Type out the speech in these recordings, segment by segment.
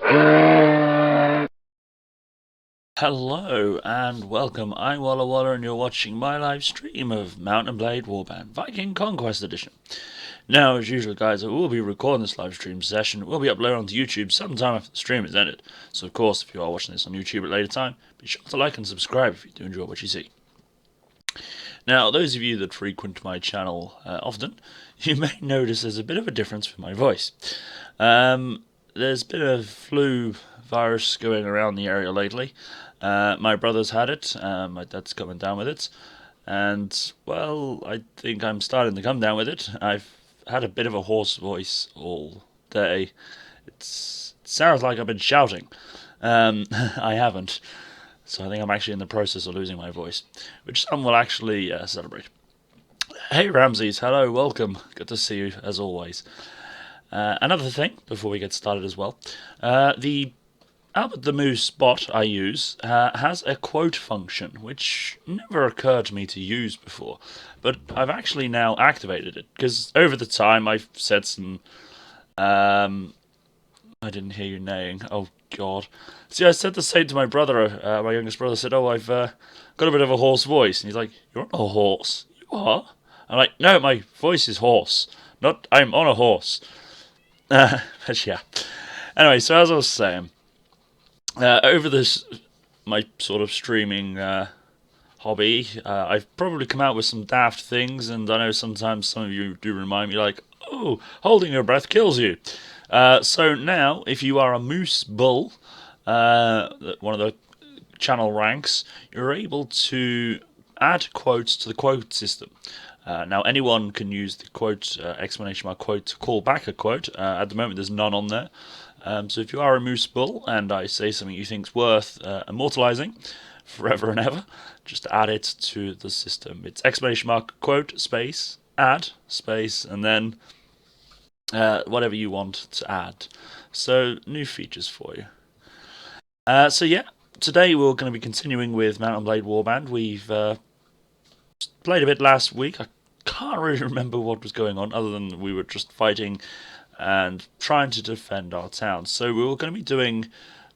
Hello and welcome, I'm Walla and you're watching my live stream of Mount & Blade Warband Viking Conquest Edition. Now, as usual guys, I will be recording this live stream session. It will be uploaded onto YouTube sometime after the stream is ended. So of course, if you are watching this on YouTube at a later time, be sure to like and subscribe if you do enjoy what you see. Now, those of you that frequent my channel often, you may notice there's a bit of a difference with my voice. There's been a flu virus going around the area lately. My brother's had it, my dad's coming down with it, and, well, I think I'm starting to come down with it. I've had a bit of a hoarse voice all day. It sounds like I've been shouting. I haven't, so I think I'm actually in the process of losing my voice, which some will actually celebrate. Hey Ramses, hello, welcome, good to see you as always. Another thing, before we get started as well, the Albert the Moose bot I use has a quote function, which never occurred to me to use before, but I've actually now activated it, because over the time I've said some... I didn't hear you neighing, oh god. See, I said the same to my brother, my youngest brother said, oh, I've got a bit of a hoarse voice, and he's like, you're on a horse? You are? I'm like, no, my voice is hoarse, not I'm on a horse. But yeah. Anyway, so as I was saying, over this, my sort of streaming hobby, I've probably come out with some daft things, and I know sometimes some of you do remind me, like, oh, holding your breath kills you. So now, if you are a moose bull, one of the channel ranks, you're able to add quotes to the quote system. Now, anyone can use the quote, exclamation mark quote, to call back a quote. At the moment, there's none on there. So if you are a moose bull and I say something you think's worth immortalizing forever and ever, just add it to the system. It's exclamation mark quote space add space and then whatever you want to add. So new features for you. So yeah, today we're going to be continuing with Mount & Blade Warband. We've played a bit last week. I can't really remember what was going on other than we were just fighting and trying to defend our town. So we were going to be doing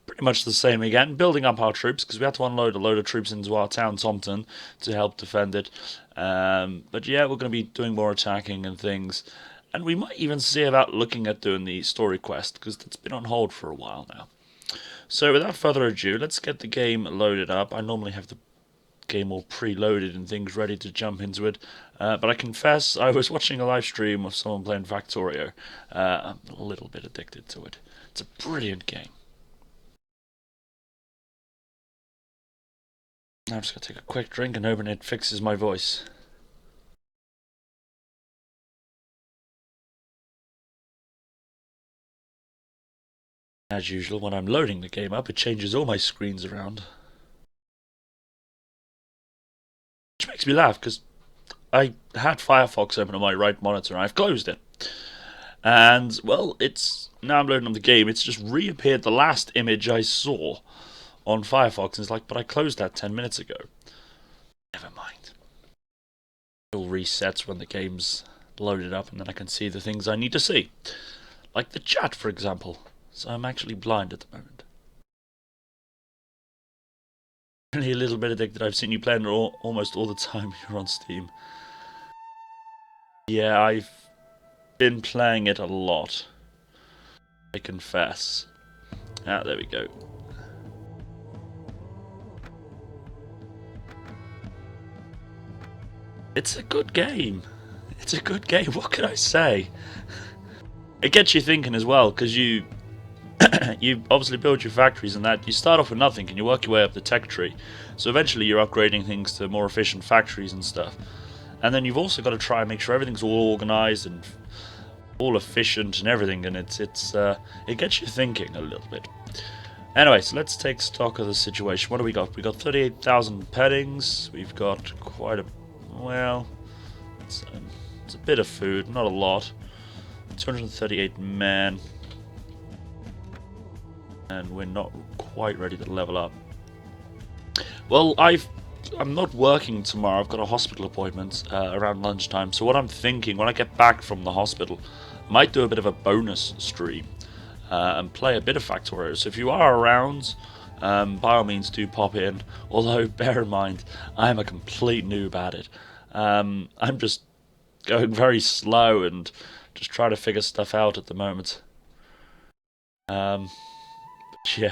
pretty much the same again, building up our troops, because we had to unload a load of troops into our town, Thompson, to help defend it. But yeah, we're going to be doing more attacking and things. And we might even see about looking at doing the story quest, because it's been on hold for a while now. So without further ado, let's get the game loaded up. I normally have the game all preloaded and things ready to jump into it, but I confess I was watching a live stream of someone playing Factorio. I'm a little bit addicted to it. It's a brilliant game. Now I'm just going to take a quick drink and hoping it fixes my voice. As usual, when I'm loading the game up, it changes all my screens around. Which makes me laugh, because I had Firefox open on my right monitor and I've closed it. And, well, now I'm loading on the game, it's just reappeared the last image I saw on Firefox, and it's like, but I closed that 10 minutes ago. Never mind. It all resets when the game's loaded up, and then I can see the things I need to see. Like the chat, for example. So I'm actually blind at the moment. Only a little bit addicted. I've seen you playing almost all the time you're on Steam. Yeah, I've been playing it a lot, I confess. Ah, there we go. It's a good game. It's a good game, what can I say? It gets you thinking as well, because you obviously build your factories and that. You start off with nothing and you work your way up the tech tree. So eventually you're upgrading things to more efficient factories and stuff. And then you've also got to try and make sure everything's all organised and all efficient and everything, and it gets you thinking a little bit. Anyway, so let's take stock of the situation. What do we got? We got 38,000 pettings. We've got quite a... well, it's a bit of food, not a lot. 238 men. And we're not quite ready to level up. Well, I'm not working tomorrow. I've got a hospital appointment around lunchtime. So what I'm thinking, when I get back from the hospital, I might do a bit of a bonus stream. and play a bit of Factorio. So if you are around, by all means do pop in. Although bear in mind, I'm a complete noob at it. I'm just going very slow and just trying to figure stuff out at the moment. Yeah,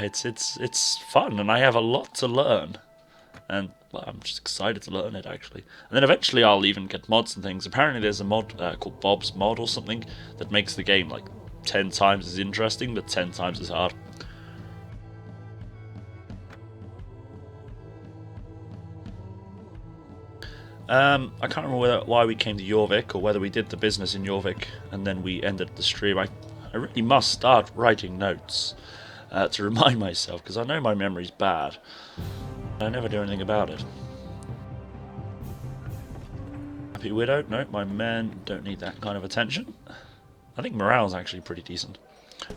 it's fun, and I have a lot to learn. And well, I'm just excited to learn it, actually. And then eventually I'll even get mods and things. Apparently there's a mod called Bob's Mod or something that makes the game like 10 times as interesting, but 10 times as hard. I can't remember why we came to Jorvik, or whether we did the business in Jorvik and then we ended the stream. I really must start writing notes to remind myself, because I know my memory's bad. I never do anything about it. Happy Widow? No, my men don't need that kind of attention. I think morale's actually pretty decent.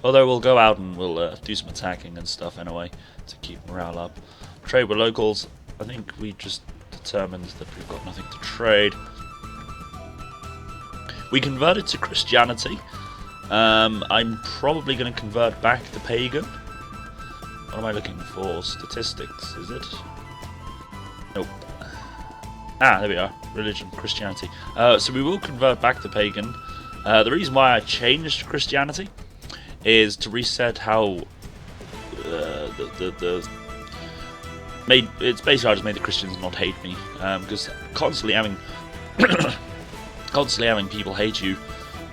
Although we'll go out and we'll do some attacking and stuff anyway to keep morale up. Trade with locals. I think we just determined that we've got nothing to trade. We converted to Christianity. I'm probably going to convert back to pagan. What am I looking for? Statistics, is it? Nope. Ah, there we are. Religion, Christianity. So we will convert back to pagan. The reason why I changed to Christianity is to reset how it's basically I just made the Christians not hate me, because constantly having people hate you,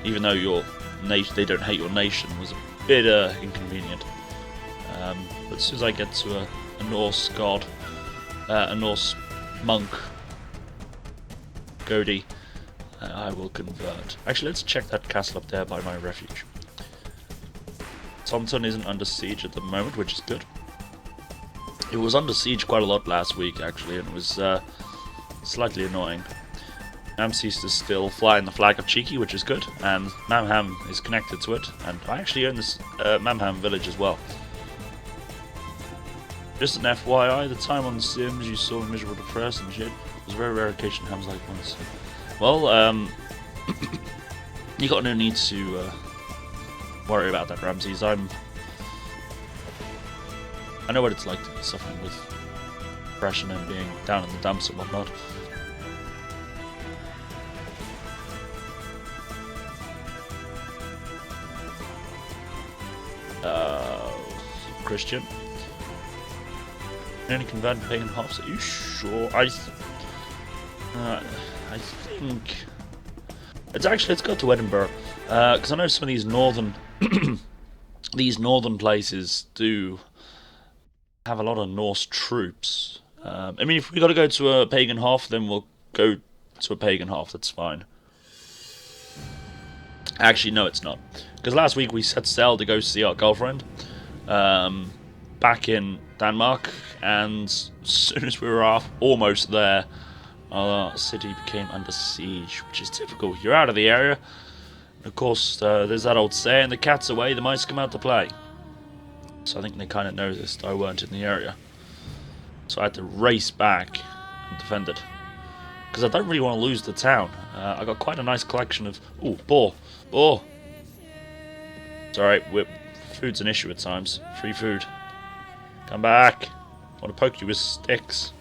even though they don't hate your nation, was a bit inconvenient. But as soon as I get to a Norse god, a Norse monk, Godi, I will convert. Actually, let's check that castle up there by my refuge. Taunton isn't under siege at the moment, which is good. It was under siege quite a lot last week, actually, and it was slightly annoying. Namseast is still flying the flag of Cheeky, which is good, and Mamham is connected to it, and I actually own this Mamham village as well. Just an FYI, the time on The Sims you saw me miserable, depressed and shit, it was a very rare occasion Ham's like once. Well, you got no need to worry about that, Ramses. I know what it's like to be suffering with depression and being down in the dumps and whatnot. Christian. Only converted pagan halves. Are you sure? I think let's go to Edinburgh, because I know some of these northern places do have a lot of Norse troops. I mean, if we got to go to a pagan half, then we'll go to a pagan half. That's fine. Actually, no, it's not, because last week we set sail to go see our girlfriend back in Denmark, and as soon as we were almost there, our city became under siege, which is typical. You're out of the area. Of course, there's that old saying, the cat's away, the mice come out to play. So I think they kind of noticed I weren't in the area. So I had to race back and defend it. Because I don't really want to lose the town. I got quite a nice collection of... Ooh, boar. Boar! It's alright, food's an issue at times. Free food. Come back. I want to poke you with sticks.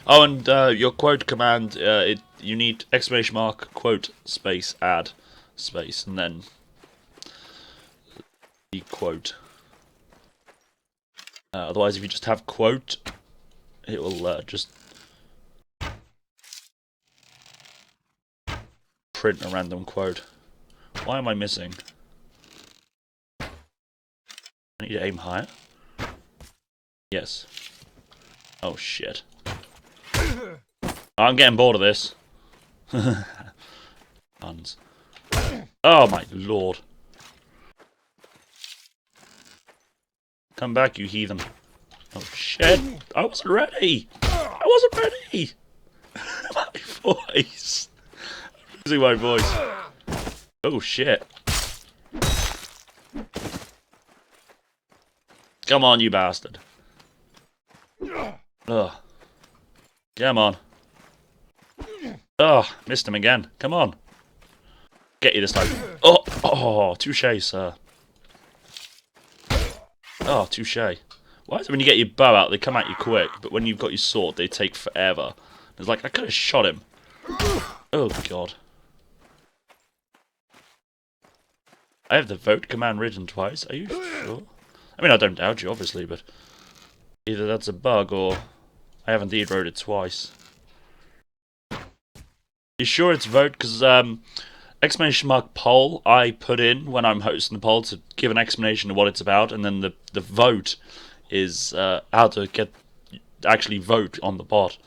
Oh, and your quote command, you need exclamation mark, quote, space, add, space, and then the quote. Otherwise, if you just have quote, it will just print a random quote. Why am I missing? I need to aim higher? Yes. Oh shit. I'm getting bored of this. Puns. Oh my lord. Come back, you heathen. Oh shit. I wasn't ready. I wasn't ready. My voice. I'm losing my voice. Oh shit. Come on, you bastard. Ugh. Come on. Oh, missed him again. Come on. Get you this time. Oh, touche, sir. Oh, touche. Why is it when you get your bow out, they come at you quick, but when you've got your sword, they take forever? It's like, I could have shot him. Oh, God. I have the vote command written twice. Are you sure? I mean, I don't doubt you, obviously, but either that's a bug or I have indeed wrote it twice. You sure it's vote? Because, exclamation mark poll I put in when I'm hosting the poll to give an explanation of what it's about, and then the vote is how to actually vote on the bot.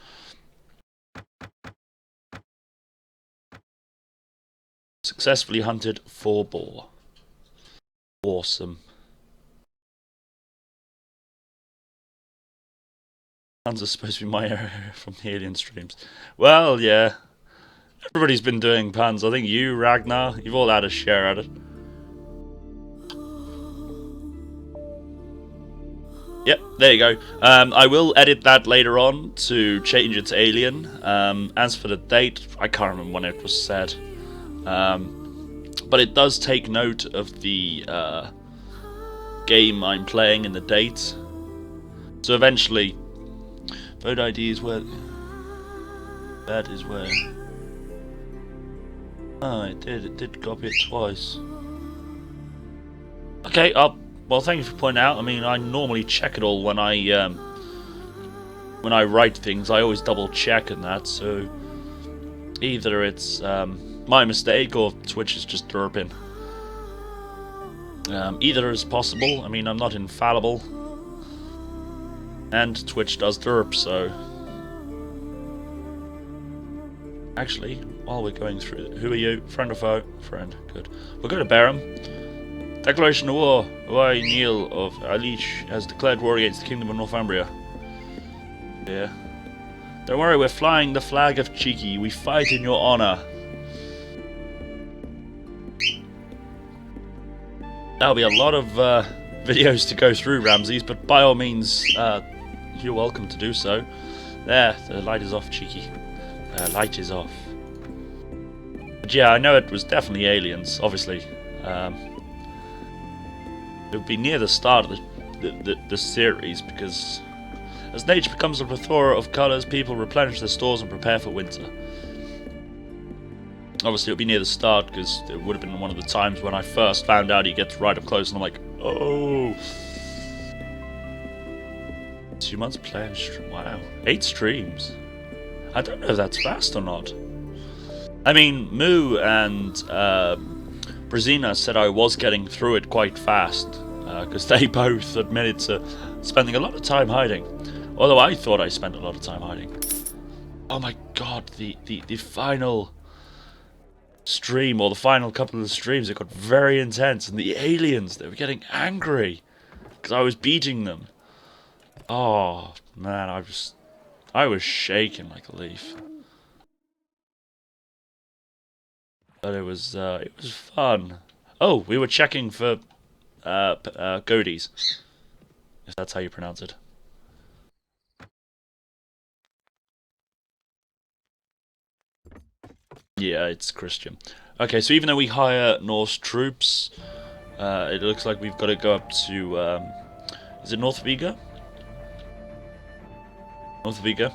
Successfully hunted 4 boar. Awesome. Puns are supposed to be my area from the alien streams. Well, yeah. Everybody's been doing puns. I think you, Ragnar, you've all had a share at it. Yep, there you go. I will edit that later on to change it to alien. As for the date, I can't remember when it was said. But it does take note of the game I'm playing and the date. So eventually, vote ID is where... That is where... Oh, it did copy it twice. Okay, well, thank you for pointing out. I mean, I normally check it all when I write things. I always double check and that, so either it's my mistake or Twitch is just derping. Either is possible. I mean, I'm not infallible, and Twitch does derp, so... Actually, while we're going through, who are you? Friend or foe? Friend. Good. We'll go to Barham. Declaration of war. I, Neil of Alich, has declared war against the Kingdom of Northumbria. Yeah. Don't worry, we're flying the flag of Cheeky. We fight in your honor. That'll be a lot of videos to go through, Ramses, but by all means, you're welcome to do so. There, the light is off, Cheeky. Light is off. But yeah, I know it was definitely aliens, obviously. It would be near the start of the series, because as nature becomes a plethora of colours, people replenish their stores and prepare for winter. Obviously, it would be near the start, because it would have been one of the times when I first found out you get right up close, and I'm like, oh. 2 months playing, wow. 8 streams. I don't know if that's fast or not. I mean, Moo and Brazina said I was getting through it quite fast, because they both admitted to spending a lot of time hiding. Although I thought I spent a lot of time hiding. Oh my god, the final stream, or the final couple of streams, it got very intense, and the aliens, they were getting angry because I was beating them. Oh man, I was shaking like a leaf. But it was fun. Oh, we were checking for goatees, if that's how you pronounce it. Yeah, it's Christian. Okay, so even though we hire Norse troops, it looks like we've got to go up to, is it North Viga? North Viga,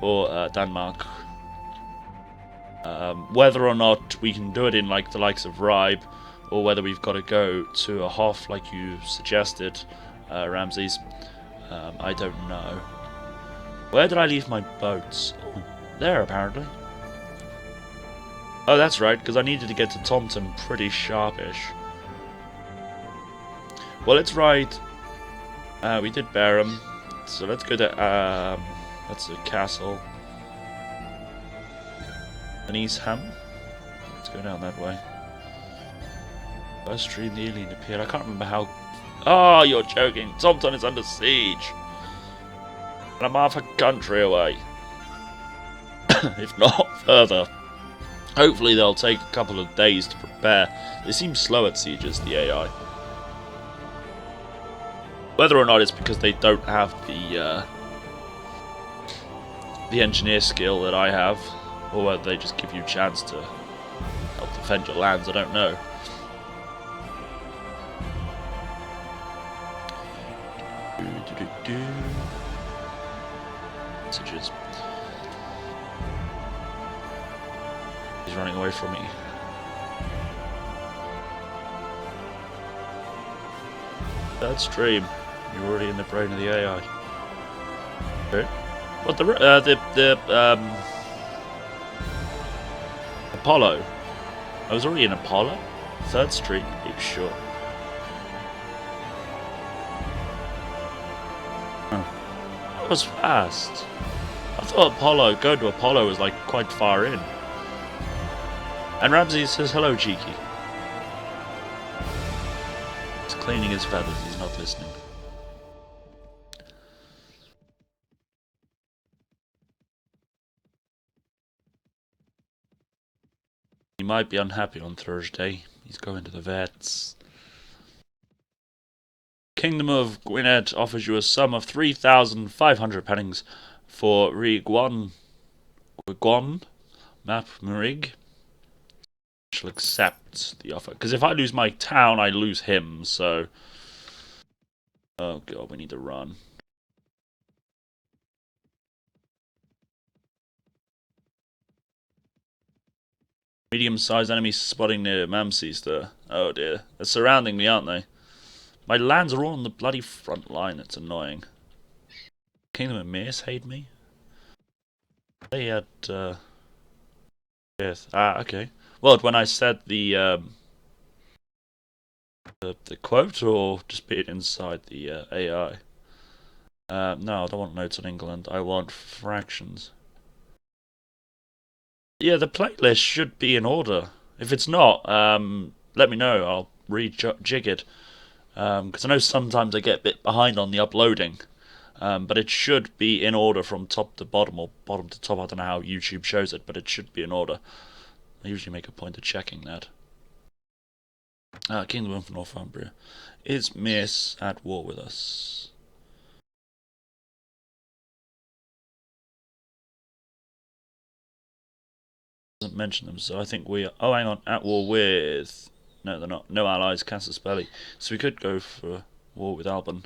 or Denmark. Whether or not we can do it in like the likes of Ribe, or whether we've got to go to a Hoff like you suggested, Ramses, I don't know. Where did I leave my boats? Oh, there apparently. Oh, that's right, because I needed to get to Taunton pretty sharpish. Well, it's right. We did Barham, so let's go to that's a castle. Anisham. Let's go down that way. First stream the alien appeared. I can't remember how. Oh, you're joking. Taunton is under siege. And I'm half a country away. If not further. Hopefully they'll take a couple of days to prepare. They seem slow at sieges, the AI. Whether or not it's because they don't have the engineer skill that I have, or whether they just give you a chance to help defend your lands, I don't know. Messages. He's running away from me. Third stream. You're already in the brain of the AI. Okay. What Apollo? I was already in Apollo. Third stream. Are you sure? Oh. That was fast. I thought going to Apollo was like quite far in. And Ramsey says hello, cheeky. He's cleaning his feathers. He's not listening. He might be unhappy on Thursday. He's going to the vets. Kingdom of Gwynedd offers you a sum of 3,500 pennings for Gwigwan Map Murig. I shall accept the offer. Because if I lose my town, I lose him, so... Oh god, we need to run. Medium-sized enemies spotting near Mamseester. Oh dear. They're surrounding me, aren't they? My lands are all on the bloody front line. It's annoying. Kingdom of Mears hate me? They had, yes. Ah, okay. Well, when I said the quote, or just be it inside the AI? No, I don't want notes on England. I want fractions. Yeah, the playlist should be in order. If it's not, let me know. I'll rejig it. Because I know sometimes I get a bit behind on the uploading. But it should be in order from top to bottom, or bottom to top. I don't know how YouTube shows it, but it should be in order. I usually make a point of checking that. Kingdom of Northumbria. Is Miss at war with us? Doesn't mention them, so I think we are... Oh, hang on. At war with... No, they're not. No allies, Casus Belli. So we could go for war with Alban.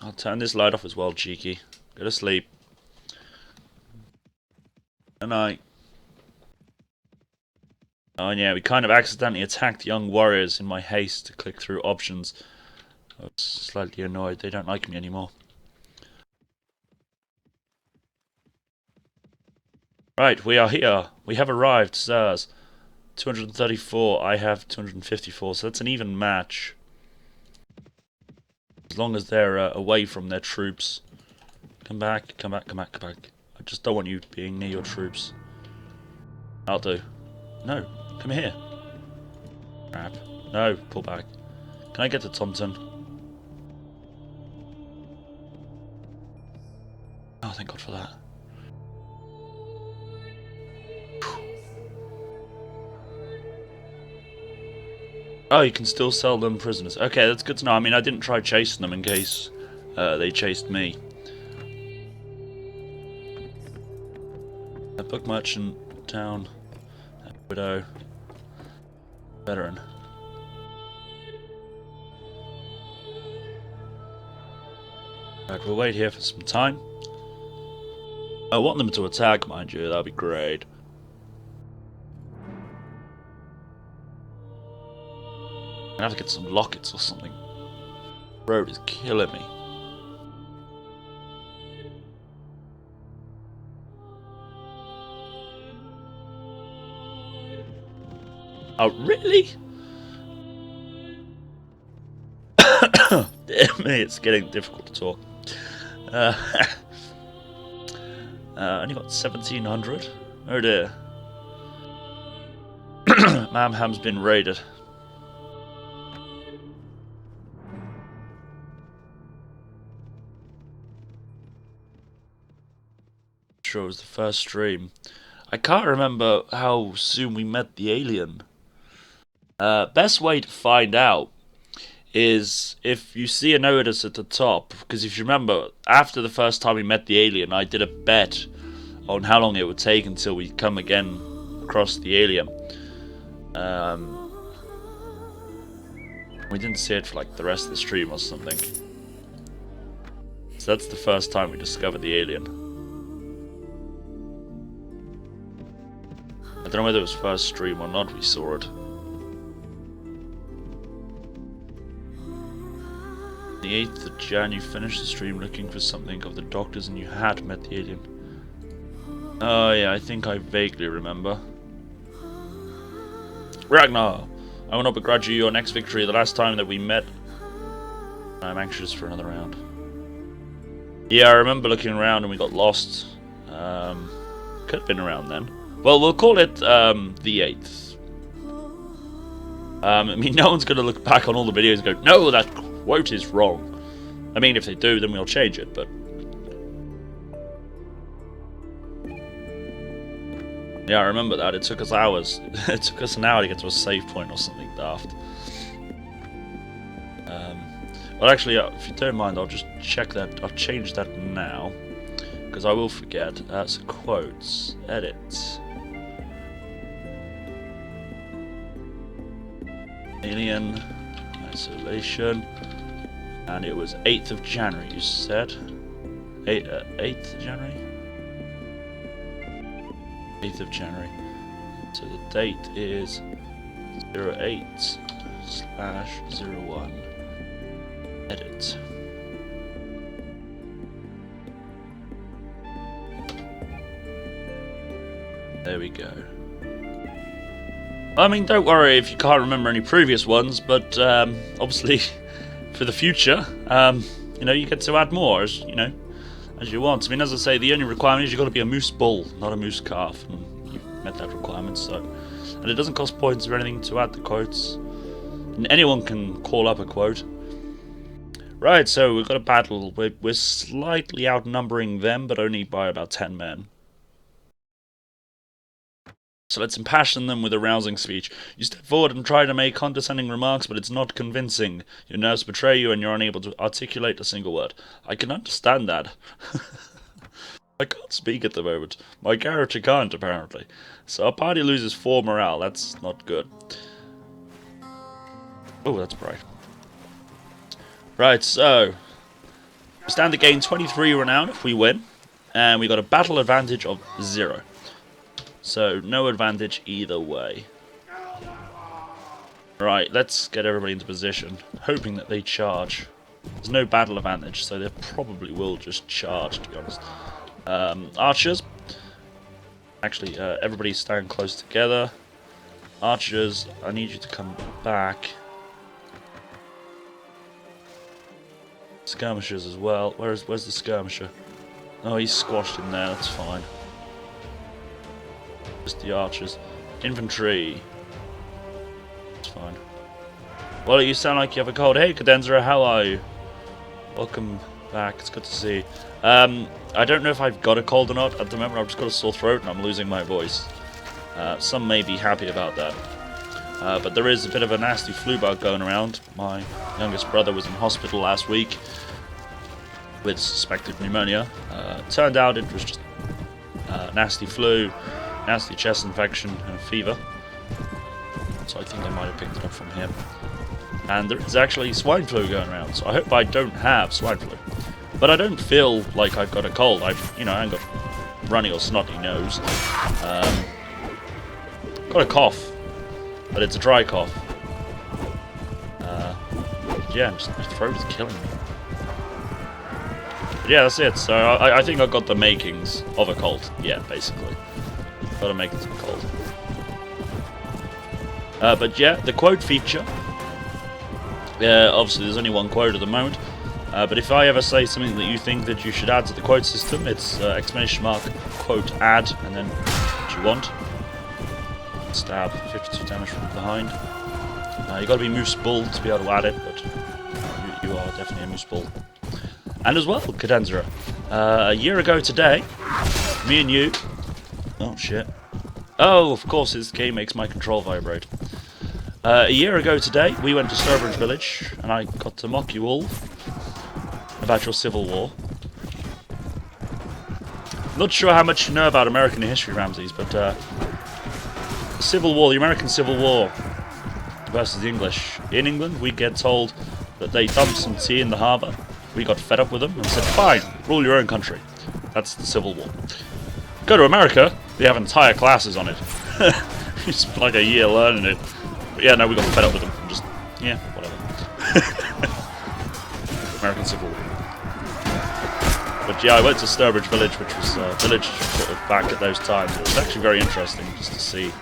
I'll turn this light off as well, cheeky. Go to sleep. Good night. Oh yeah, we kind of accidentally attacked young warriors in my haste to click through options. I was slightly annoyed. They don't like me anymore. Right, we are here. We have arrived, sirs. 234. I have 254, so that's an even match. As long as they're away from their troops. Come back, come back, come back, come back. I just don't want you being near your troops. I'll do. No, come here. Crap. No, pull back. Can I get to Taunton? Oh, thank God for that. Oh, you can still sell them prisoners. Okay, that's good to know. I mean, I didn't try chasing them in case they chased me. A book merchant, town, widow, veteran. Right, we'll wait here for some time. I want them to attack, mind you. That'd be great. I have to get some lockets or something. The road is killing me. Oh, really? Damn me, it's getting difficult to talk. Only got 1,700. Oh dear. Mamham's been raided. Sure, it was the first stream. I can't remember how soon we met the alien. Best way to find out is if you see a notice at the top, because if you remember, after the first time we met the alien, I did a bet on how long it would take until we come again across the alien. We didn't see it for like the rest of the stream or something. So that's the first time we discovered the alien. I don't know whether it was first stream or not we saw it. The 8th of Jan, you finished the stream looking for something of the doctors and you had met the alien. Oh yeah, I think I vaguely remember. Ragnar! I will not begrudge you your next victory. The last time that we met, I'm anxious for another round. Yeah, I remember looking around and we got lost. Could have been around then. Well, we'll call it the 8th. I mean, no one's going to look back on all the videos and go, no, that quote is wrong. I mean, if they do, then we'll change it, but... Yeah, I remember that. It took us hours. It took us an hour to get to a save point or something daft. Well, actually, if you don't mind, I'll just check that. I'll change that now, because I will forget. So quotes, edit. Alien, isolation, and it was 8th of January, you said? 8th of January? 8th of January. So the date is 08/01. Edit. There we go. I mean, don't worry if you can't remember any previous ones, but obviously for the future, you know, you get to add more as you know, as you want. I mean, as I say, the only requirement is you've got to be a moose bull, not a moose calf, and you've met that requirement. So, and it doesn't cost points or anything to add the quotes. And anyone can call up a quote. Right, so we've got a battle. We're slightly outnumbering them, but only by about 10 men. So let's impassion them with a rousing speech. You step forward and try to make condescending remarks, but it's not convincing. Your nerves betray you and you're unable to articulate a single word. I can understand that. I can't speak at the moment. My character can't, apparently. So our party loses 4 morale. That's not good. Oh, that's bright. Right, so we stand to gain 23 renown if we win, and we got a battle advantage of 0. So no advantage either way. Right, let's get everybody into position, hoping that they charge. There's no battle advantage, so they probably will just charge, to be honest. Archers. Actually, everybody stand close together. Archers, I need you to come back. Skirmishers as well. Where's the skirmisher? Oh, he's squashed in there. That's fine. Just the archers. Infantry. That's fine. Well, you sound like you have a cold. Hey, Cadenzra, how are you? Welcome back. It's good to see you. I don't know if I've got a cold or not. At the moment, I've just got a sore throat and I'm losing my voice. Some may be happy about that. But there is a bit of a nasty flu bug going around. My youngest brother was in hospital last week with suspected pneumonia. Turned out it was just nasty flu, nasty chest infection, and a fever. So I think I might have picked it up from him. And there is actually swine flu going around, so I hope I don't have swine flu. But I don't feel like I've got a cold. I ain't got runny or snotty nose. Got a cough. But it's a dry cough. Yeah, my throat is killing me. But yeah, that's it. So I think I've got the makings of a cold. Yeah, basically. Gotta make it cold. But yeah, the quote feature. Obviously, there's only one quote at the moment. But if I ever say something that you think that you should add to the quote system, it's exclamation mark quote add, and then what you want. Stab, 52 damage from behind. You got to be Moose Bull to be able to add it, but you are definitely a Moose Bull. And as well, Cadenzra. A year ago today, me and you... Oh, shit. Oh, of course, this game makes my control vibrate. A year ago today, we went to Sturbridge Village, and I got to mock you all about your Civil War. Not sure how much you know about American history, Ramses, but the Civil War, the American Civil War versus the English. In England, we get told that they dumped some tea in the harbour. We got fed up with them and said, fine, rule your own country. That's the Civil War. Go to America, they have entire classes on it. You spent like a year learning it. But yeah, no, we got fed up with them. Just, yeah, whatever. American Civil War. But yeah, I went to Sturbridge Village, which was a village sort of back at those times. It was actually very interesting just to see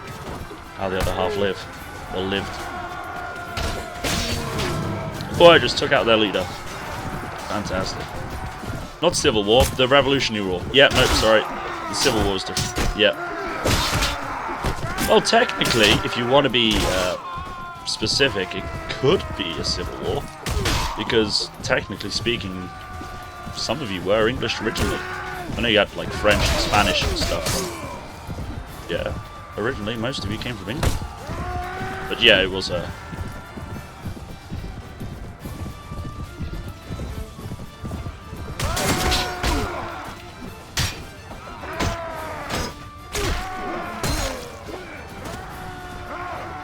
how the other half lived. Boy, I just took out their leader. Fantastic. Not Civil War, the Revolutionary War. Yeah, no, sorry. The Civil War was different. Yeah. Well, technically, if you want to be specific, it could be a Civil War. Because, technically speaking, some of you were English originally. I know you had, like, French and Spanish and stuff. Yeah. Originally, most of you came from England. But yeah, it was a...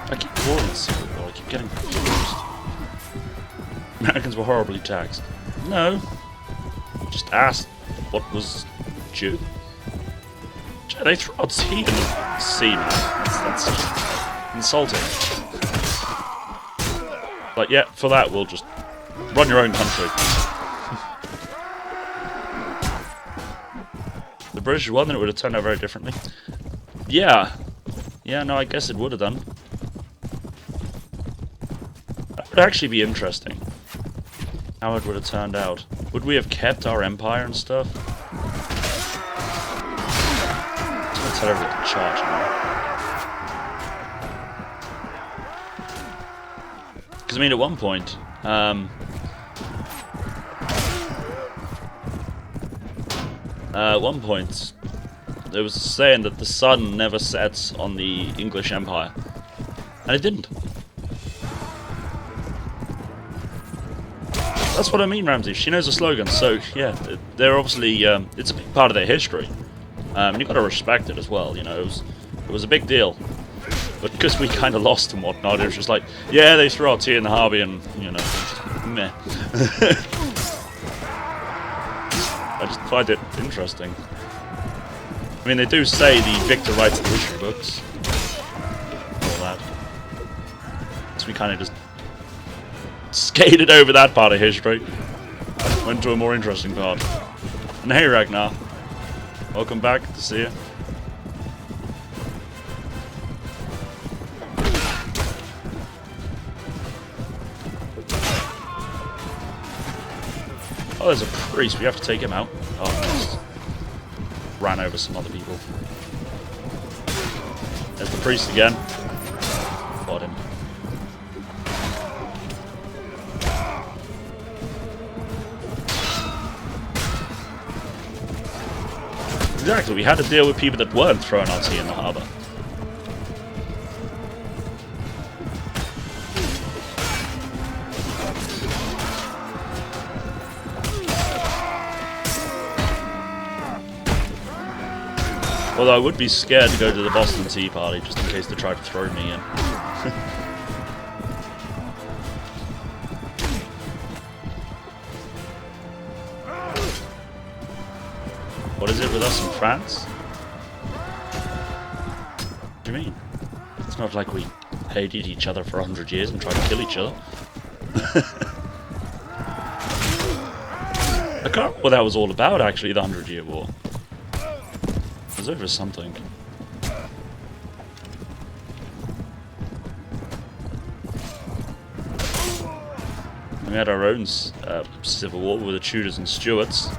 I keep calling it Civil War, I keep getting confused. Americans were horribly taxed. No. Just asked what was due. They throw out tea in the sea, man. That's just insulting. But yeah, for that we'll just run your own country. The British won, then it would have turned out very differently. Yeah. Yeah, no, I guess it would have done. That would actually be interesting. How it would have turned out. Would we have kept our empire and stuff? I'm gonna tell everyone to charge now. Because I mean, at one point, there was a saying that the sun never sets on the English Empire, and it didn't. That's what I mean, Ramsey. She knows the slogan, so yeah, they're obviously it's a big part of their history, and you've got to respect it as well. You know, it was a big deal, but because we kind of lost and whatnot, it was just like, yeah, they threw our tea in the harbour, and you know, just, meh. I just find it interesting. I mean, they do say the victor writes the history books, all that, so we kind of just skated over that part of history. Went to a more interesting part. And hey, Ragnar. Welcome back. Good to see you. Oh, there's a priest. We have to take him out. Oh, nice. Ran over some other people. There's the priest again. Got him. Exactly, we had to deal with people that weren't throwing our tea in the harbour. Although I would be scared to go to the Boston Tea Party just in case they tried to throw me in. What is it with us in France? What do you mean? It's not like we hated each other for 100 years and tried to kill each other. I can't remember what that was all about, actually, the 100-Year War. It was over something. We had our own civil war with the Tudors and Stuarts.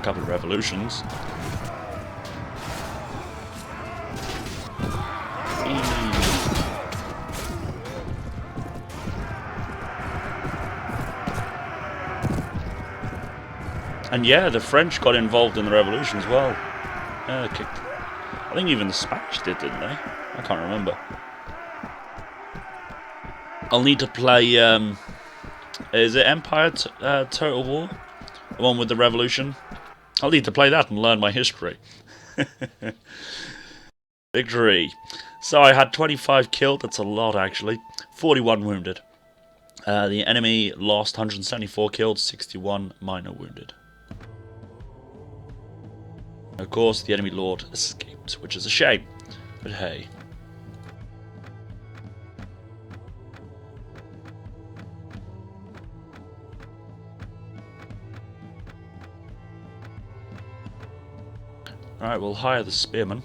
Couple of revolutions. And yeah, the French got involved in the revolution as well. Yeah, they kicked. I think even the Spanish did, didn't they? I can't remember. I'll need to play. Is it Empire Total War? The one with the revolution? I'll need to play that and learn my history. Victory. So I had 25 killed. That's a lot, actually. 41 wounded. The enemy lost 174 killed, 61 minor wounded. Of course, the enemy lord escaped, which is a shame. But hey. Alright, we'll hire the spearmen.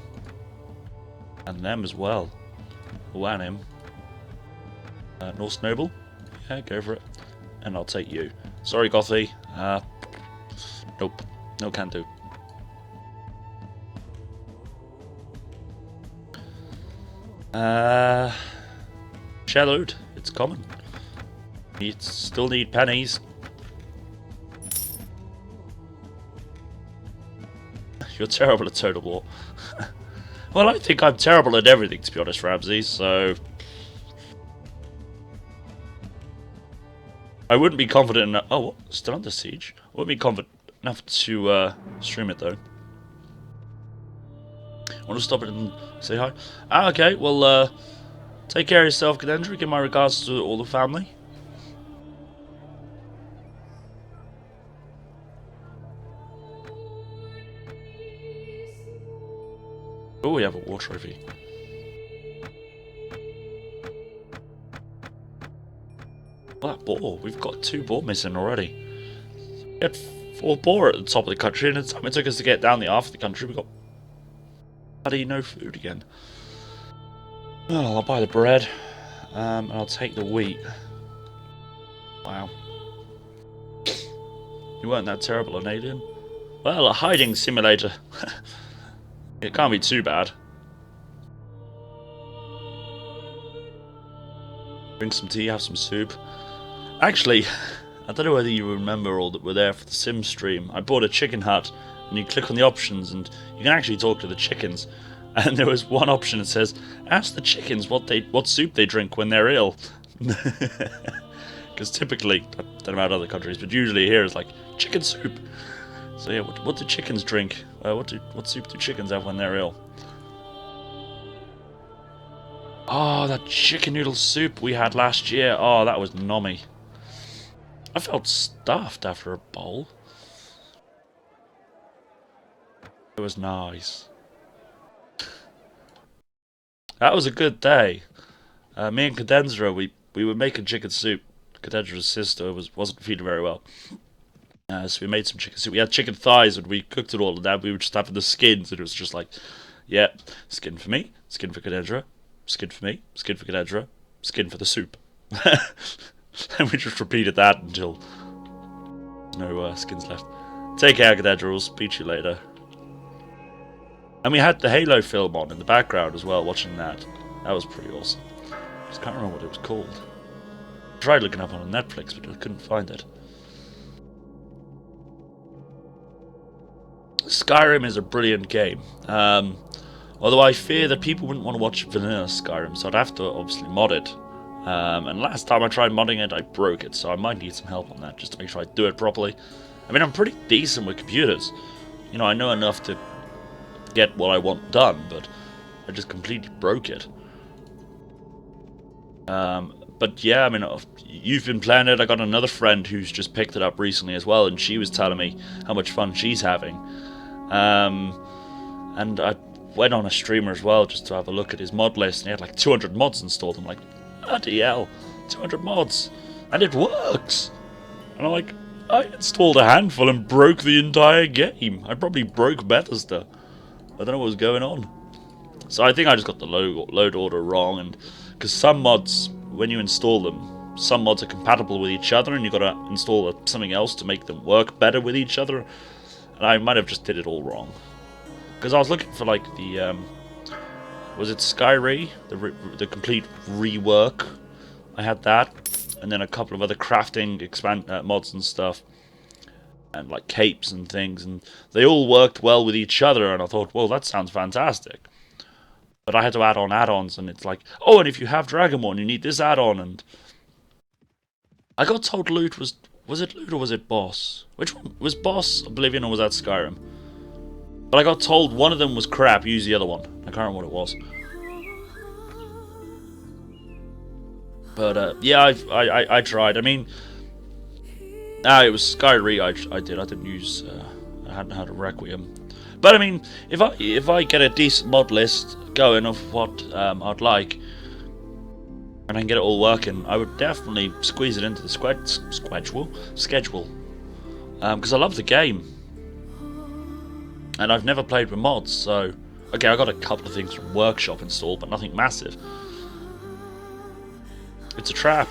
And them as well. Oh, and him. Norse Noble? Yeah, go for it. And I'll take you. Sorry, Gothy. Nope. No can do. Shellowed. It's common. You still need pennies. You're terrible at Total War. Well, I think I'm terrible at everything, to be honest, Ramsey, so... I wouldn't be confident enough... Oh, what? Still under siege? I wouldn't be confident enough to stream it, though. I want to stop it and say hi. Okay, well, take care of yourself, Cadendra. Give my regards to all the family. Oh, we have a war trophy. Well, that boar. We've got 2 boar missing already. We had 4 boar at the top of the country, and the time it took us to get down the half of the country, we got bloody no food again. Well, I'll buy the bread, and I'll take the wheat. Wow. You weren't that terrible an alien. Well, a hiding simulator. It can't be too bad. Drink some tea, have some soup. Actually, I don't know whether you remember all that were there for the Sim stream. I bought a chicken hut, and you click on the options, and you can actually talk to the chickens. And there was one option that says, ask the chickens what soup they drink when they're ill. Because typically, I don't know about other countries, but usually here it's like, chicken soup. So yeah, what do chickens drink? What soup do chickens have when they're ill? Oh, that chicken noodle soup we had last year. Oh, that was nommy. I felt stuffed after a bowl. It was nice. That was a good day. Me and Cadendra, we were making chicken soup. Cadendra's sister wasn't feeling very well. So we made some chicken soup. We had chicken thighs and we cooked it all, and then we were just having the skins, and it was just like, yeah, skin for me, skin for Cadendra, skin for me, skin for Cadendra, skin for the soup. And we just repeated that until no skins left. Take care, Cadendra. We'll speak to you later. And we had the Halo film on in the background as well, watching that. That was pretty awesome. I just can't remember what it was called. I tried looking up on Netflix, but I couldn't find it. Skyrim is a brilliant game. Although I fear that people wouldn't want to watch vanilla Skyrim, so I'd have to obviously mod it. And last time I tried modding it, I broke it, so I might need some help on that, just to make sure I do it properly. I mean, I'm pretty decent with computers. You know, I know enough to get what I want done, but I just completely broke it. But yeah, I mean, you've been playing it. I got another friend who's just picked it up recently as well, and she was telling me how much fun she's having. And I went on a streamer as well just to have a look at his mod list, and he had like 200 mods installed. I'm like, bloody hell, 200 mods, and it works. And I'm like, I installed a handful and broke the entire game. I probably broke Bethesda. I don't know what was going on. So I think I just got the load order wrong, and because some mods, when you install them, some mods are compatible with each other, and you've got to install something else to make them work better with each other. And I might have just did it all wrong. Because I was looking for like the, was it Skyrim? The complete rework. I had that, and then a couple of other crafting mods and stuff. and like capes and things, and they all worked well with each other, and I thought, well, that sounds fantastic. But I had to add on add-ons, and it's like, oh, and if you have Dragonborn, you need this add-on, and I got told loot was it loot or was it boss? Which one was boss? Oblivion or was that Skyrim? But I got told one of them was crap. Use the other one. I can't remember what it was. But yeah, I tried. I mean, it was Skyrim. I did. I didn't use. I hadn't had a Requiem. But I mean, if I get a decent mod list going of what I'd like, and I can get it all working, I would definitely squeeze it into the schedule. Because I love the game. And I've never played with mods, so... Okay, I got a couple of things from Workshop installed, but nothing massive. It's a trap.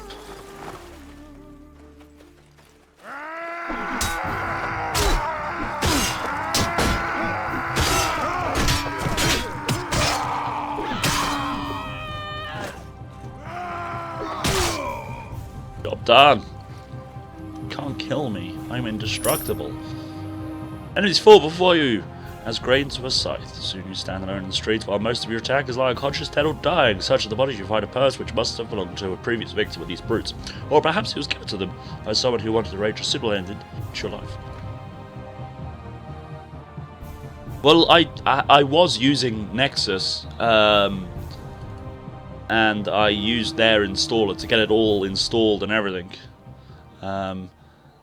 Job done. Can't kill me. I'm indestructible. Enemies fall before you, as grain to a scythe. Soon you stand alone in the streets, while most of your attackers lie unconscious, dead or dying. Such are the bodies you find a purse which must have belonged to a previous victim of these brutes. Or perhaps it was given to them by someone who wanted to arrange a simple ending to your life. Well, I was using Nexus, and I used their installer to get it all installed and everything.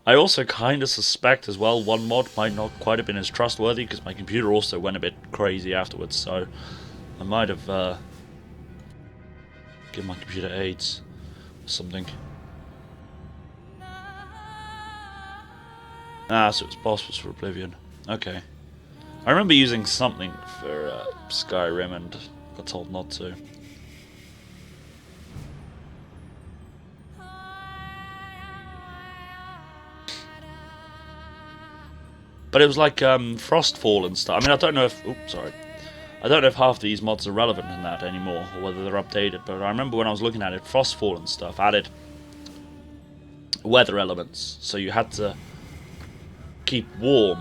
I also kind of suspect as well one mod might not quite have been as trustworthy because my computer also went a bit crazy afterwards, so I might have given my computer AIDS or something. So its boss was for Oblivion. Okay. I remember using something for Skyrim and got told not to. But it was like Frostfall and stuff. I mean, I don't know if... Oops, sorry. I don't know if half these mods are relevant in that anymore, or whether they're updated, but I remember when I was looking at it, Frostfall and stuff added weather elements. So you had to keep warm,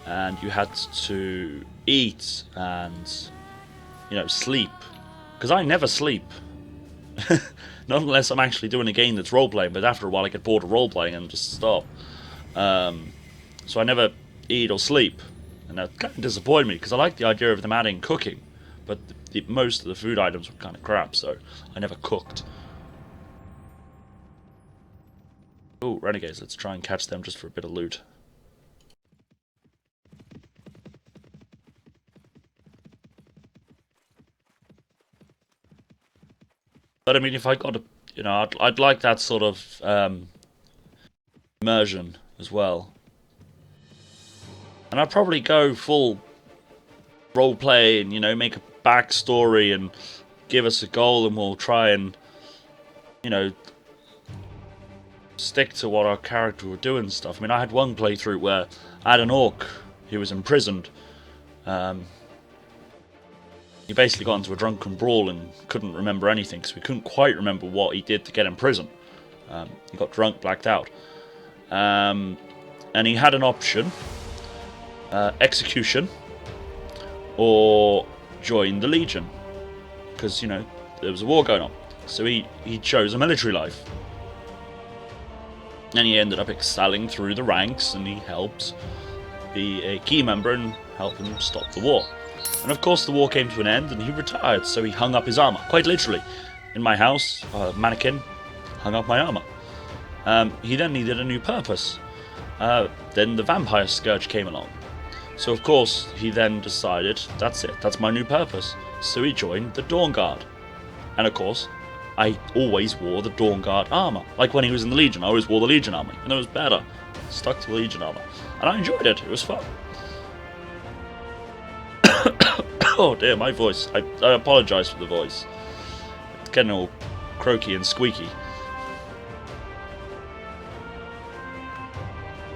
and you had to eat, and, you know, sleep. Because I never sleep. Not unless I'm actually doing a game that's role-playing, but after a while I get bored of role-playing and just stop. So I never eat or sleep, and that kind of disappointed me because I like the idea of them adding cooking, but most of the food items were kind of crap, so I never cooked. Oh, renegades, let's try and catch them just for a bit of loot. But I mean, if I got a, you know, I'd like that sort of immersion as well. And I'd probably go full roleplay and, you know, make a backstory and give us a goal, and we'll try and, you know, stick to what our character would do and stuff. I mean, I had one playthrough where I had an orc who was imprisoned. He basically got into a drunken brawl and couldn't remember anything, because we couldn't quite remember what he did to get in prison. He got drunk, blacked out. And he had an option. Execution, or join the Legion, because, you know, there was a war going on. So he chose a military life, and he ended up excelling through the ranks, and he helped be a key member and help him stop the war. And of course the war came to an end and he retired, so he hung up his armor, quite literally. In my house, mannequin hung up my armor. He then needed a new purpose. Then the vampire scourge came along. So of course, he then decided, that's it, that's my new purpose. So he joined the Dawn Guard. And of course, I always wore the Dawn Guard armor. Like when he was in the Legion, I always wore the Legion armor. And it was better. Stuck to the Legion armor. And I enjoyed it, it was fun. Oh dear, my voice. I apologise for the voice. It's getting all croaky and squeaky.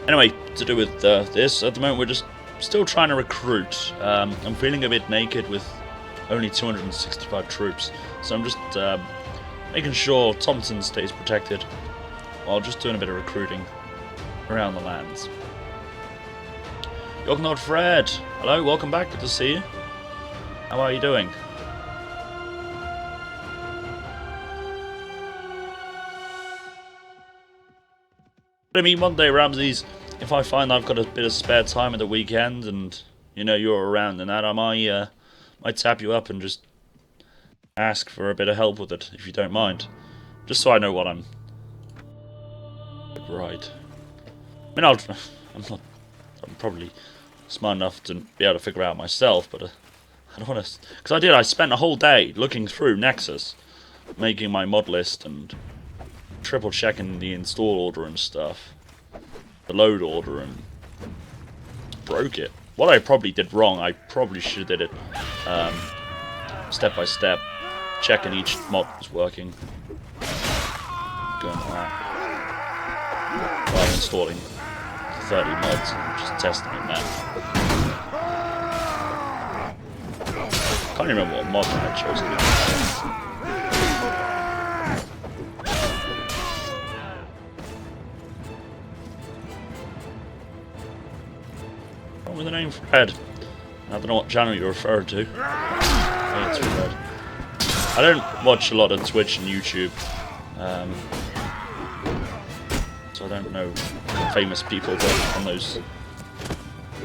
Anyway, to do with this, at the moment we're just still trying to recruit. I'm feeling a bit naked with only 265 troops, so I'm just making sure Thompson stays protected while just doing a bit of recruiting around the lands. You're not Fred. Hello, welcome back. Good to see you. How are you doing? I mean, one day, Ramses, if I find I've got a bit of spare time at the weekend and, you know, you're around and that, I might tap you up and just ask for a bit of help with it, if you don't mind. Just so I know what I'm... Right. I mean, I'm probably smart enough to be able to figure it out myself, but I don't want to... Because I spent a whole day looking through Nexus, making my mod list and triple checking the install order and stuff, the load order, and broke it. What I probably did wrong, I probably should have did it step by step, checking each mod was working, going like that, rather than installing 30 mods and just testing it now. Can't remember what mod I chose to do. With the name Fred. I don't know what channel you refer to. I think it's Fred. I don't watch a lot of Twitch and YouTube, so I don't know famous people on those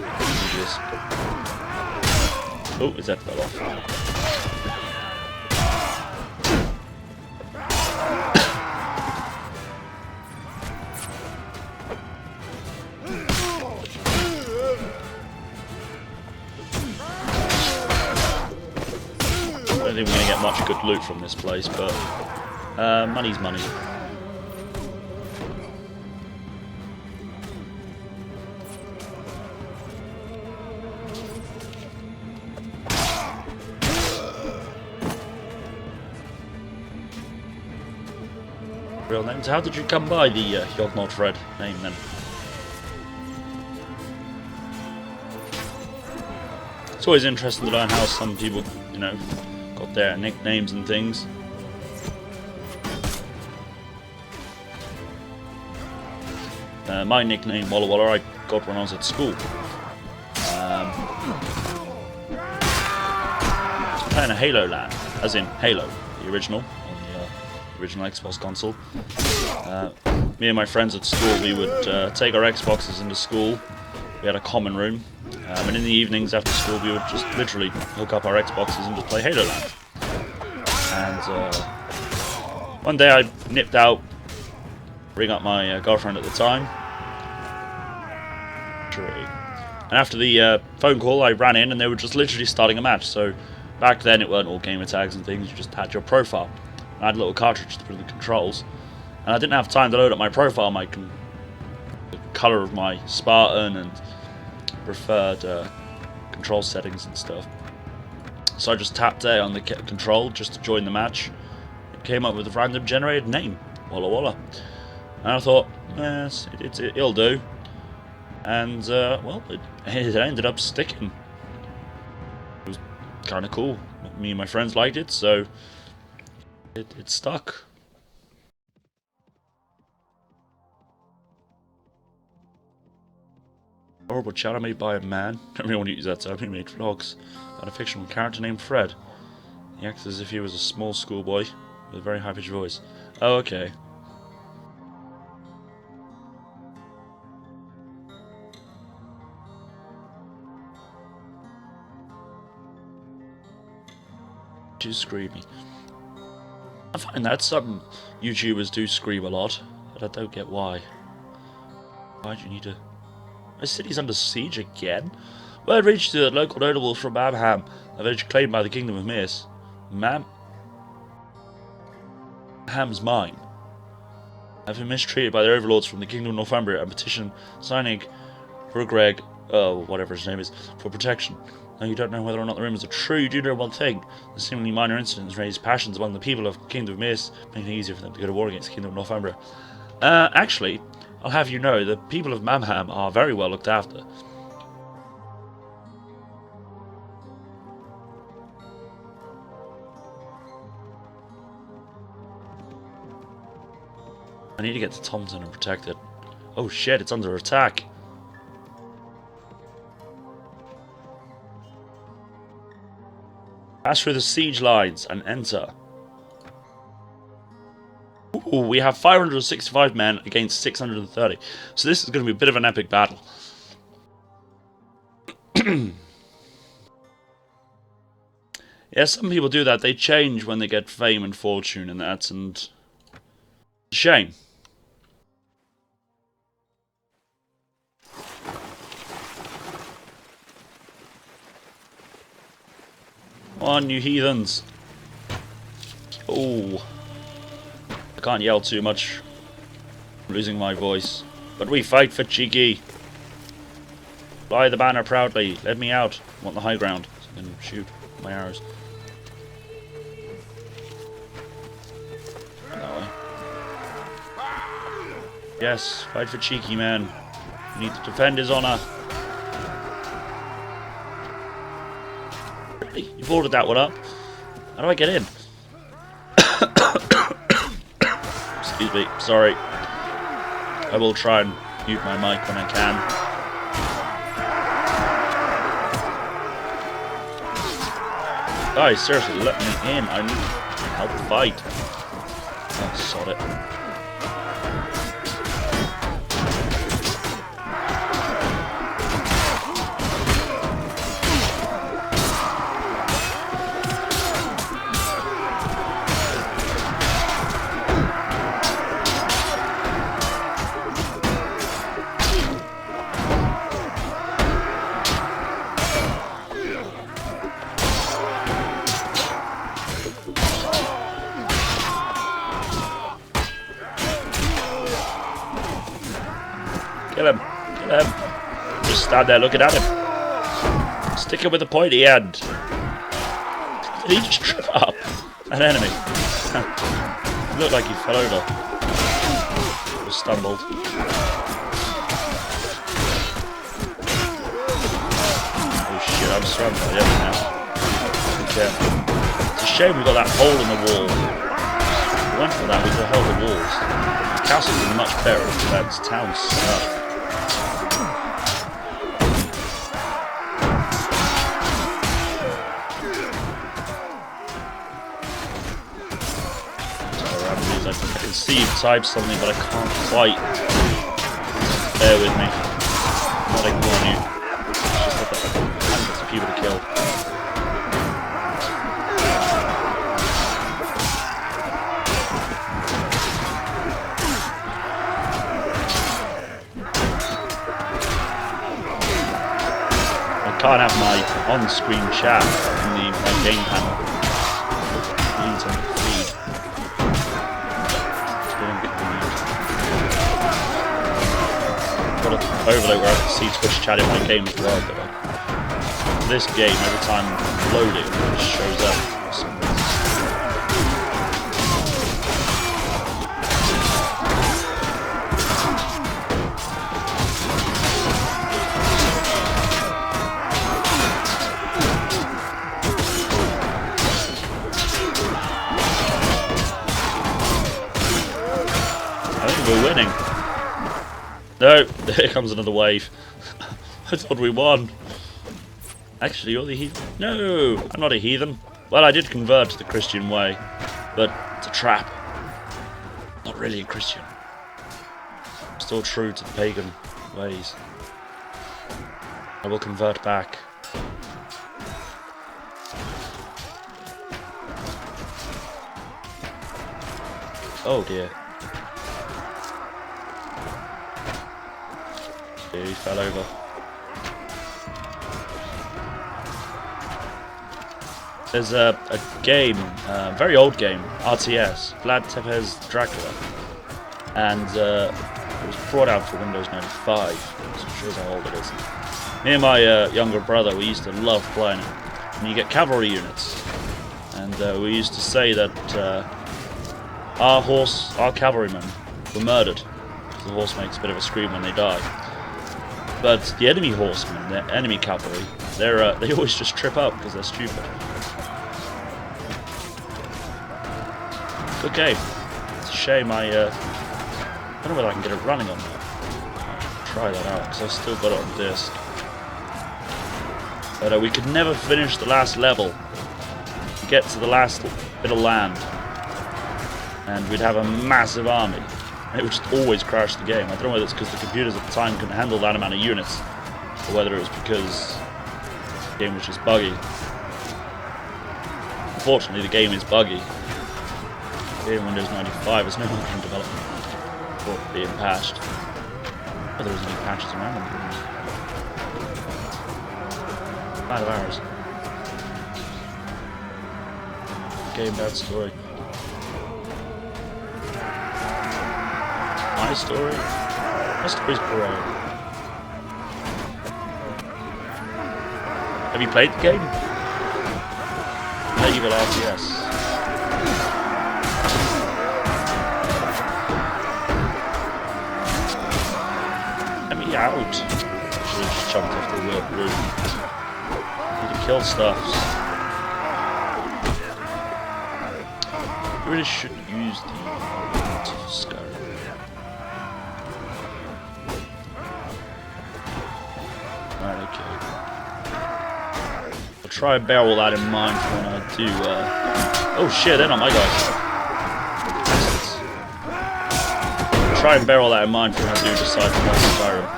videos. Oh, his head fell off. I don't think we're going to get much good loot from this place, but money's money. Real names. How did you come by the You're Not Fred name then? It's always interesting to learn how some people, you know, got their nicknames and things. My nickname, Walla, I got when I was at school. Playing a Halo LAN, as in Halo, the original, on the original Xbox console. Me and my friends at school, we would take our Xboxes into school. We had a common room. And in the evenings after school, we would just literally hook up our Xboxes and just play Halo LAN. And one day I nipped out, ring up my girlfriend at the time. And after the phone call, I ran in and they were just literally starting a match. So back then it weren't all gamer tags and things, you just had your profile. I had a little cartridge to put in the controls. And I didn't have time to load up my profile, the colour of my Spartan and preferred control settings and stuff. So I just tapped A on the control just to join the match. It came up with a random generated name, Walla. And I thought, yes, it'll do. And well, it ended up sticking. It was kind of cool. Me and my friends liked it, so it stuck. Horrible channel made by a man. Don't really want to use that term. He made vlogs about a fictional character named Fred. He acts as if he was a small schoolboy with a very high-pitched voice. Oh, okay. Too screamy. I find that some YouTubers do scream a lot, but I don't get why. Why do you need to... My city's under siege again? Word reached the local notables from Mamham, a village claimed by the Kingdom of Mirs. Mamham's mine. I've been mistreated by their overlords from the Kingdom of Northumbria and petition signing Rugreg, whatever his name is, for protection. Now you don't know whether or not the rumours are true, you do know one thing. The seemingly minor incidents raised passions among the people of Kingdom of Mirs, making it easier for them to go to war against the Kingdom of Northumbria. Actually, I'll have you know, the people of Mamham are very well looked after. I need to get to Thompson and protect it. Oh shit, it's under attack. Pass through the siege lines and enter. Ooh, we have 565 men against 630. So this is going to be a bit of an epic battle. Yeah, some people do that. They change when they get fame and fortune and that, and it's a shame. Come on, you heathens. Oh. I can't yell too much. I'm losing my voice. But we fight for Cheeky. Fly the banner proudly. Let me out. I want the high ground so I can shoot my arrows. That way. Yes, fight for Cheeky, man. We need to defend his honor. Really? You've ordered that one up? How do I get in? Excuse me, sorry. I will try and mute my mic when I can. Guys, seriously, let me in. I need help fight. Oh, sod it. Kill him. Kill him. Just stand there looking at him. Stick him with the pointy end. Did he just trip up an enemy? It looked like he fell over. Or stumbled. Oh shit, I'm surrounded by the enemy now. Be careful. It's a shame we got that hole in the wall. If we went for that, we could have held the walls. The castles are much better defense. Towns suck. I can see you've typed something, but I can't quite. Bear with me. I'm not ignoring you. It's just that there's people to kill. I can't have my on-screen chat in my game panel. I need to feed. Got an overlay where I can see Twitch chat in my game as well, but this game, every time I load it, it just shows up. I think we're winning. No, here comes another wave. I thought we won. Actually, you're the heathen. No, I'm not a heathen. Well, I did convert to the Christian way, but it's a trap. Not really a Christian. I'm still true to the pagan ways. I will convert back. Oh dear. Yeah, he fell over. There's a game, a very old game, RTS, Vlad Tepes Dracula, and it was brought out for Windows 95, so it shows how old it is. Me and my younger brother, we used to love playing it, and you get cavalry units, and we used to say that our cavalrymen were murdered, because the horse makes a bit of a scream when they die. But the enemy horsemen, the enemy cavalry, they always just trip up because they're stupid. Good game. It's a shame I don't know whether I can get it running on that. I'll try that out because I've still got it on disc. But we could never finish the last level. get to the last bit of land, and we'd have a massive army, and it would just always crash the game. I don't know whether it's because the computers at the time couldn't handle that amount of units, or whether it was because the game was just buggy. Unfortunately, the game is buggy. The game Windows 95 is no longer in development or being patched. Oh, there isn't any patches around them. 5 hours. Game bad story. My story? My story's great. Have you played the game? Evil RTS. Let me out. Should have just jumped off the roof. Need to kill stuffs. You really shouldn't use the Skyrim. Right, okay. I'll try and bear all that in mind for when I do, oh shit, they're not my guys. I'll try and bear all that in mind for when I do decide to play Skyrim.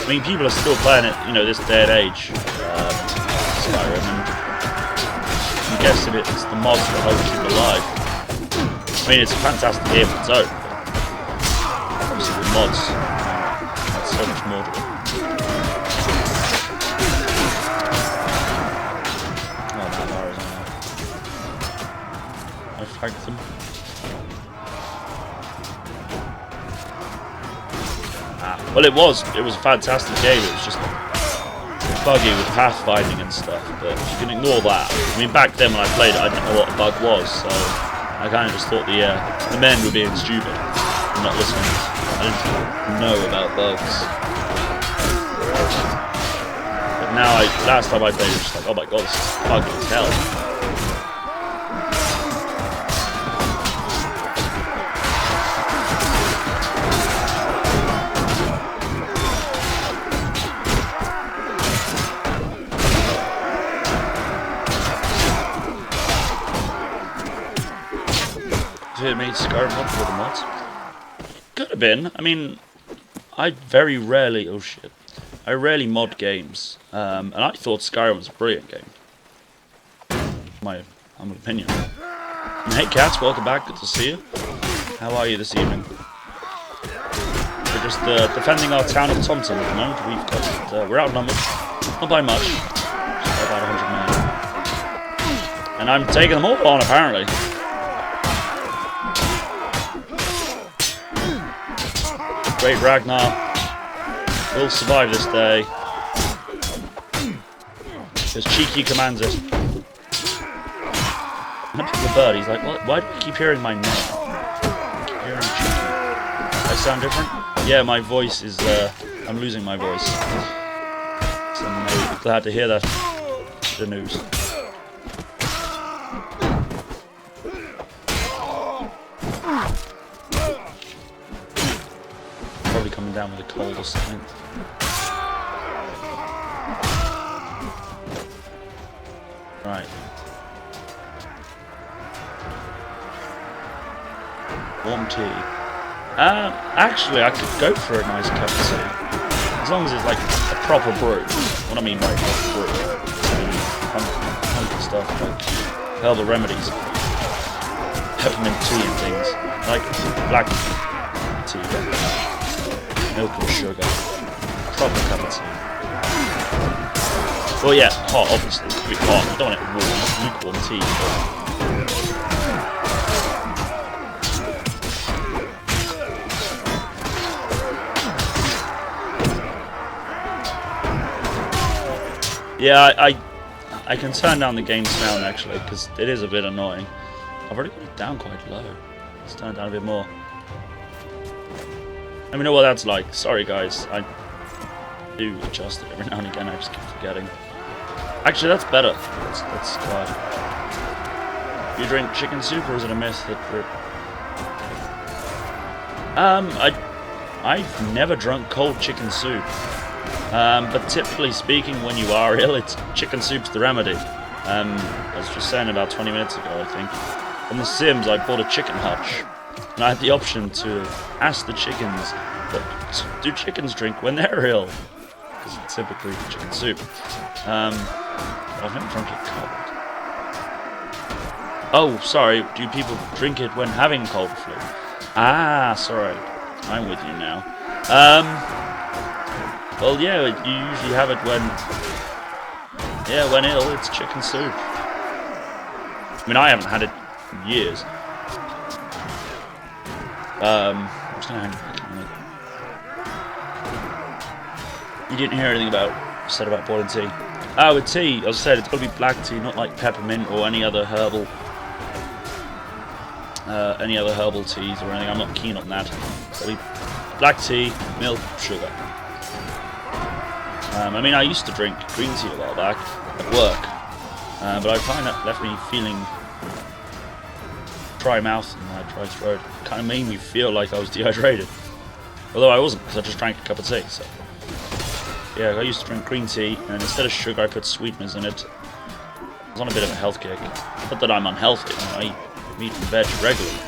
I mean, people are still playing it, you know, this day and age, Skyrim, and I'm guessing it's the mods that help keep it alive. I mean, it's a fantastic game on its own, but obviously with mods, there's so much more to it. I flagged them. Well, it was a fantastic game. It was just buggy with pathfinding and stuff, but if you can ignore that. I mean, back then when I played it, I didn't know what a bug was, so I kind of just thought the men were being stupid and not listening. I didn't know about bugs. But now, last time I played it, it was just like, oh my god, this is buggy as hell. It made Skyrim popular with the mods. Could have been. I mean, I very rarely. Oh shit! I rarely mod games, and I thought Skyrim was a brilliant game. My humble opinion. And hey, cats, welcome back. Good to see you. How are you this evening? We're just defending our town of Thompson at the moment. We've got we're outnumbered, not by much, just by about 100 men, and I'm taking them all on apparently. Great Ragnar will survive this day. Because Cheeky commands it. And up to the bird, he's like, well, why do I keep hearing my name? I keep hearing Cheeky. I sound different? Yeah, my voice is, I'm losing my voice. So I'm glad to hear that. The news. Probably coming down with a cold or something. Right. Warm tea. Actually, I could go for a nice cup of tea. As long as it's like a proper brew. What I mean by proper brew. Funky stuff like herbal remedies. Peppermint tea and things. Like black tea. Milk and sugar. Proper cup of tea. Well, yeah, hot, obviously. It's pretty hot. I don't want it warm, lukewarm tea. But yeah, I can turn down the game sound actually, because it is a bit annoying. I've already got it down quite low. Let's turn it down a bit more. Let me know what that's like. Sorry guys, I do adjust it every now and again, I just keep forgetting. Actually, that's better. That's glad. You drink chicken soup, or is it a myth that I've never drunk cold chicken soup. But typically speaking, when you are ill, chicken soup's the remedy. I was just saying about 20 minutes ago, I think. On The Sims, I bought a chicken hutch, and I had the option to ask the chickens, do chickens drink when they're ill? Because it's typically chicken soup. I've never drunk it cold. Oh, sorry, do people drink it when having cold flu? Ah, sorry, I'm with you now. Well, yeah, you usually have it when ill, it's chicken soup. I mean, I haven't had it in years. I'm just gonna hang back a minute. You didn't hear anything said about boiling tea. Ah, with tea, as I said, it's got to be black tea, not like peppermint or any other herbal teas or anything. I'm not keen on that. It's got to be black tea, milk, sugar. I mean, I used to drink green tea a while back at work, but I find that left me feeling dry mouth and dry throat. It kind of made me feel like I was dehydrated. Although I wasn't, because I just drank a cup of tea. So yeah, I used to drink green tea, and instead of sugar, I put sweeteners in it. I was on a bit of a health kick. Not that I'm unhealthy, I eat meat and veg regularly.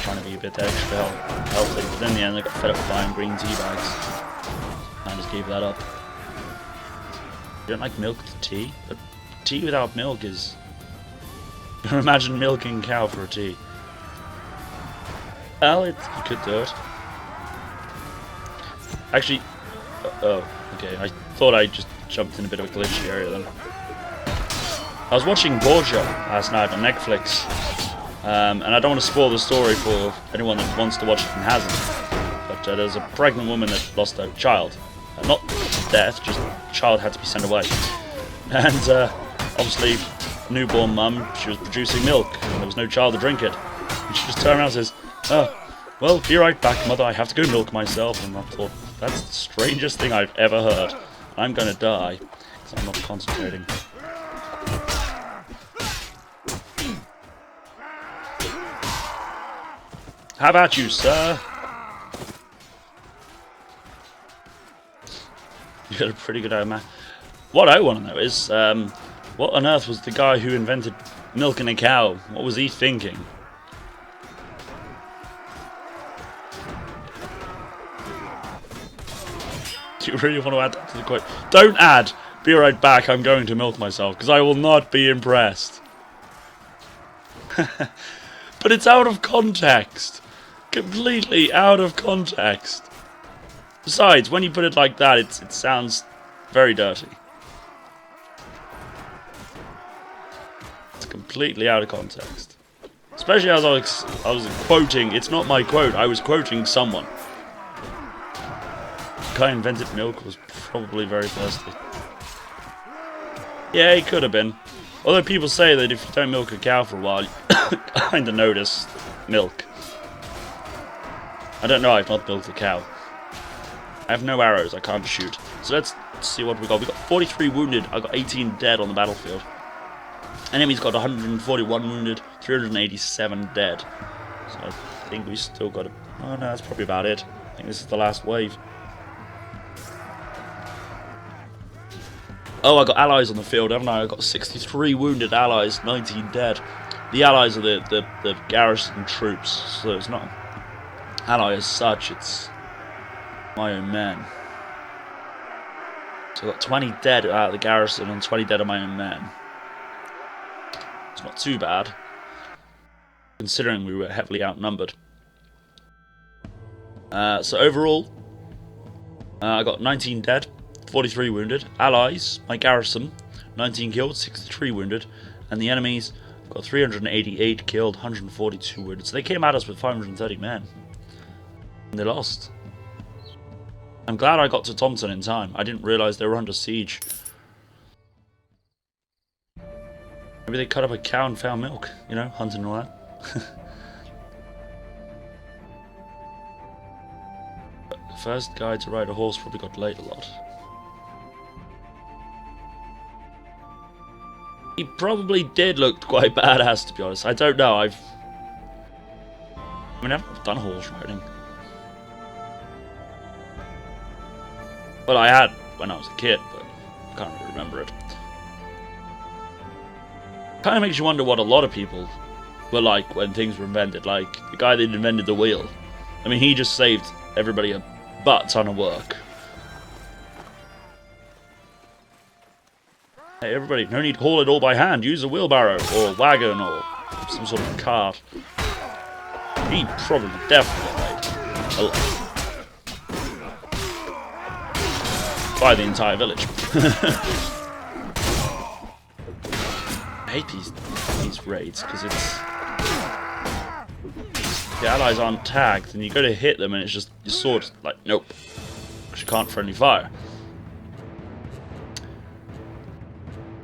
Trying to be a bit extra healthy, but in the end I got fed up buying green tea bags. I just gave that up. You don't like milk with tea? But tea without milk is... Imagine milking a cow for a tea. Well, you could do it. Actually, oh, okay, I thought I just jumped in a bit of a glitchy area then. I was watching Borgia last night on Netflix, and I don't want to spoil the story for anyone that wants to watch it and hasn't, but there's a pregnant woman that lost her child. Not death, just the child had to be sent away. And obviously, newborn mum, she was producing milk, and there was no child to drink it. And she just turned around and says, "Oh, well, be right back, mother, I have to go milk myself." And I thought, that's the strangest thing I've ever heard. I'm gonna die, because I'm not concentrating. How about you, sir? You got a pretty good man. What I want to know is, what on earth was the guy who invented milking a cow? What was he thinking? Do you really want to add that to the quote? Don't add! Be right back, I'm going to milk myself, because I will not be impressed. But it's out of context. Completely out of context. Besides, when you put it like that, it sounds very dirty. It's completely out of context. Especially as I was quoting, it's not my quote, I was quoting someone. The guy who invented milk was probably very thirsty. Yeah, he could have been. Although people say that if you don't milk a cow for a while, you kind of notice milk. I don't know, I've not milked a cow. I have no arrows, I can't shoot. So let's see what we got. We got 43 wounded, I got 18 dead on the battlefield. Enemy's got 141 wounded, 387 dead. So I think we still got a... Oh no, that's probably about it. I think this is the last wave. Oh, I got allies on the field, haven't I? I got 63 wounded allies, 19 dead. The allies are the garrison troops, so it's not ally as such, it's my own men. So I got 20 dead out of the garrison and 20 dead of my own men. It's not too bad, considering we were heavily outnumbered. So overall, I got 19 dead, 43 wounded. Allies, my garrison, 19 killed, 63 wounded. And the enemies got 388 killed, 142 wounded. So they came at us with 530 men. And they lost. I'm glad I got to Thompson in time. I didn't realise they were under siege. Maybe they cut up a cow and found milk, you know, hunting and all that. The first guy to ride a horse probably got laid a lot. He probably did look quite badass, to be honest. I don't know, I mean, I've never done horse riding. Well, I had when I was a kid, but can't really remember it. Kind of makes you wonder what a lot of people were like when things were invented. Like the guy that invented the wheel. I mean, he just saved everybody a butt ton of work. Hey everybody, no need to haul it all by hand. Use a wheelbarrow or a wagon or some sort of cart. He probably definitely made a lot. By the entire village. I hate these raids because it's the allies aren't tagged and you go to hit them and it's just your sword's like nope, because you can't friendly fire.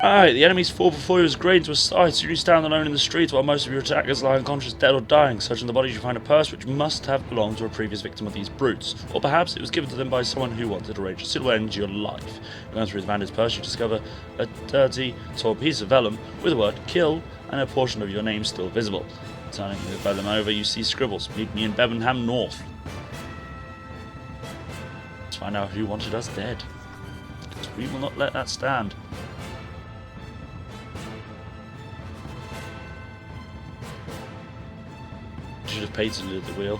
Alright, the enemies fall before you as grain to a sight, so you stand alone in the streets while most of your attackers lie unconscious, dead or dying. Searching the bodies you find a purse which must have belonged to a previous victim of these brutes, or perhaps it was given to them by someone who wanted to arrange a silhouette into your life. Going through the bandit's purse you discover a dirty, torn piece of vellum with the word kill and a portion of your name still visible. Turning the vellum over you see scribbles, meet me in Bebenham North. Let's find out who wanted us dead, because we will not let that stand. Should have patented the wheel.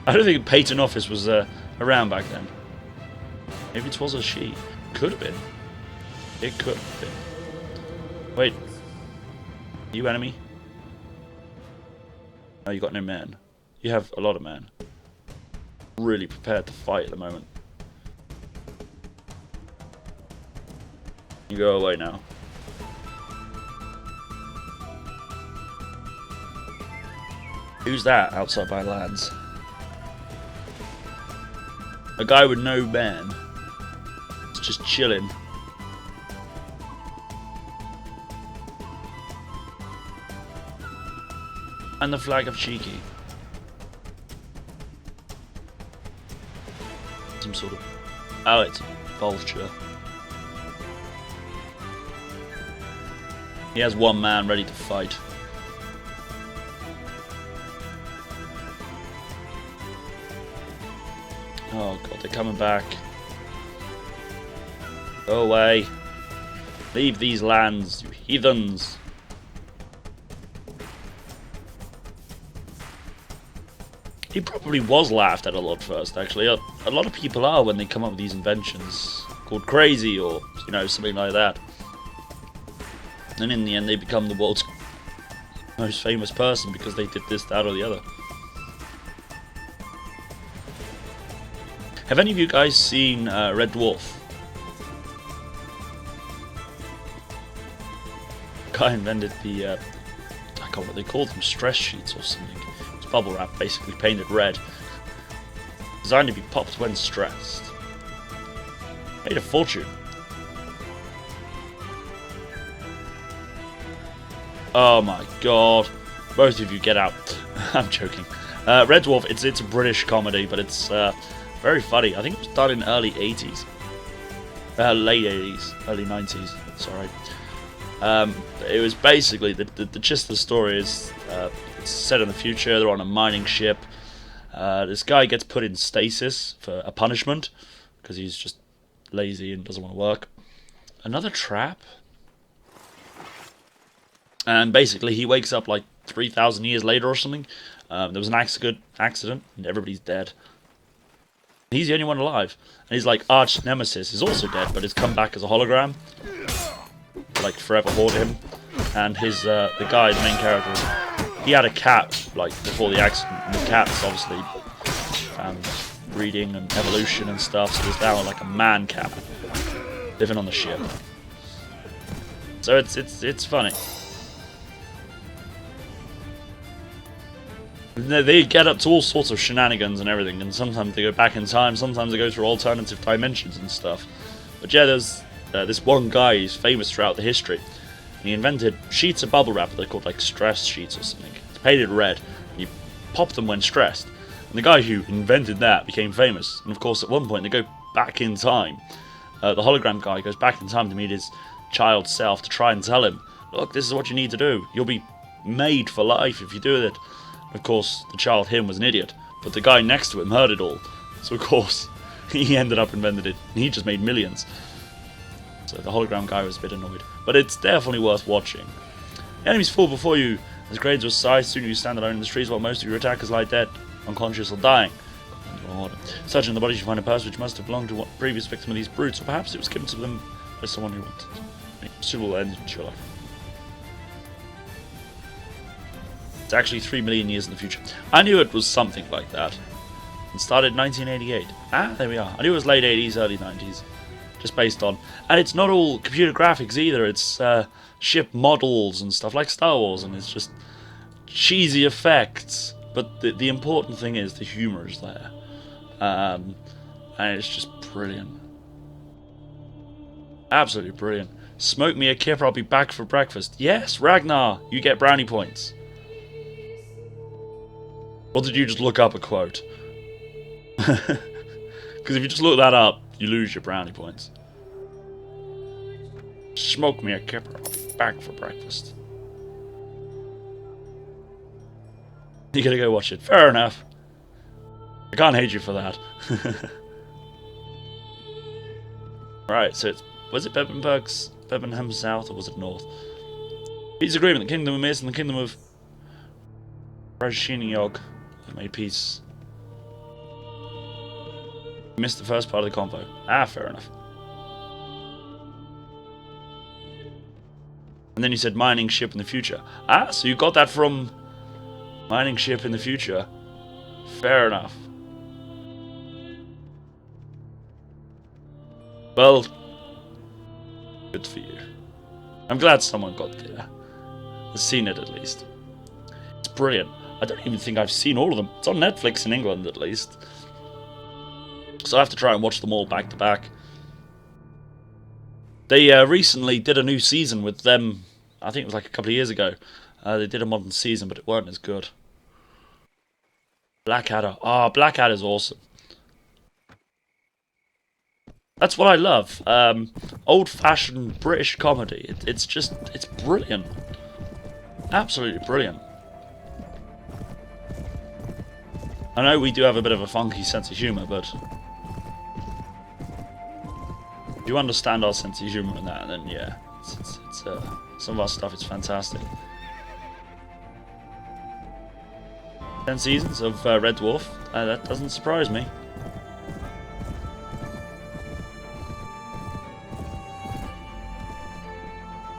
I don't think a patent office was around back then. Maybe it was a she. Could have been. It could have been. Wait. You enemy? No, you got no men. You have a lot of men. Really prepared to fight at the moment. You go away now. Who's that outside my lands? A guy with no men. It's just chilling. And the flag of Cheeky. Some sort of... Oh, it's a vulture. He has one man ready to fight. Oh god, they're coming back. Go away. Leave these lands, you heathens. He probably was laughed at a lot first, actually. A lot of people are when they come up with these inventions called crazy or, you know, something like that. And in the end they become the world's most famous person because they did this, that or the other. Have any of you guys seen Red Dwarf? Guy invented the, I can't remember what they called them, stress sheets or something. It's bubble wrap, basically painted red. Designed to be popped when stressed. Made a fortune. Oh my god. Both of you get out. I'm joking. Red Dwarf, it's a British comedy, but it's very funny. I think it was done in early 80s. Late 80s. Early 90s. Sorry. It was basically, the gist of the story is, it's set in the future, they're on a mining ship. This guy gets put in stasis for a punishment, because he's just lazy and doesn't want to work. Another trap? And basically he wakes up like 3,000 years later or something. There was an accident and everybody's dead. He's the only one alive. And his like arch nemesis is also dead, but has come back as a hologram. Like forever haunt him. And his the guy, the main character, he had a cat like before the accident, and the cat's obviously breeding and evolution and stuff, so there's now like a man cat living on the ship. So it's funny. They get up to all sorts of shenanigans and everything, and sometimes they go back in time, sometimes they go through alternative dimensions and stuff. But yeah, there's this one guy who's famous throughout the history. And he invented sheets of bubble wrap, they're called like stress sheets or something. It's painted red, and you pop them when stressed. And the guy who invented that became famous. And of course at one point they go back in time. The hologram guy goes back in time to meet his child self to try and tell him, look, this is what you need to do. You'll be made for life if you do it. Of course, the child, him, was an idiot, but the guy next to him heard it all. So of course, he ended up inventing it, and he just made millions. So the hologram guy was a bit annoyed. But it's definitely worth watching. Enemies fall before you. As grades of size, soon you stand alone in the streets while most of your attackers lie dead, unconscious or dying. Such in the bodies you find a purse which must have belonged to a previous victim of these brutes, or perhaps it was given to them by someone who wanted a suitable end to your life. It's actually 3 million years in the future. I knew it was something like that. It started in 1988. Ah, there we are. I knew it was late 80s, early 90s. Just based on... And it's not all computer graphics either. It's ship models and stuff like Star Wars, and it's just cheesy effects. But the important thing is the humour is there. And it's just brilliant. Absolutely brilliant. Smoke me a kipper, I'll be back for breakfast. Yes, Ragnar, you get brownie points. Or did you just look up a quote? Because if you just look that up, you lose your brownie points. Smoke me a kipper, I'll be back for breakfast. You gotta go watch it. Fair enough. I can't hate you for that. Right, so it's... Was it Bebenham South, or was it North? Peace agreement. The Kingdom of Mist and the Kingdom of Rajshiniog have made peace. You missed the first part of the convo. Ah, fair enough. And then you said mining ship in the future. Ah, so you got that from mining ship in the future. Fair enough. Well, good for you. I'm glad someone got there. Has seen it at least. It's brilliant. I don't even think I've seen all of them. It's on Netflix in England at least. So I have to try and watch them all back to back. They recently did a new season with them. I think it was like a couple of years ago. They did a modern season, but it weren't as good. Blackadder. Ah, Blackadder's awesome. That's what I love. Old-fashioned British comedy. It's brilliant. Absolutely brilliant. I know we do have a bit of a funky sense of humour, but if you understand our sense of humour in that, then yeah, it's some of our stuff is fantastic. 10 seasons of Red Dwarf. That doesn't surprise me.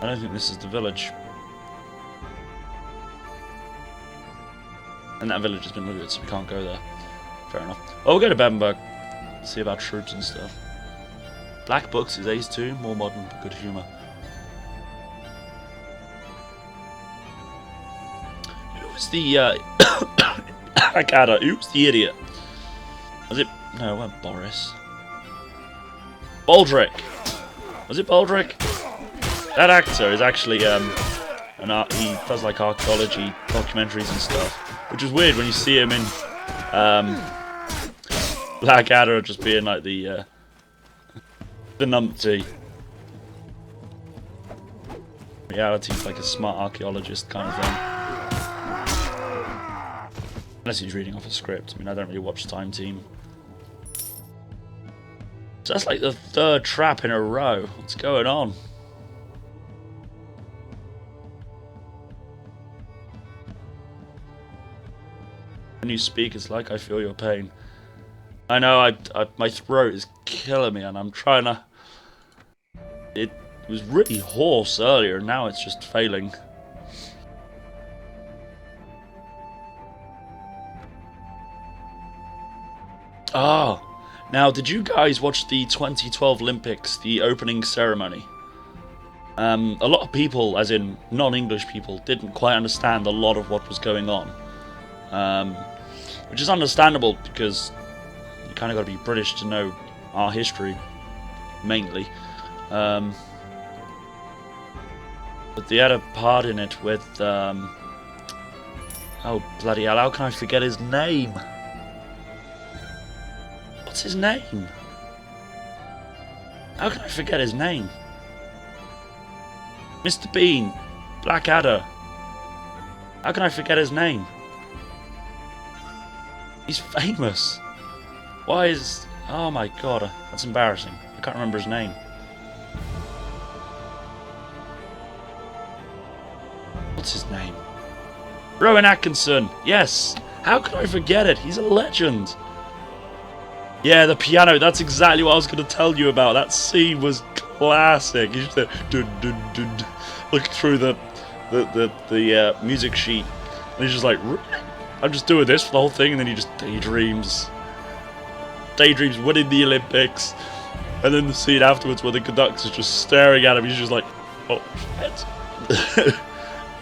I don't think this is the village. And that village has been looted, so we can't go there. Fair enough. Oh, we'll go to Bamberg. See about troops and stuff. Black Books is Ace 2, more modern, but good humour. Who was the Blackadder? Who was the idiot? Was it... No, it wasn't Boris. Baldric! Was it Baldric? That actor is actually he does like archaeology documentaries and stuff, which is weird when you see him in Blackadder just being like the numpty. In reality, he's like a smart archaeologist kind of thing. Unless he's reading off a script. I mean, I don't really watch Time Team. So that's like the 3rd trap in a row. What's going on? When you speak, it's like I feel your pain. I know, my throat is killing me, and I'm trying to... It was really hoarse earlier, and now it's just failing. Ah, now did you guys watch the 2012 Olympics, the opening ceremony? A lot of people, as in non-English people, didn't quite understand a lot of what was going on. Which is understandable because you kind of got to be British to know our history, mainly. But they had a part in it with, oh bloody hell, how can I forget his name? What's his name? How can I forget his name? Mr. Bean, Blackadder. How can I forget his name? He's famous. Why is... Oh my god, that's embarrassing. I can't remember his name. What's his name? Rowan Atkinson. Yes. How could I forget it? He's a legend. Yeah, the piano. That's exactly what I was going to tell you about. That scene was classic. He's just look through the music sheet, and he's just like, I'm just doing this for the whole thing, and then he just daydreams winning the Olympics, and then the scene afterwards where the conductor's just staring at him. He's just like, oh shit.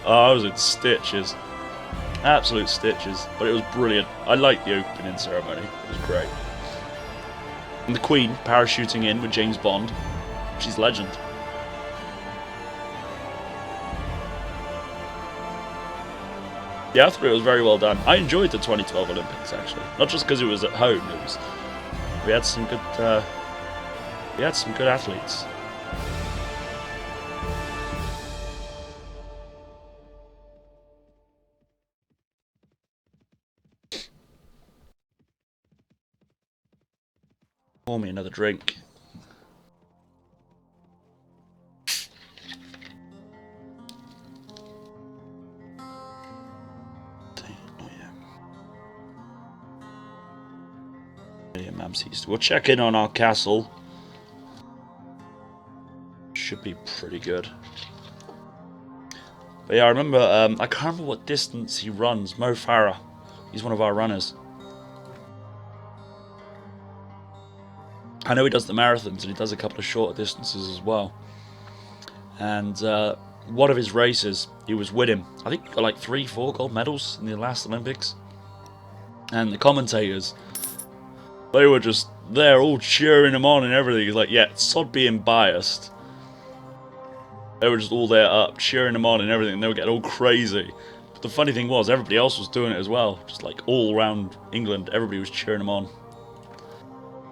Oh, I was in stitches. Absolute stitches. But it was brilliant. I liked the opening ceremony. It was great. And the Queen parachuting in with James Bond. She's legend. Yeah, I thought it was very well done. I enjoyed the 2012 Olympics, actually. Not just because it was at home. We had some good athletes. Pour me another drink. We'll check in on our castle. Should be pretty good. But yeah, I remember, I can't remember what distance he runs. Mo Farah. He's one of our runners. I know he does the marathons and he does a couple of shorter distances as well. And one of his races, he was winning. I think he got like 3-4 gold medals in the last Olympics. And the commentators, they were just there all cheering him on and everything. He's like, yeah, sod being biased. They were just all there up, cheering him on and everything. And they were getting all crazy. But the funny thing was, everybody else was doing it as well. Just like all around England, everybody was cheering him on.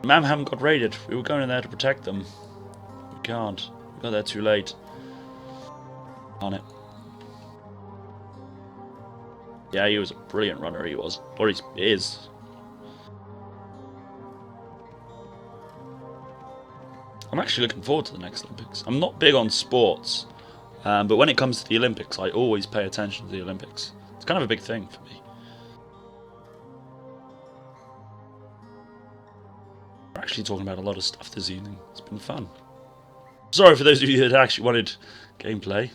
Mam haven't got raided. We were going in there to protect them. We can't. We got there too late. On it. Yeah, he was a brilliant runner, he was. Or he is. I'm actually looking forward to the next Olympics. I'm not big on sports, but when it comes to the Olympics, I always pay attention to the Olympics. It's kind of a big thing for me. We're actually talking about a lot of stuff this evening. It's been fun. Sorry for those of you that actually wanted gameplay.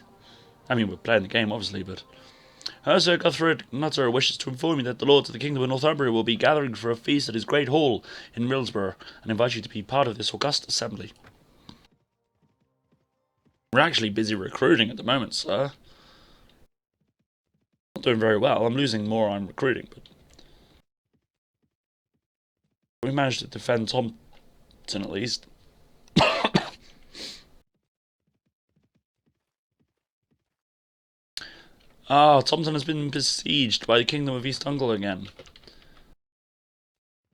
I mean, we're playing the game, obviously, but... Sir Guthred Nutter wishes to inform you that the Lords of the Kingdom of Northumbria will be gathering for a feast at his great hall in Millsborough, and invite you to be part of this august assembly. We're actually busy recruiting at the moment, sir. Not doing very well. I'm losing more on recruiting, but... we managed to defend Thompson at least. Ah, Thompson has been besieged by the Kingdom of East Ungle again.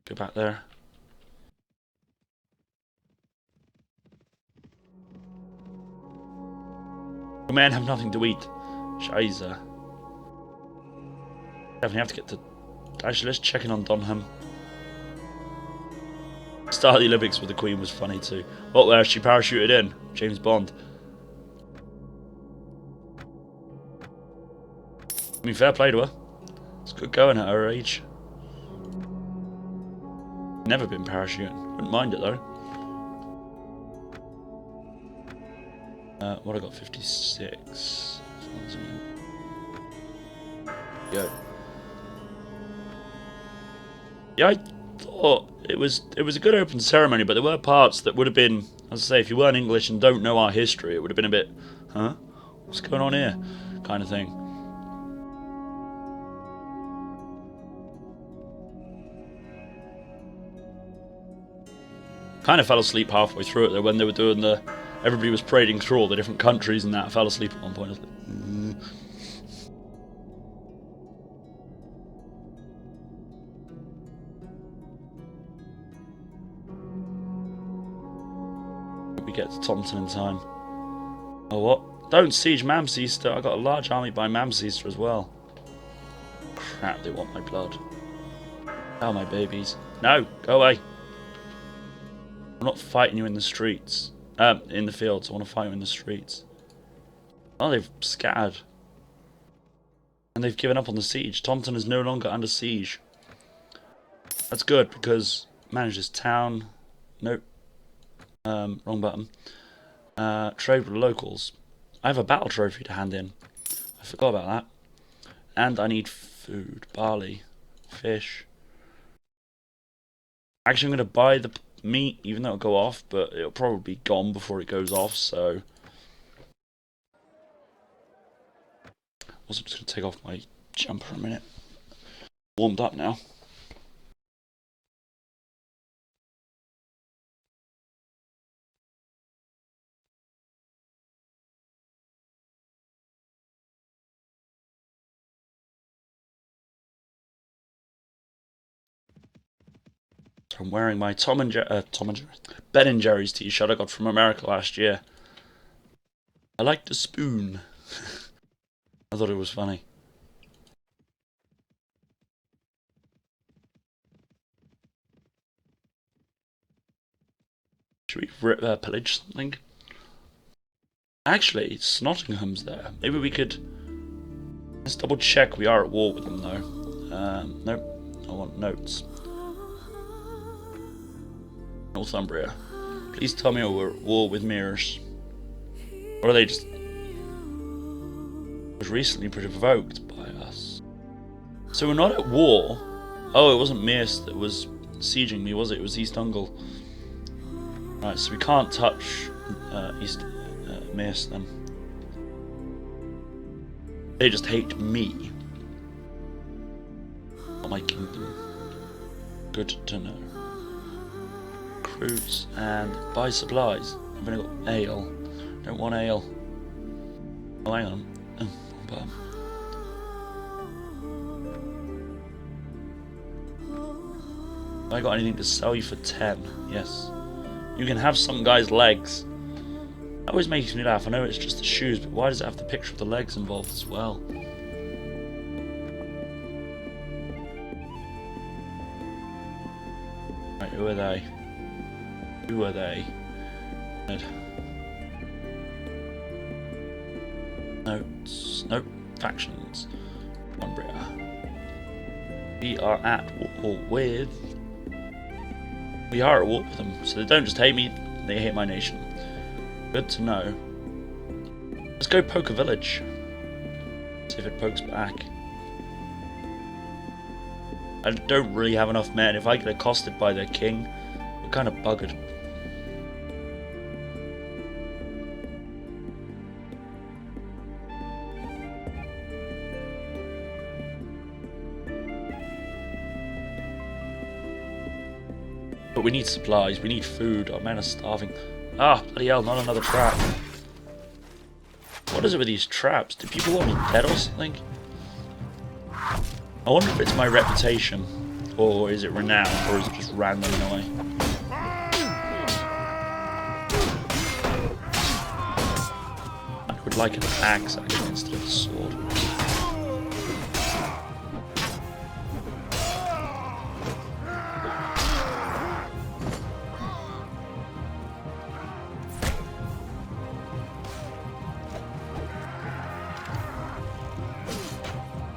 Go back there. The men have nothing to eat. Scheiße. Definitely have to get to... actually, let's check in on Donham. Start of the Olympics with the Queen was funny too. Oh, there she parachuted in. James Bond. I mean, fair play to her. It's good going at her age. Never been parachuting. Wouldn't mind it though. What I got? 56. Go. Yeah, I thought it was a good open ceremony, but there were parts that would have been, as I say, if you weren't English and don't know our history, it would have been a bit, huh? What's going on here? Kind of thing. Kind of fell asleep halfway through it though when they were doing the... everybody was parading through all the different countries and that. I fell asleep at one point. I was like, we get to Thompson in time. Oh, what? Don't siege Mamseester. I got a large army by Mamseester as well. Crap, they want my blood. Oh, my babies. No, go away. I'm not fighting you in the streets. In the fields. I want to fight you in the streets. Oh, they've scattered. And they've given up on the siege. Taunton is no longer under siege. That's good because manage this town. Nope. Wrong button. Trade with locals. I have a battle trophy to hand in. I forgot about that. And I need food. Barley. Fish. Actually, I'm going to buy the meat, even though it'll go off, but it'll probably be gone before it goes off, so... Also just going to take off my jumper for a minute. Warmed up now. So I'm wearing my Ben and Jerry's t-shirt I got from America last year. I like the spoon. I thought it was funny. Should we pillage something? Actually, it's Nottingham's there. Maybe we could... Let's double check we are at war with them though. Nope. I want notes. Northumbria. Please tell me we're at war with mirrors. Or are they just... was recently provoked by us. So we're not at war. Oh, it wasn't Mears that was sieging me, was it? It was East Ungle. Right, so we can't touch East Mears then. They just hate me. Not my kingdom. Good to know. Recruits and buy supplies. I've only got ale. Don't want ale. Oh, hang on. Oh, have I got anything to sell you for 10? Yes. You can have some guy's legs. That always makes me laugh. I know it's just the shoes, but why does it have the picture of the legs involved as well? Right, who are they? Who are they? Notes. Nope. Factions. Umbria. We are at war with... We are at war with them, so they don't just hate me, they hate my nation. Good to know. Let's go poke a village. See if it pokes back. I don't really have enough men. If I get accosted by their king, we're kind of buggered. But we need supplies, we need food, our men are starving. Ah, bloody hell, not another trap. What is it with these traps? Do people want me dead or something? I wonder if it's my reputation, or is it renown, or is it just random in a way? I would like an axe actually instead of a sword.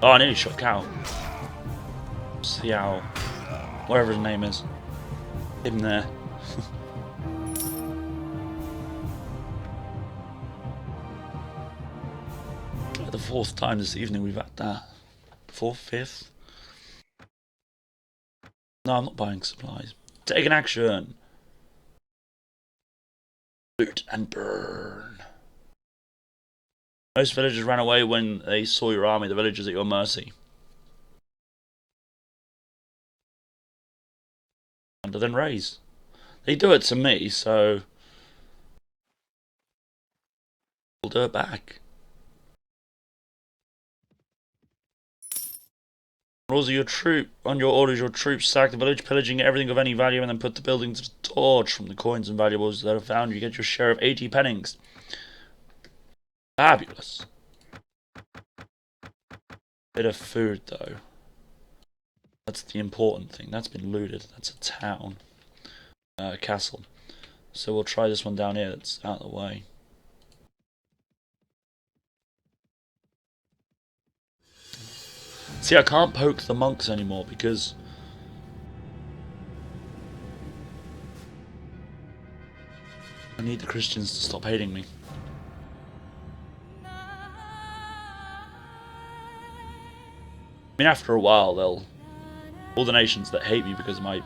Oh, I nearly shot Cow. Xiao. Whatever his name is. Him there. The fourth time this evening we've had that. Fourth, fifth? No, I'm not buying supplies. Take an action. Loot and burn. Most villagers ran away when they saw your army. The villagers at your mercy. And then raise. They do it to me, so we'll do it back. Rules of your troop. On your orders, your troops sack the village, pillaging everything of any value, and then put the buildings to torch. From the coins and valuables that are found, you get your share of 80 pennings. Fabulous. Bit of food, though. That's the important thing. That's been looted. That's a town. Castle. So we'll try this one down here that's out of the way. See, I can't poke the monks anymore because I need the Christians to stop hating me. I mean, after a while, all the nations that hate me because of my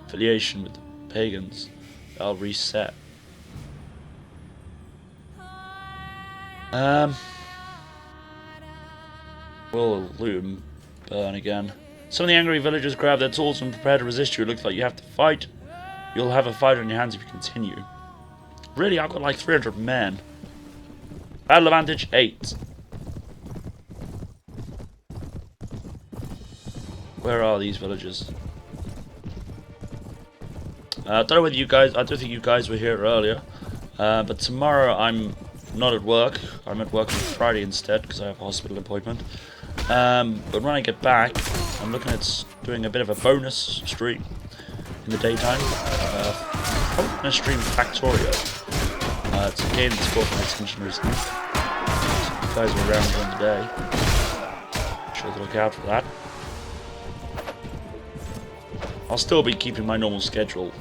affiliation with the pagans, I'll reset. We'll loot and burn again. Some of the angry villagers grab their tools and prepare to resist you. It looks like you have to fight. You'll have a fight on your hands if you continue. Really, I've got like 300 men. Battle advantage 8. Where are these villagers? I don't know whether you guys... I don't think you guys were here earlier. But tomorrow I'm not at work. I'm at work on Friday instead because I have a hospital appointment. But when I get back, I'm looking at doing a bit of a bonus stream in the daytime. I'm going to stream Factorio. It's a game that's caught my attention recently. So if you guys are around during the day, be sure to look out for that. I'll still be keeping my normal schedule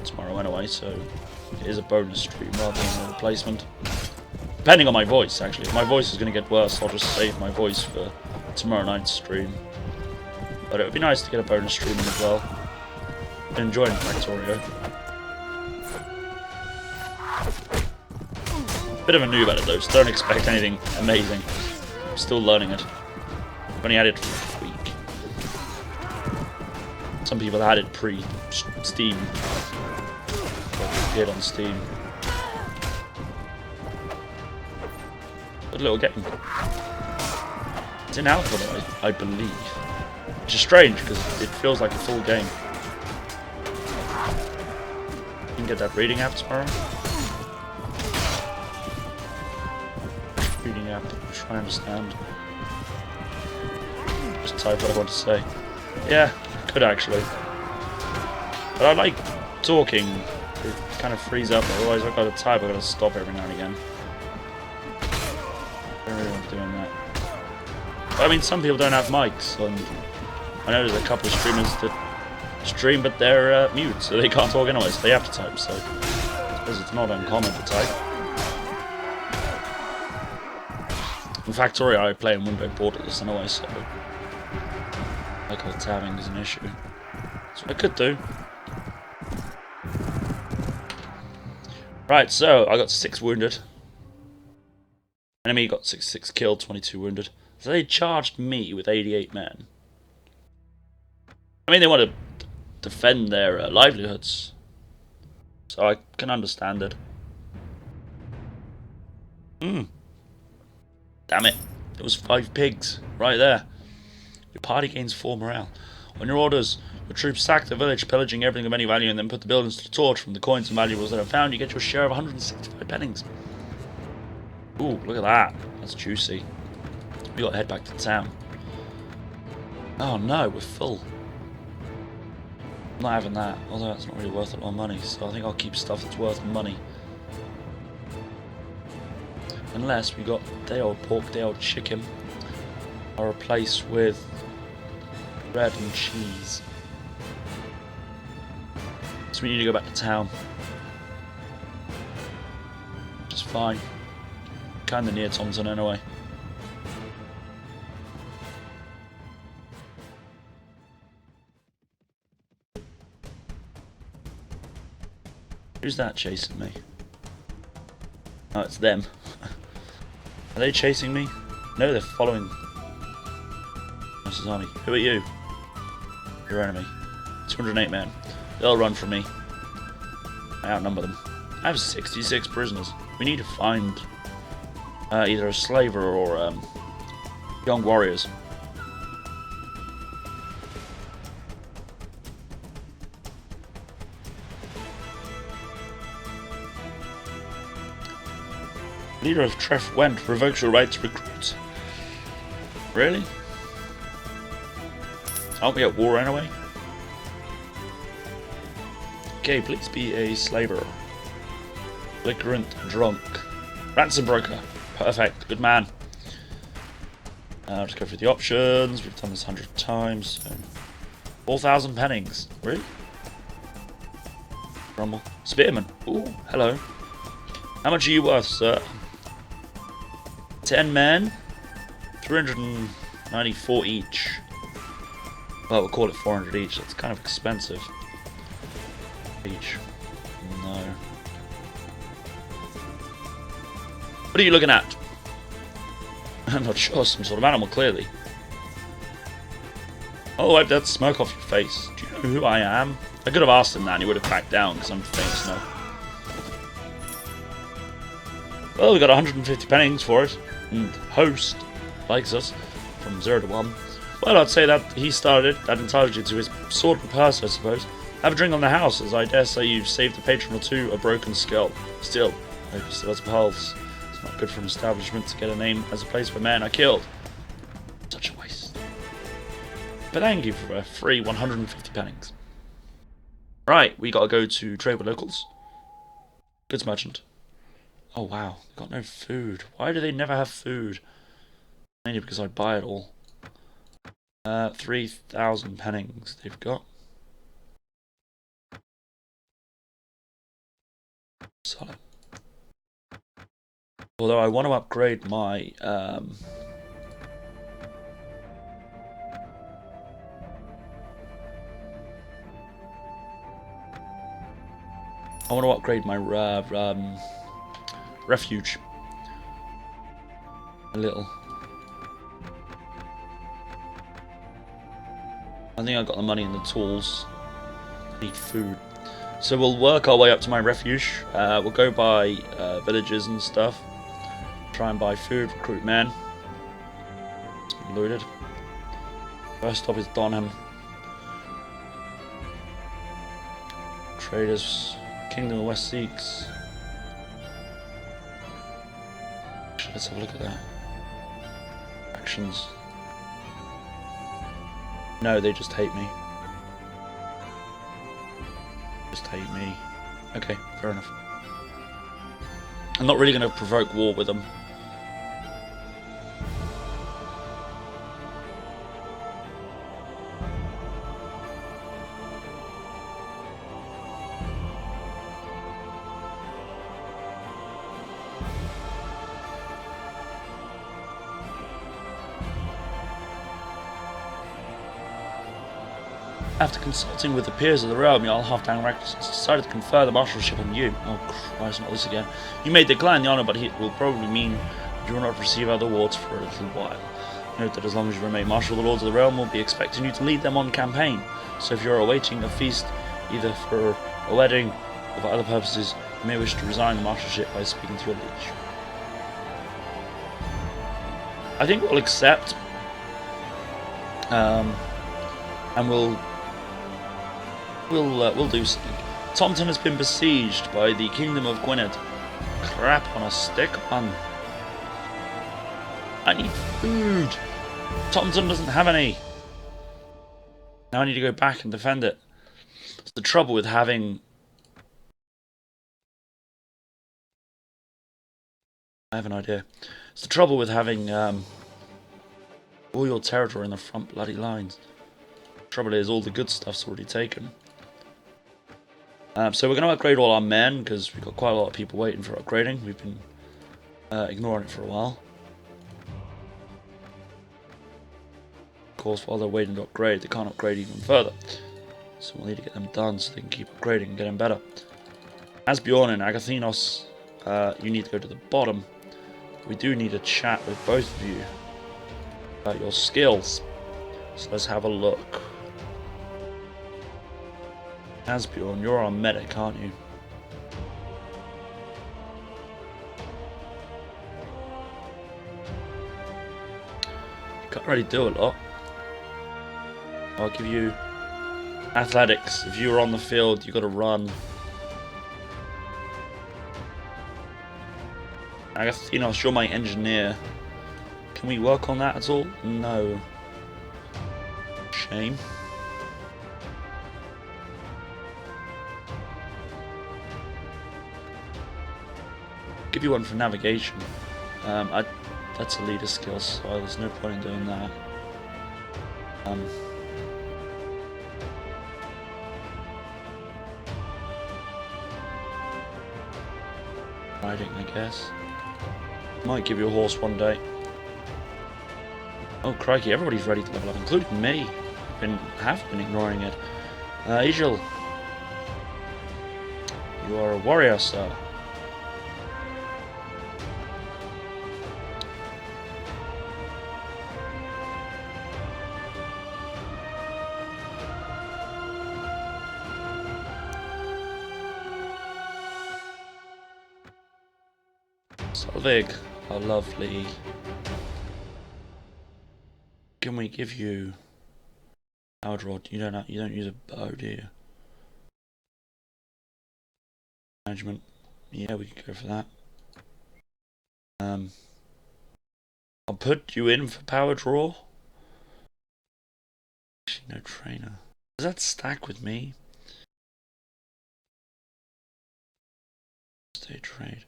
tomorrow anyway, so it is a bonus stream rather than a replacement. Depending on my voice, actually. If my voice is going to get worse, I'll just save my voice for tomorrow night's stream. But it would be nice to get a bonus stream in as well. Been enjoying Factorio. Bit of a noob at it though, so don't expect anything amazing. I'm still learning it. I've only had it for a week. Some people had it pre-Steam. It appeared on Steam. Good little game. It's in alpha, I believe. Which is strange because it feels like a full game. You can get that reading app tomorrow. Reading app, try and understand. Just type what I want to say. Yeah, I could actually. But I like talking. It kind of frees up, otherwise I've got to type, I've got to stop every now and again. I don't really want to doing that. But, I mean, some people don't have mics, and I know there's a couple of streamers that stream, but they're mute, so they can't talk anyway, so they have to type, so I suppose it's not uncommon to type. In Factorio, I play in window borderless anyway, so like all tabbing is an issue. So I could do. Right, so I got 6 wounded. Enemy got 66 killed, 22 wounded. So they charged me with 88 men. I mean, they want to defend their livelihoods, so I can understand it. Damn it. There was 5 pigs right there. Your party gains 4 morale. On your orders, your troops sack the village, pillaging everything of any value, and then put the buildings to the torch. From the coins and valuables that are found, you get your share of 165 pennings. Ooh, look at that. That's juicy. We gotta head back to town. Oh no, we're full. I'm not having that, although that's not really worth a lot of money, so I think I'll keep stuff that's worth money. Unless we got day old pork, day old chicken. I'll replace with bread and cheese. So we need to go back to town. Which is fine. Kinda near Thompson anyway. Who's that chasing me? Oh, it's them. Are they chasing me? No, they're following. This is army. Who are you? Your enemy. 208 men. They'll run from me. I outnumber them. I have 66 prisoners. We need to find either a slaver or young warriors. Leader of Treff Went revokes your right to recruit. Really? Aren't we at war anyway? Okay, please be a slaver. Liquorant drunk. Ransom broker. Perfect. Good man. I'll just go through the options. We've done this 100 times. So 4,000 pennings. Really? Rumble. Spearman. Ooh, hello. How much are you worth, sir? 10 men. 394 each. Well, we'll call it 400 each. That's kind of expensive. Each. No. What are you looking at? I'm not sure. Some sort of animal, clearly. Oh, wipe that smoke off your face. Do you know who I am? I could have asked him that and he would have backed down because I'm famous now. Well, we got 150 pennings for it. And host likes us from 0 to 1. Well, I'd say that he started it. That entitles you to his sword and purse, I suppose. Have a drink on the house, as I dare say you've saved a patron or two a broken skull. Still, I hope he still has a pulse. It's not good for an establishment to get a name as a place where men are killed. Such a waste. But thank you for a free 150 pennings. Right, we gotta go to trade with locals. Goods merchant. Oh wow, got no food. Why do they never have food? Mainly because I buy it all. 3,000 pennings they've got. Solid. Although I want to upgrade my I want to upgrade my refuge a little. I think I got the money and the tools. I need food. So we'll work our way up to my refuge. We'll go by villages and stuff. Try and buy food, recruit men. It's been looted. First stop is Donham. Traders, Kingdom of West Seeks. Actually, let's have a look at that. Actions. No, they just hate me. Just hate me. Okay, fair enough. I'm not really going to provoke war with them. After consulting with the peers of the realm, Jarl Halfdan Ragnarsson decided to confer the marshalship on you. Oh Christ, not this again. You may decline the honour, but it will probably mean you will not receive other awards for a little while. Note that as long as you remain Marshal of the Lords of the Realm, we'll be expecting you to lead them on campaign. So if you're awaiting a feast, either for a wedding or for other purposes, you may wish to resign the marshalship by speaking to your liege. I think we'll accept. And we'll do something. Tomton has been besieged by the Kingdom of Gwynedd. Crap on a stick, man. I need food. Tomton doesn't have any. Now I need to go back and defend it. It's the trouble with having... I have an idea. It's the trouble with having all your territory in the front bloody lines. Trouble is, all the good stuff's already taken. So we're going to upgrade all our men, because we've got quite a lot of people waiting for upgrading. We've been ignoring it for a while. Of course, while they're waiting to upgrade, they can't upgrade even further. So we'll need to get them done so they can keep upgrading and getting better. Asbjorn and Agathinos, you need to go to the bottom. We do need a chat with both of you about your skills. So let's have a look. Asbjorn, you're our medic, aren't you? You can't really do a lot. I'll give you athletics. If you were on the field, you got to run. Agathinos, you're my engineer. Can we work on that at all? No. Shame. Give you one for navigation. I that's a leader skill, so there's no point in doing that. Riding, I guess. Might give you a horse one day. Oh crikey, everybody's ready to level up, including me. Have been ignoring it. Angel, you are a warrior, sir. Solvig, how lovely. Can we give you powered rod? You don't use a bow, do you? Management. Yeah, we could go for that. I'll put you in for power draw. Actually, no trainer. Does that stack with me? Stay trade.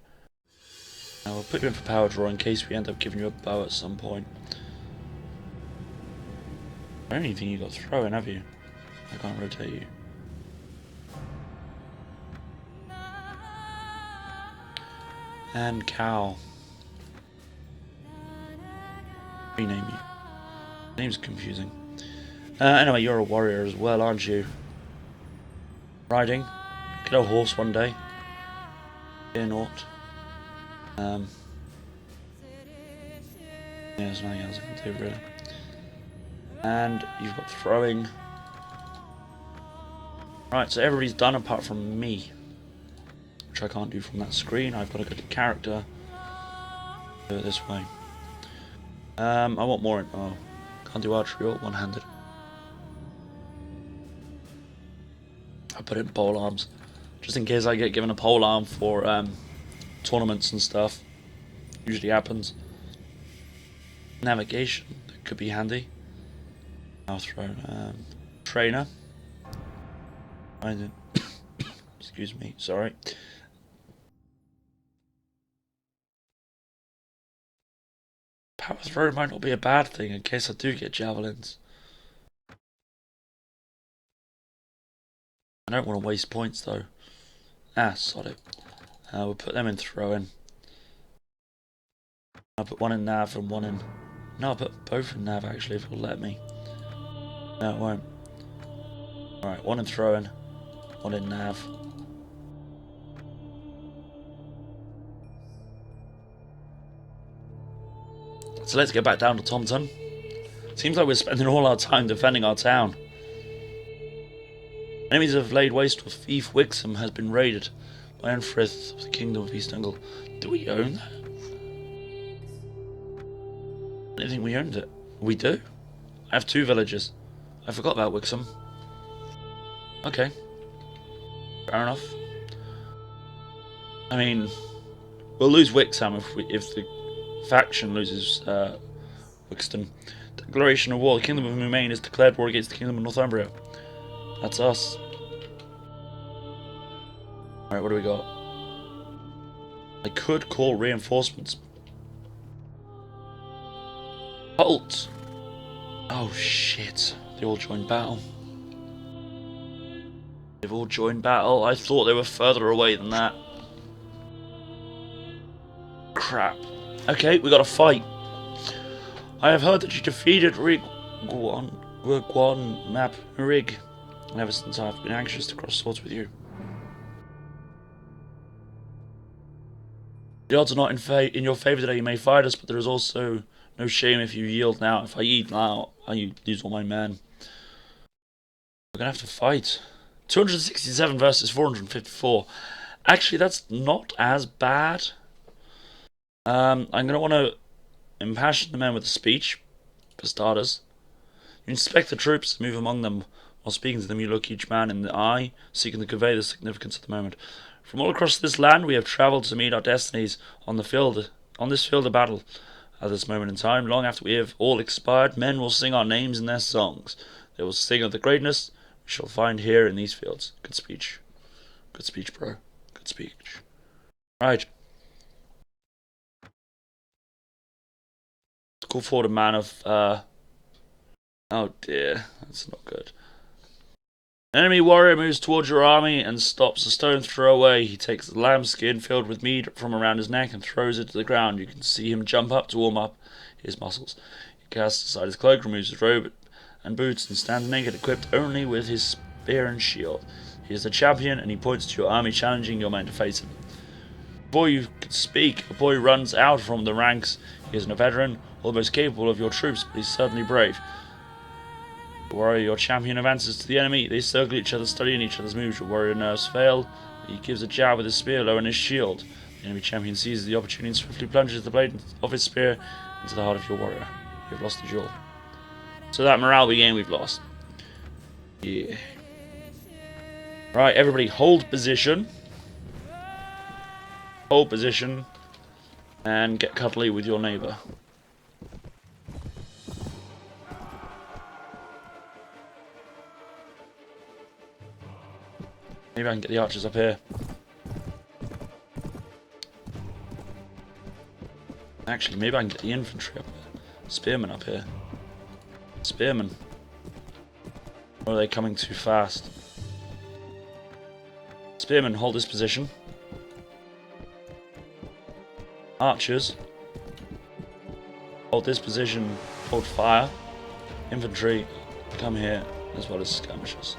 Now we'll put you in for power draw in case we end up giving you a bow at some point. I don't even think you got throwing, have you? I can't rotate you. And cow. Rename you. Name's confusing. Anyway, you're a warrior as well, aren't you? Riding. Get a horse one day. Fear naught. Yeah, there's nothing else I can do really. And you've got throwing. Right, so everybody's done apart from me, which I can't do from that screen. I've got to go to character. Do it this way. I want more. Oh, can't do archery or one-handed. I put it in pole arms, just in case I get given a pole arm for tournaments and stuff. Usually happens. Navigation, that could be handy. I'll throw trainer. I did. Excuse me, sorry. Power throw might not be a bad thing in case I do get javelins. I don't want to waste points though. Sod it. We'll put them in throwing. I'll put one in nav and one in... No, I'll put both in nav actually if it'll let me. No, it won't. Alright, one in throwing, one in nav. So let's get back down to Tomton. Seems like we're spending all our time defending our town. Enemies have laid waste with Thief Wixham has been raided by Enfrith of the Kingdom of East Angle. Do we own that? I didn't think we owned it. We do? I have 2 villages. I forgot about Wixham. Okay. Fair enough. I mean, we'll lose Wixham if the faction loses Wixton. Declaration of war. The Kingdom of Mumain has declared war against the Kingdom of Northumbria. That's us. Alright, what do we got? I could call reinforcements. Halt! Oh shit. They all joined battle. They've all joined battle. I thought they were further away than that. Crap. Okay, we got a fight. I have heard that you defeated Wigwan Map Rig. And ever since I've been anxious to cross swords with you. The odds are not in your favour today. You may fight us, but there is also no shame if you yield now. If I yield now, I lose all my men. We're gonna have to fight. 267 versus 454. Actually, that's not as bad. I'm gonna want to impassion the men with a speech, for starters. You inspect the troops, move among them. While speaking to them, you look each man in the eye, seeking to convey the significance of the moment. From all across this land, we have travelled to meet our destinies on this field of battle. At this moment in time, long after we have all expired, men will sing our names in their songs. They will sing of the greatness we shall find here in these fields. Good speech. Good speech, bro. Good speech. Right. call forward a man of, oh dear, that's not good. An enemy warrior moves towards your army and stops a stone throw away. He takes the lambskin filled with mead from around his neck and throws it to the ground. You can see him jump up to warm up his muscles. He casts aside his cloak, removes his robe and boots, and stands naked, equipped only with his spear and shield. He is the champion, and he points to your army, challenging your men to face him. Before you can speak, a boy runs out from the ranks. He isn't a veteran, almost capable of your troops, but he's certainly brave. Warrior, your champion advances to the enemy. They circle each other, studying each other's moves. Your warrior nerves fail. He gives a jab with his spear, lowering his shield. The enemy champion seizes the opportunity and swiftly plunges the blade of his spear into the heart of your warrior. You have lost the duel. So that morale game we've lost. Yeah. Right, everybody hold position. Hold position. And get cuddly with your neighbour. Maybe I can get the archers up here. Actually, maybe I can get the infantry up here. Spearmen up here. Spearmen. Or are they coming too fast? Spearmen, hold this position. Archers, hold this position, hold fire. Infantry, come here, as well as skirmishers.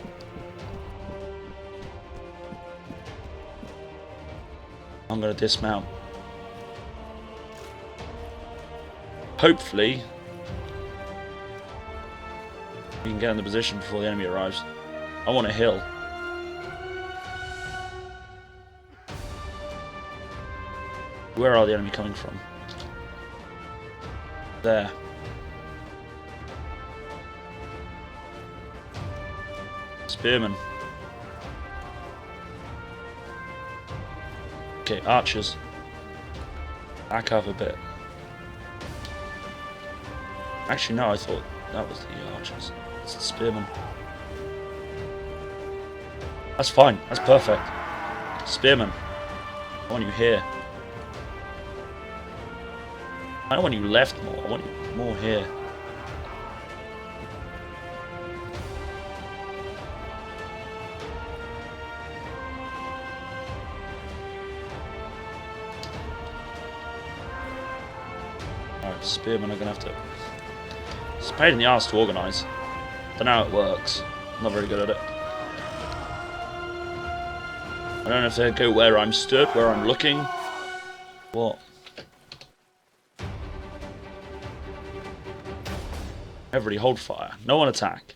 I'm going to dismount. Hopefully, we can get in the position before the enemy arrives. I want a hill. Where are the enemy coming from? There. Spearmen. Okay, archers. Back up a bit. Actually, no, I thought that was the archers. It's the spearmen. That's fine. That's perfect. Spearmen. I want you here. I don't want you left more. I want you more here. Alright, spearmen are gonna have to... It's a pain in the arse to organise. Don't know how it works. I'm not very good at it. I don't know if they go where I'm stood, where I'm looking. What? Everybody hold fire. No one attack.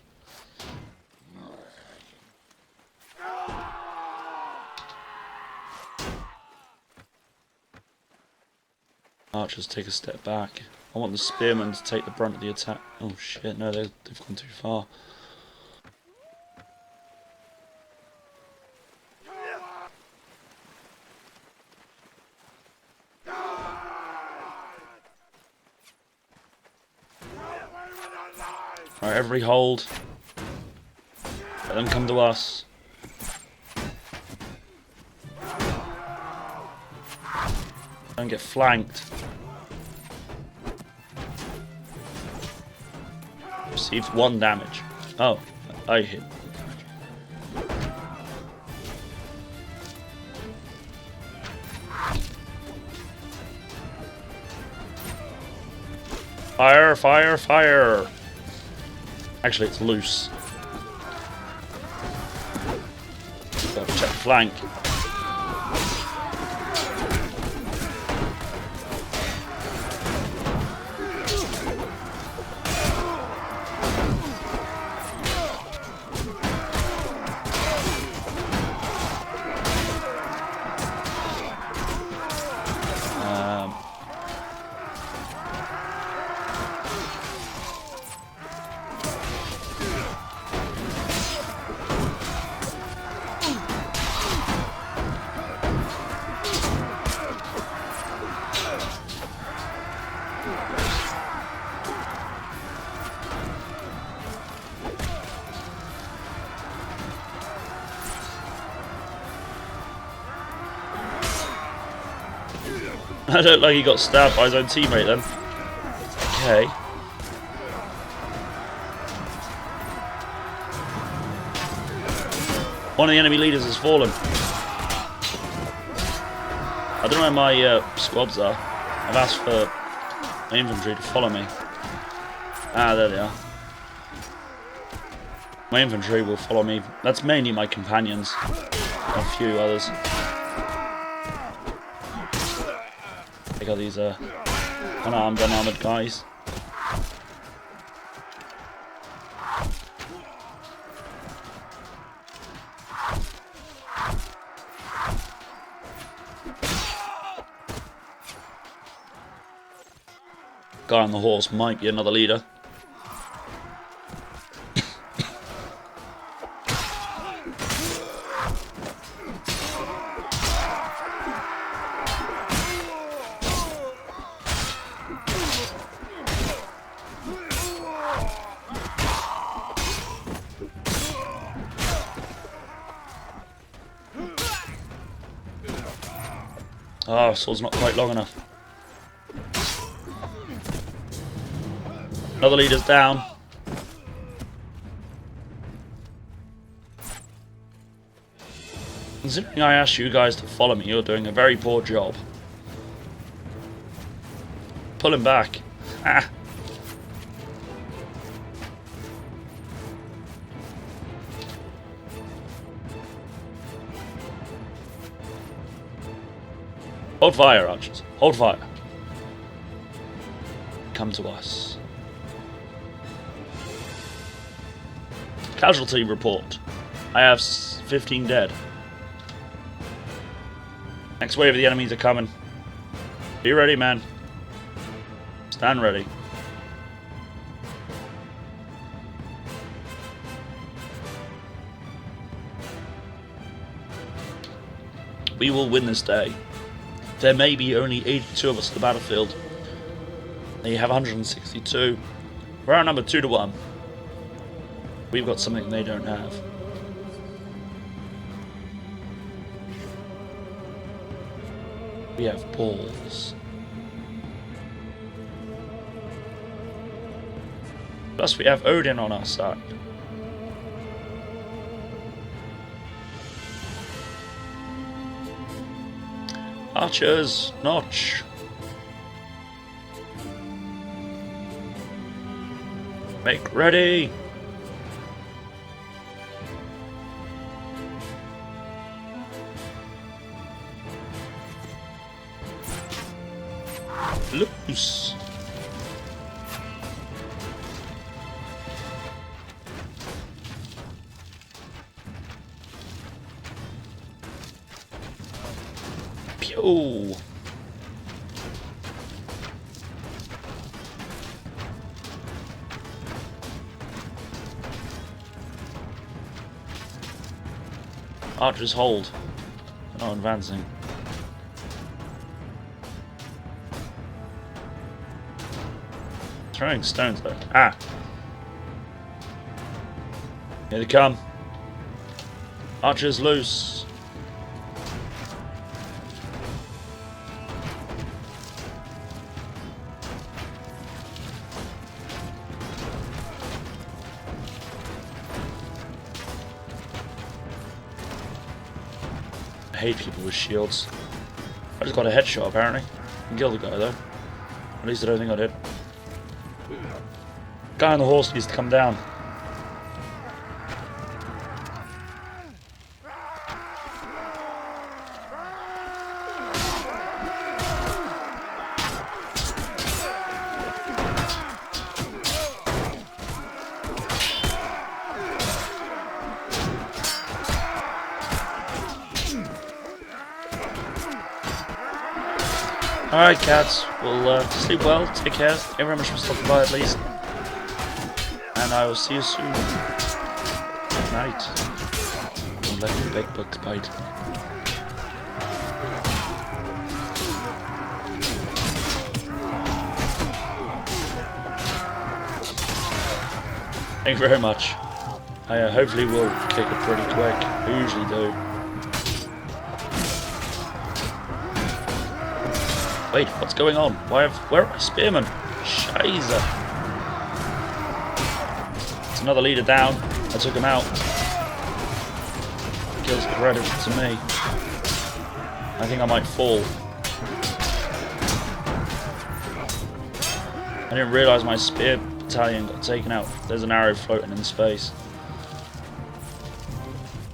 Archers take a step back. I want the spearmen to take the brunt of the attack. Oh shit, no, they've gone too far. Alright, everybody hold. Let them come to us. Don't get flanked. Received 1 damage. Oh, I hit. Fire, fire, fire! Actually, it's loose. Gotta check the flank. I look like he got stabbed by his own teammate then. Okay. One of the enemy leaders has fallen. I don't know where my squads are. I've asked for my infantry to follow me. Ah, there they are. My infantry will follow me. That's mainly my companions. A few others. They got these unarmed, unarmored guys. Guy on the horse might be another leader. Oh, sword's not quite long enough. Another leader's down. Considering I asked you guys to follow me, you're doing a very poor job. Pull him back. Ah. Hold fire, archers. Hold fire. Come to us. Casualty report. I have 15 dead. Next wave of the enemies are coming. Be ready, man. Stand ready. We will win this day. There may be only 82 of us on the battlefield. They have 162. We're outnumbered 2 to 1. We've got something they don't have. We have balls. Plus we have Odin on our side. Archers, notch. Make ready. Loose. Pew. Archers hold. They're not advancing. Throwing stones though. Ah! Here they come. Archers loose. I hate people with shields. I just got a headshot apparently. I killed the guy though. At least I don't think I did. Guy on the horse needs to come down. Alright cats, we'll sleep well, take care, thank you very much for stopping by at least. And I will see you soon. Good night. Don't let the big bugs bite. Thank you very much. I hopefully will kick it pretty quick. I usually do. Wait, what's going on? Where are my spearmen? Shut Taser. It's another leader down. I took him out. Kills credit to me. I think I might fall. I didn't realise my spear battalion got taken out. There's an arrow floating in space.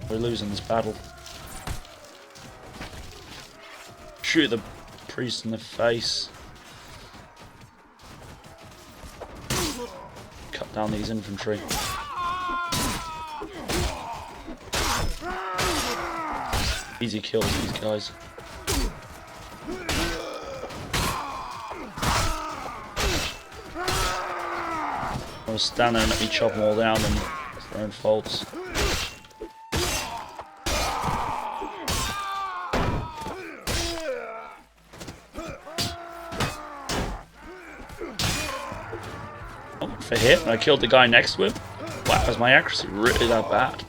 We're losing this battle. Shoot the priest in the face. Cut down these infantry. Easy kills, these guys. I'll stand there and let me chop them all down and it's their own faults. I went for hit and I killed the guy next to him. Wow, is my accuracy really that bad?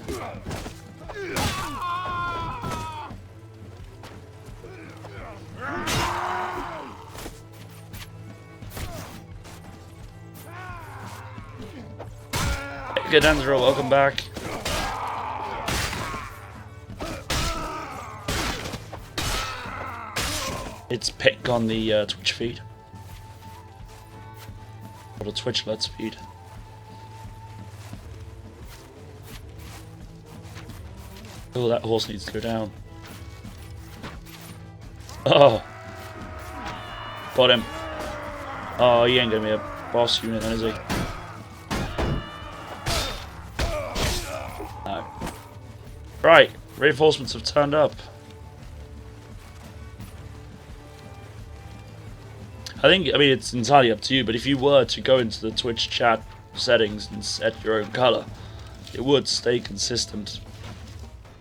Good Andrew, welcome back. It's pick on the Twitch feed. Or the Twitch Let's feed. Oh, that horse needs to go down. Oh! Got him. Oh, he ain't gonna be a boss unit then, is he? No. Right, reinforcements have turned up. I mean, it's entirely up to you, but if you were to go into the Twitch chat settings and set your own colour, it would stay consistent.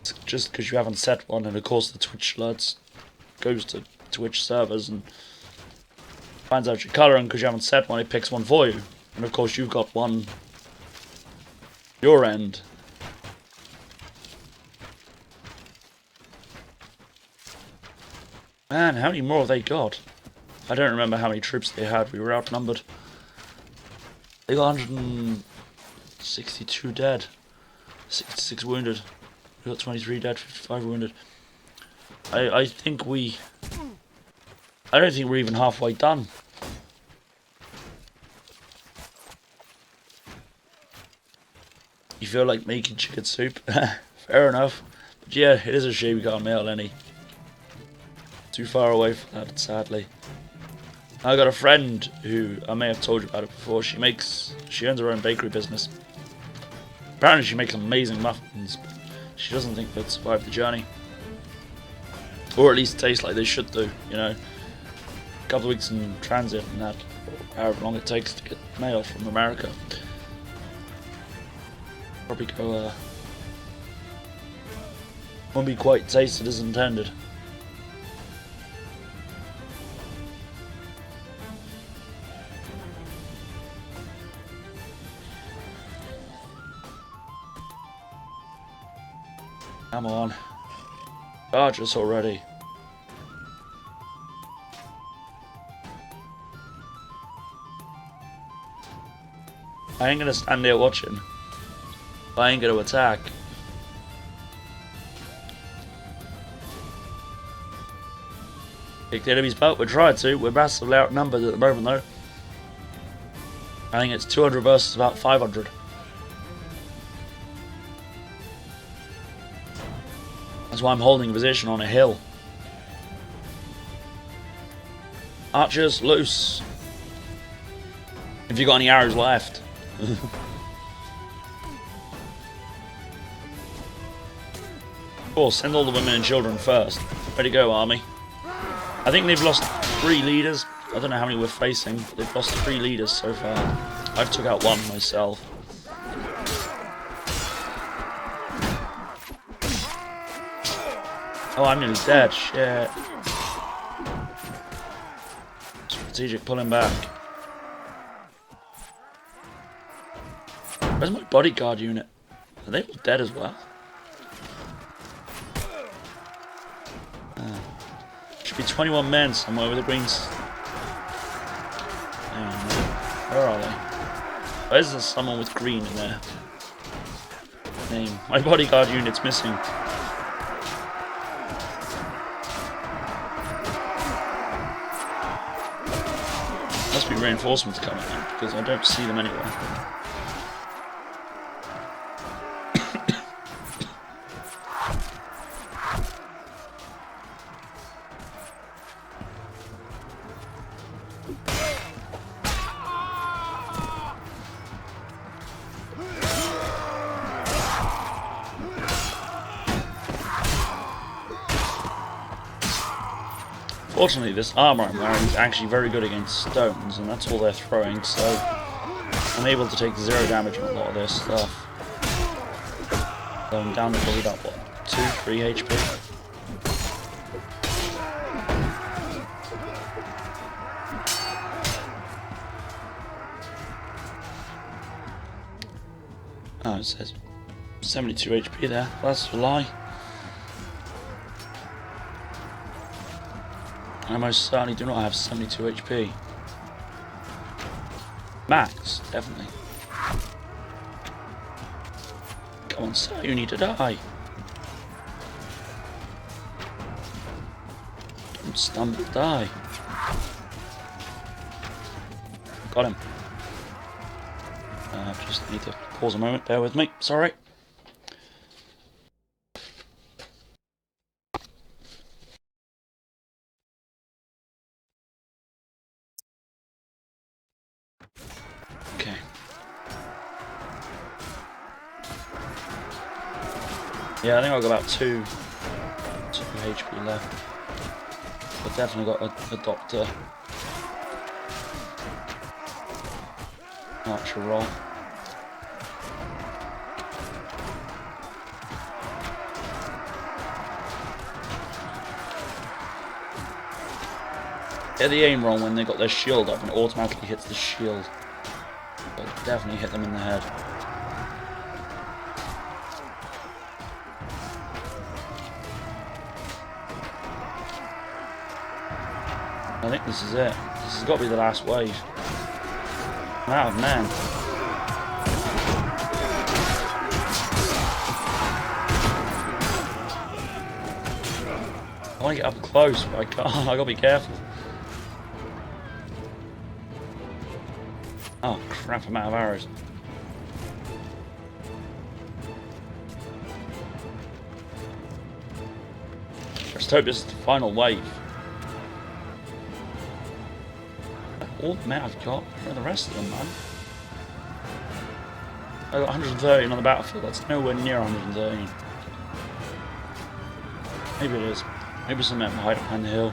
It's just because you haven't set one, and of course the Twitch alerts goes to Twitch servers and finds out your colour, and because you haven't set one, it picks one for you. And of course you've got one your end. Man, how many more have they got? I don't remember how many troops they had. We were outnumbered. They got 162 dead. 66 wounded. We got 23 dead, 55 wounded. I think we... I don't think we're even halfway done. You feel like making chicken soup? Fair enough. But yeah, it is a shame we can't mail any. Too far away from that, sadly. I got a friend who, I may have told you about it before, she owns her own bakery business. Apparently she makes amazing muffins, but she doesn't think they'd survive the journey. Or at least taste like they should do, you know. A couple of weeks in transit and that, however long it takes to get mail from America. Probably go, won't be quite tasted as intended. Come on. Charge us already. I ain't gonna stand there watching. I ain't gonna attack. Kick the enemy's butt, we're trying to. We're massively outnumbered at the moment though. I think it's 200 versus about 500. That's why I'm holding a position on a hill. Archers, loose. If you got any arrows left. Of course, send all the women and children first. Ready to go, army. I think they've lost 3 leaders. I don't know how many we're facing, but they've lost 3 leaders so far. I've took out 1 myself. Oh, I'm nearly dead. Shit. Strategic pulling back. Where's my bodyguard unit? Are they all dead as well? Should be 21 men somewhere with the greens. Oh, no. Where are they? Where's there someone with green in there? Name. My bodyguard unit's missing. Must be reinforcements coming in, because I don't see them anywhere. Fortunately, this armor I'm wearing is actually very good against stones, and that's all they're throwing, so I'm able to take 0 damage on a lot of their stuff. So I'm down to probably about, what, 2-3 HP? Oh, it says 72 HP there. That's a lie. I most certainly do not have 72 HP. Max, definitely. Come on, sir, you need to die. Don't stumble, die. Got him. Just need to pause a moment, bear with me, sorry. Okay. Yeah, I think I've got about 2 HP left. I've definitely got a doctor. Archer roll. Get the aim wrong when they got their shield up and it automatically hits the shield. But definitely hit them in the head. I think this is it. This has got to be the last wave. I'm out of men. I want to get up close, but I can't. I gotta be careful. Oh crap, I'm out of arrows. Let's hope this is the final wave. All the men I've got, where are the rest of them, man? I got 113 on the battlefield, that's nowhere near 113. Maybe it is. Maybe some men hide behind the hill.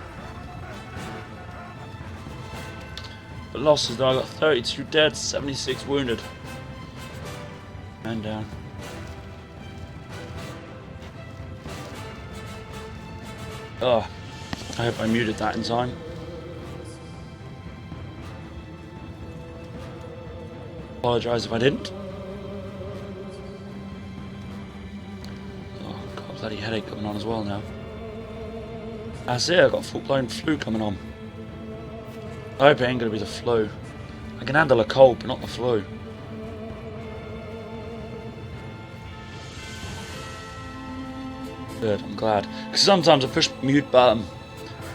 But losses though, I got 32 dead, 76 wounded. Man down. Oh, I hope I muted that in time. Apologise if I didn't. Oh, got a bloody headache coming on as well now. That's it, I've got full-blown flu coming on. I hope it ain't gonna be the flu. I can handle a cold, but not the flu. Good, I'm glad. Because sometimes I push the mute button,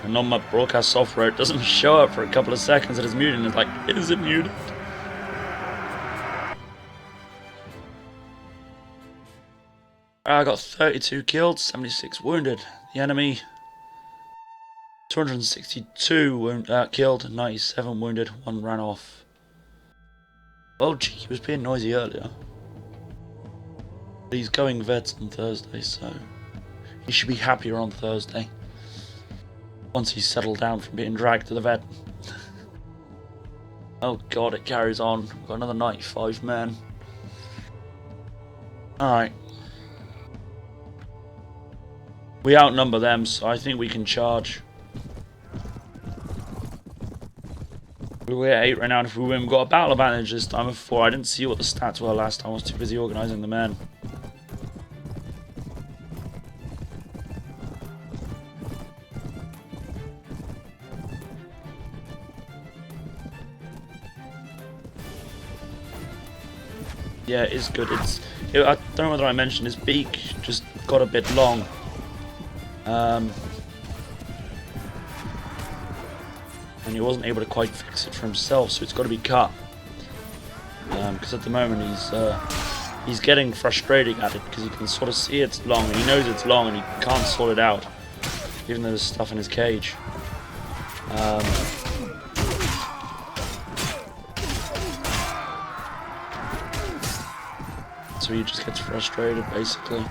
and on my broadcast software it doesn't show up for a couple of seconds and it's muted, and it's like, is it muted? I got 32 killed, 76 wounded. The enemy, 262 killed, 97 wounded, 1 ran off. Oh gee, he was being noisy earlier. But he's going vets on Thursday, so he should be happier on Thursday. Once he's settled down from being dragged to the vet. Oh god, it carries on. We've got another 95 men. Alright. We outnumber them, so I think we can charge. We're at 8 right now, and if we win, we've got a battle advantage this time of 4. I didn't see what the stats were last time, I was too busy organising the men. Yeah, it is good. I don't know whether I mentioned his beak just got a bit long. And he wasn't able to quite fix it for himself, so it's got to be cut. Because at the moment he's getting frustrated at it because he can sort of see it's long and he knows it's long and he can't sort it out, even though there's stuff in his cage. So he just gets frustrated, basically.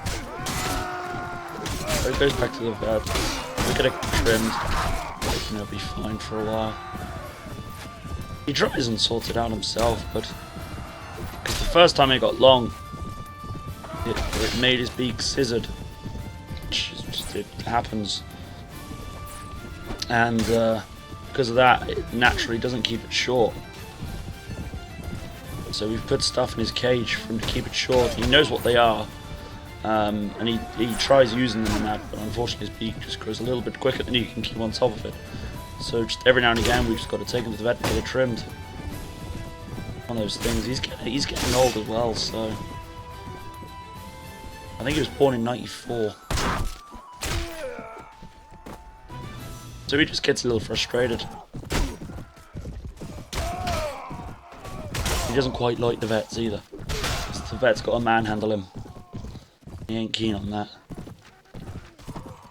So he goes back to the vet. We get it trimmed. And he'll be fine for a while. He tries and sorts it out himself, but because the first time it got long, it made his beak scissored. It happens. And because of that, it naturally doesn't keep it short. So we've put stuff in his cage for him to keep it short. He knows what they are, and he tries using them in that, but unfortunately his beak just grows a little bit quicker than he can keep on top of it. So just every now and again we've just got to take him to the vet and get it trimmed. One of those things. He's getting old as well, so I think he was born in '94. So he just gets a little frustrated. He doesn't quite like the vets either. The vet's got to manhandle him. He ain't keen on that.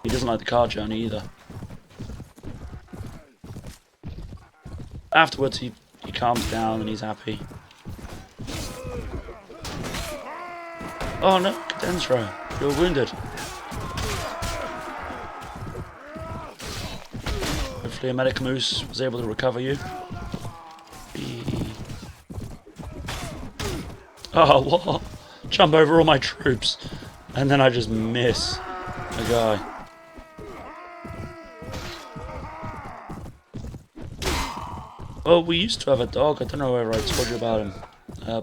He doesn't like the car journey either. Afterwards he calms down and he's happy. Oh no, Cadensro, you're wounded. Hopefully a medic moose was able to recover you. Oh, what? Jump over all my troops. And then I just miss a guy. Well, we used to have a dog. I don't know whether I told you about him.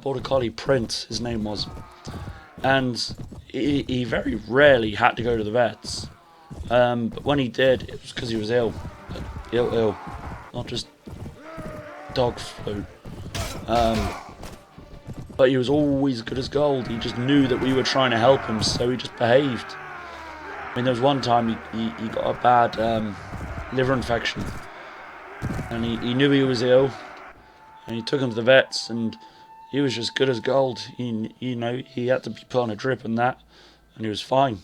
Border Collie Prince, his name was. And he very rarely had to go to the vets. But when he did, it was because he was ill. Ill. Not just dog flu. But he was always good as gold. He just knew that we were trying to help him, so he just behaved. I mean, there was one time he got a bad liver infection, and he knew he was ill, and he took him to the vets, and he was just good as gold. He had to be put on a drip and that, and he was fine.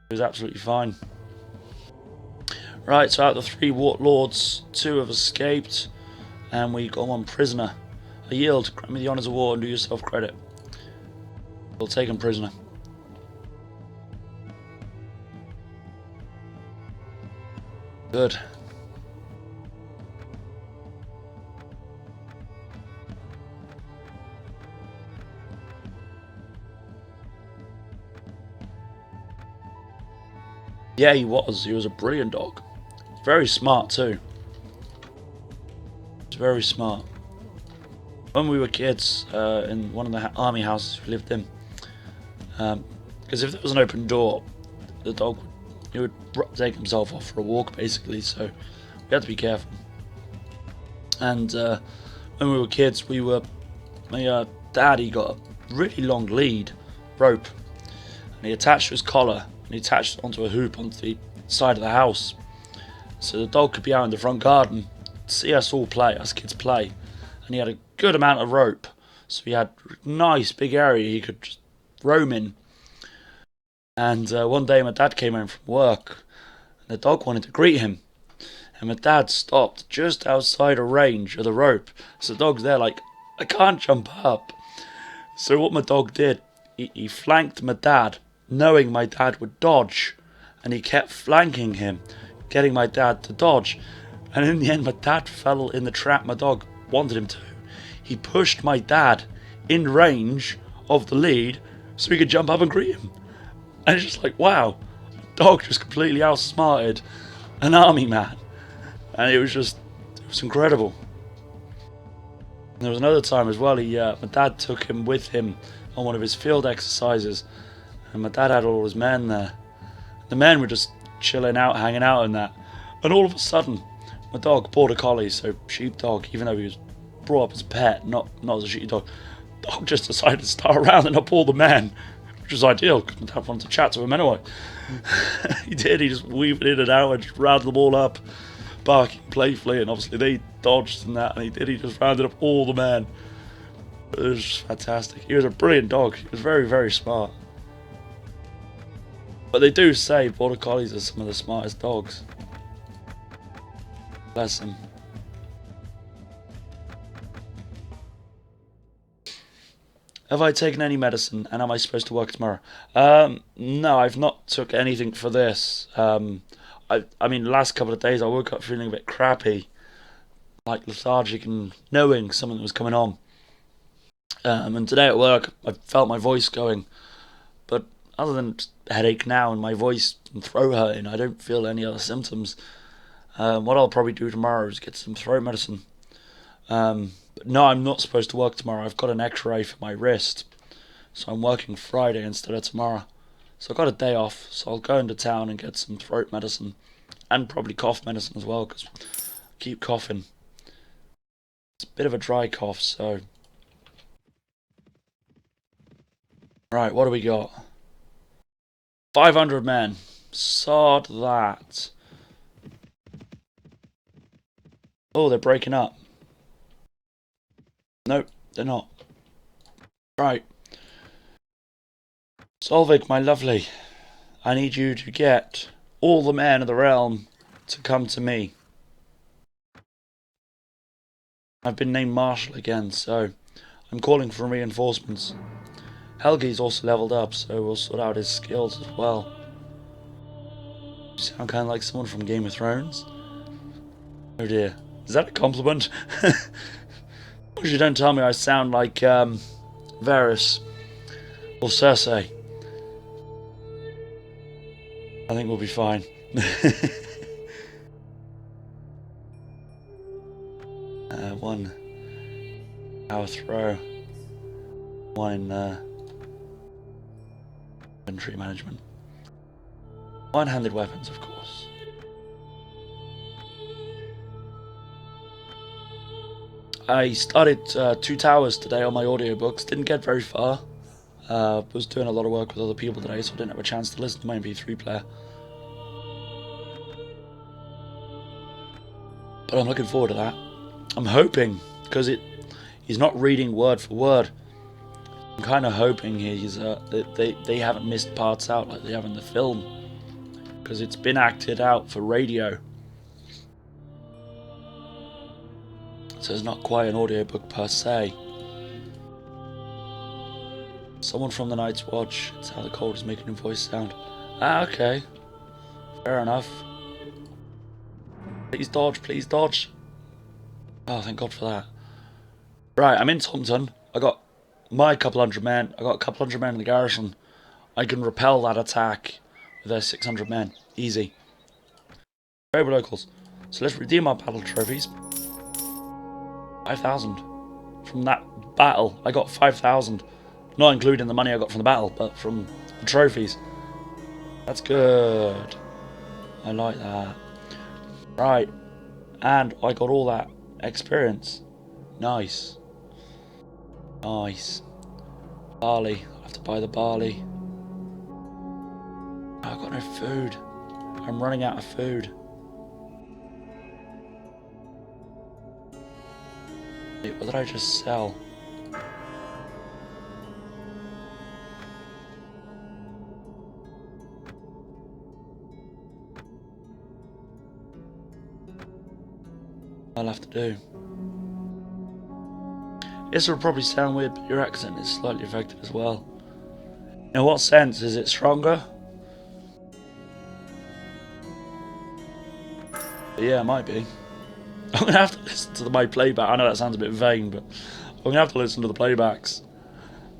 He was absolutely fine. Right, so out of the 3 warlords, 2 have escaped, and we got 1 prisoner. I yield. Grant me the honours of war and do yourself credit. We'll take him prisoner. Good. Yeah, he was. He was a brilliant dog. Very smart too. He's very smart. When we were kids, in one of the army houses we lived in, because if there was an open door, the dog would take himself off for a walk, basically. So we had to be careful. And when we were kids, my daddy got a really long lead rope, and he attached to his collar, and he attached it onto a hoop onto the side of the house, so the dog could be out in the front garden, see us all play, us kids play. And he had a good amount of rope, so he had a nice big area he could just roam in. And one day my dad came home from work, and the dog wanted to greet him, and my dad stopped just outside a range of the rope. So the dog's there like, I can't jump up. So what my dog did, he flanked my dad, knowing my dad would dodge, and he kept flanking him, getting my dad to dodge. And in the end, my dad fell in the trap my dog wanted him to. He pushed my dad in range of the lead so he could jump up and greet him. And it's just like, wow, dog just completely outsmarted an army man. And it was incredible. And there was another time as well, my dad took him with him on one of his field exercises, and my dad had all his men there. The men were just chilling out, hanging out and that. And all of a sudden, my dog, border collie, so sheepdog, even though he was brought up as a pet, not as a sheepdog, dog just decided to start rounding up all the men, which was ideal, couldn't have one to chat to him anyway. He did, he just weaved in and out and just rounded them all up, barking playfully, and obviously they dodged and that, and he just rounded up all the men. It was just fantastic. He was a brilliant dog. He was very, very smart. But they do say Border Collies are some of the smartest dogs. Bless them. Have I taken any medicine, and am I supposed to work tomorrow? No, I've not took anything for this. I mean, the last couple of days I woke up feeling a bit crappy, like lethargic and knowing something was coming on. And today at work, I felt my voice going, but other than headache now and my voice and throat hurting, I don't feel any other symptoms. What I'll probably do tomorrow is get some throat medicine. But no, I'm not supposed to work tomorrow. I've got an x-ray for my wrist, so I'm working Friday instead of tomorrow. So I've got a day off, so I'll go into town and get some throat medicine, and probably cough medicine as well, because I keep coughing. It's a bit of a dry cough, so... Right, what do we got? 500 men. Sod that. Oh, they're breaking up. Nope, they're not. Right. Solvik, my lovely. I need you to get all the men of the realm to come to me. I've been named Marshal again, so I'm calling for reinforcements. Helgi's also leveled up, so we'll sort out his skills as well. You sound kind of like someone from Game of Thrones. Oh dear. Is that a compliment? You don't tell me I sound like Varys or Cersei. I think we'll be fine. 1 power throw, 1 inventory management, 1-handed weapons, of course. I started 2 Towers today on my audiobooks. Didn't get very far. Was doing a lot of work with other people today, so I didn't have a chance to listen to my MP3 player. But I'm looking forward to that. I'm hoping, because he's not reading word for word. I'm kind of hoping they haven't missed parts out like they have in the film, because it's been acted out for radio. So it's not quite an audiobook per se. Someone from the Night's Watch. That's how the cold is making your voice sound. Ah, okay. Fair enough. Please dodge, please dodge. Oh, thank God for that. Right, I'm in Taunton. I got my couple hundred men. I got a couple hundred men in the garrison. I can repel that attack with their 600 men. Easy. Very locals. So let's redeem our battle trophies. 5,000. From that battle, I got 5,000. Not including the money I got from the battle, but from the trophies. That's good. I like that. Right. And I got all that experience. Nice. Nice. Barley. I have to buy the barley. Oh, I've got no food. I'm running out of food. Wait, what did I just sell? I'll have to do. This will probably sound weird, but your accent is slightly affected as well. In what sense? Is it stronger? Yeah, it might be. I'm going to have to listen to my playback. I know that sounds a bit vain, but I'm going to have to listen to the playbacks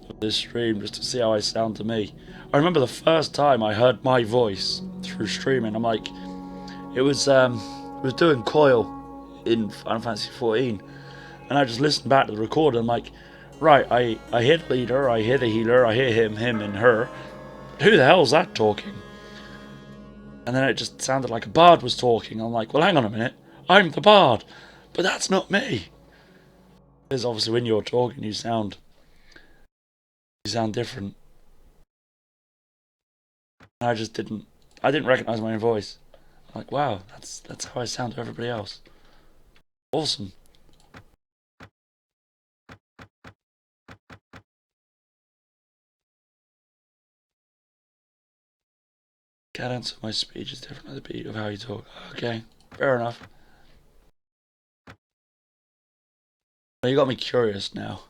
of this stream just to see how I sound to me. I remember the first time I heard my voice through streaming, I'm like, it was doing Coil in Final Fantasy 14, and I just listened back to the recorder. I'm like, right, I hear the leader, I hear the healer, I hear him, and her. But who the hell's that talking? And then it just sounded like a bard was talking. I'm like, well, hang on a minute, I'm the bard, but that's not me. Because obviously when you're talking, you sound You sound different. I didn't recognize my own voice. I'm like, wow, that's how I sound to everybody else. Awesome. Cadence of my speech is different than the beat of how you talk. Okay, fair enough. Well, you got me curious now.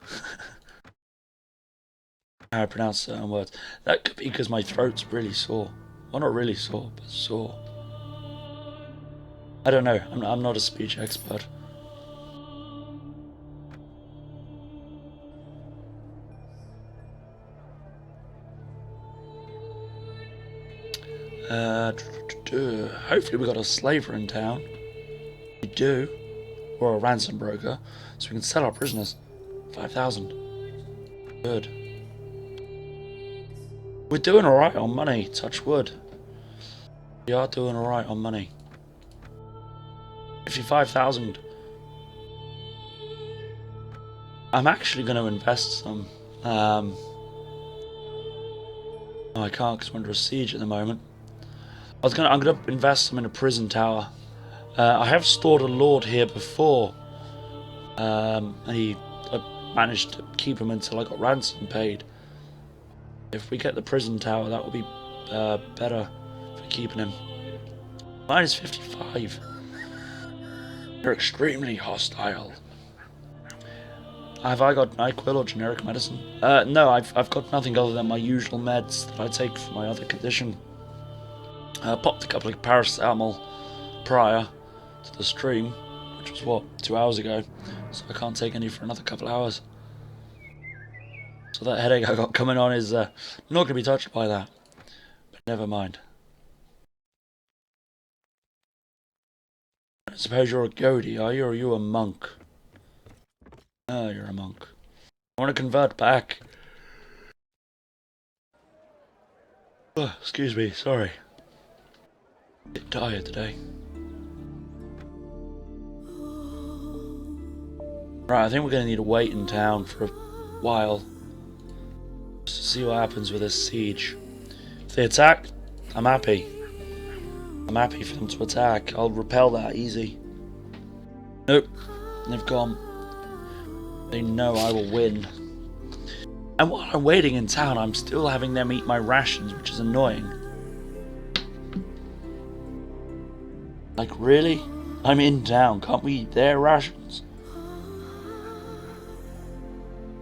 How I pronounce certain words. That could be because my throat's really sore. Well, not really sore, but sore. I don't know. I'm not a speech expert. Hopefully we got a slaver in town. We do. Or a ransom broker. So we can sell our prisoners. 5,000. Good. We're doing alright on money. Touch wood. We are doing alright on money. 55,000. I'm actually going to invest some. Oh, I can't because we're under a siege at the moment. I'm gonna invest some in a prison tower. I have stored a lord here before, and I managed to keep him until I got ransom paid. If we get the prison tower, that will be better for keeping him. Minus 55. They're extremely hostile. Have I got NyQuil or generic medicine? No, I've got nothing other than my usual meds that I take for my other condition. I popped a couple of paracetamol prior to the stream, which was what, 2 hours ago, so I can't take any for another couple of hours. So that headache I got coming on is not going to be touched by that, but never mind. I suppose you're a Godi, are you, or are you a monk? Oh, you're a monk. I want to convert back. Oh, excuse me, sorry. A bit tired today. Right, I think we're going to need to wait in town for a while. Just to see what happens with this siege. If they attack, I'm happy. I'm happy for them to attack. I'll repel that easy. Nope, they've gone. They know I will win. And while I'm waiting in town, I'm still having them eat my rations, which is annoying. Like, really? I'm in town, can't we eat their rations?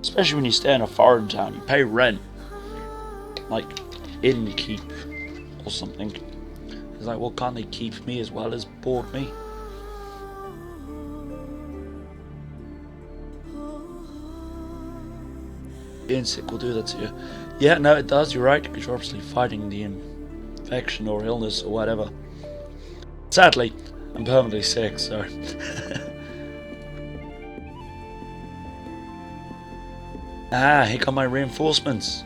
Especially when you stay in a foreign town, you pay rent. Like, innkeep or something. It's like, well, can't they keep me as well as board me? Being sick will do that to you. Yeah, no, it does, you're right, because you're obviously fighting the infection or illness or whatever. Sadly, I'm permanently sick, so... Ah, here come my reinforcements.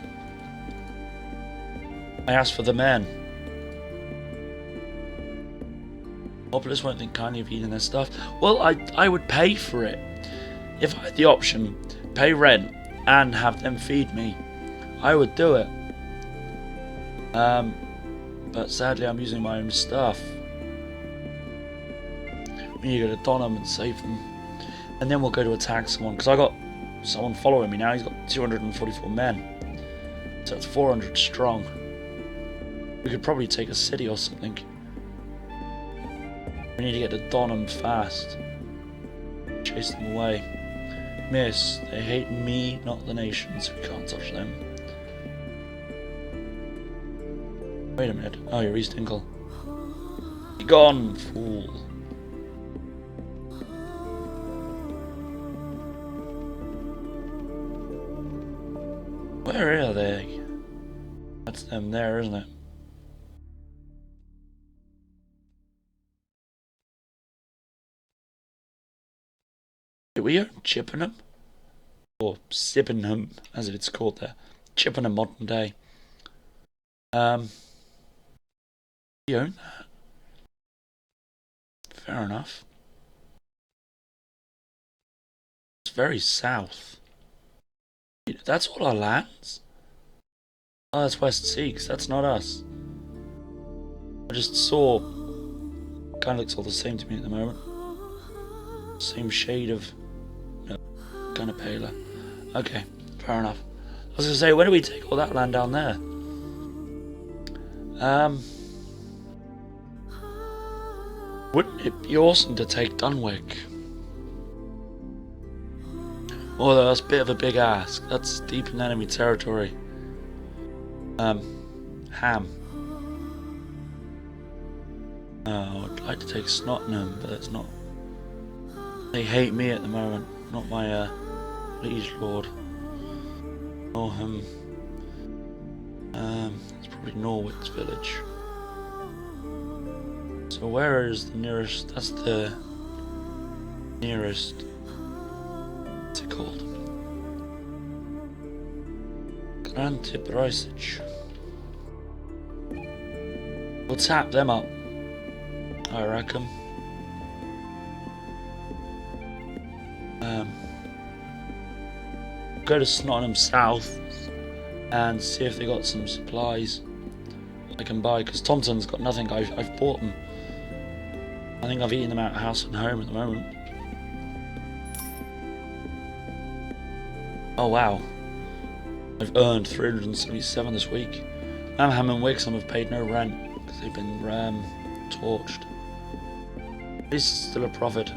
I asked for the men. Populace won't think kindly of eating their stuff. Well, I would pay for it. If I had the option, pay rent and have them feed me, I would do it. But sadly I'm using my own stuff. We need to go to Donham and save them. And then we'll go to attack someone, because I got someone following me now. He's got 244 men. So it's 400 strong. We could probably take a city or something. We need to get to Donham fast. Chase them away. Miss, they hate me, not the nation, so we can't touch them. Wait a minute. Oh, you're East Inkle. Be gone, fool. Where are they? That's them there, isn't it? Do we own Chippenham? Or Sippenham, as it's called there. Chippenham modern day. We own that. Fair enough. It's very south. That's all our lands? Oh, that's West Seeks. That's not us. I just saw... Kind of looks all the same to me at the moment. Same shade of... No, kind of paler. Okay, fair enough. I was going to say, when do we take all that land down there? Wouldn't it be awesome to take Dunwick? Although that's a bit of a big ask. That's deep in enemy territory. Ham. Oh, I'd like to take Snottingham, but it's not. They hate me at the moment, not my liege lord. Norham. It's probably Norwich village. So where is the nearest? That's the nearest. What's it called? Grantip. We'll tap them up, I reckon. Go to Snottingham South and see if they got some supplies I can buy, because Thompson's got nothing. I've bought them. I think I've eaten them out of house and home at the moment. Oh wow, I've earned 377 this week. Amham and Wixham have paid no rent because they've been torched. This is still a profit.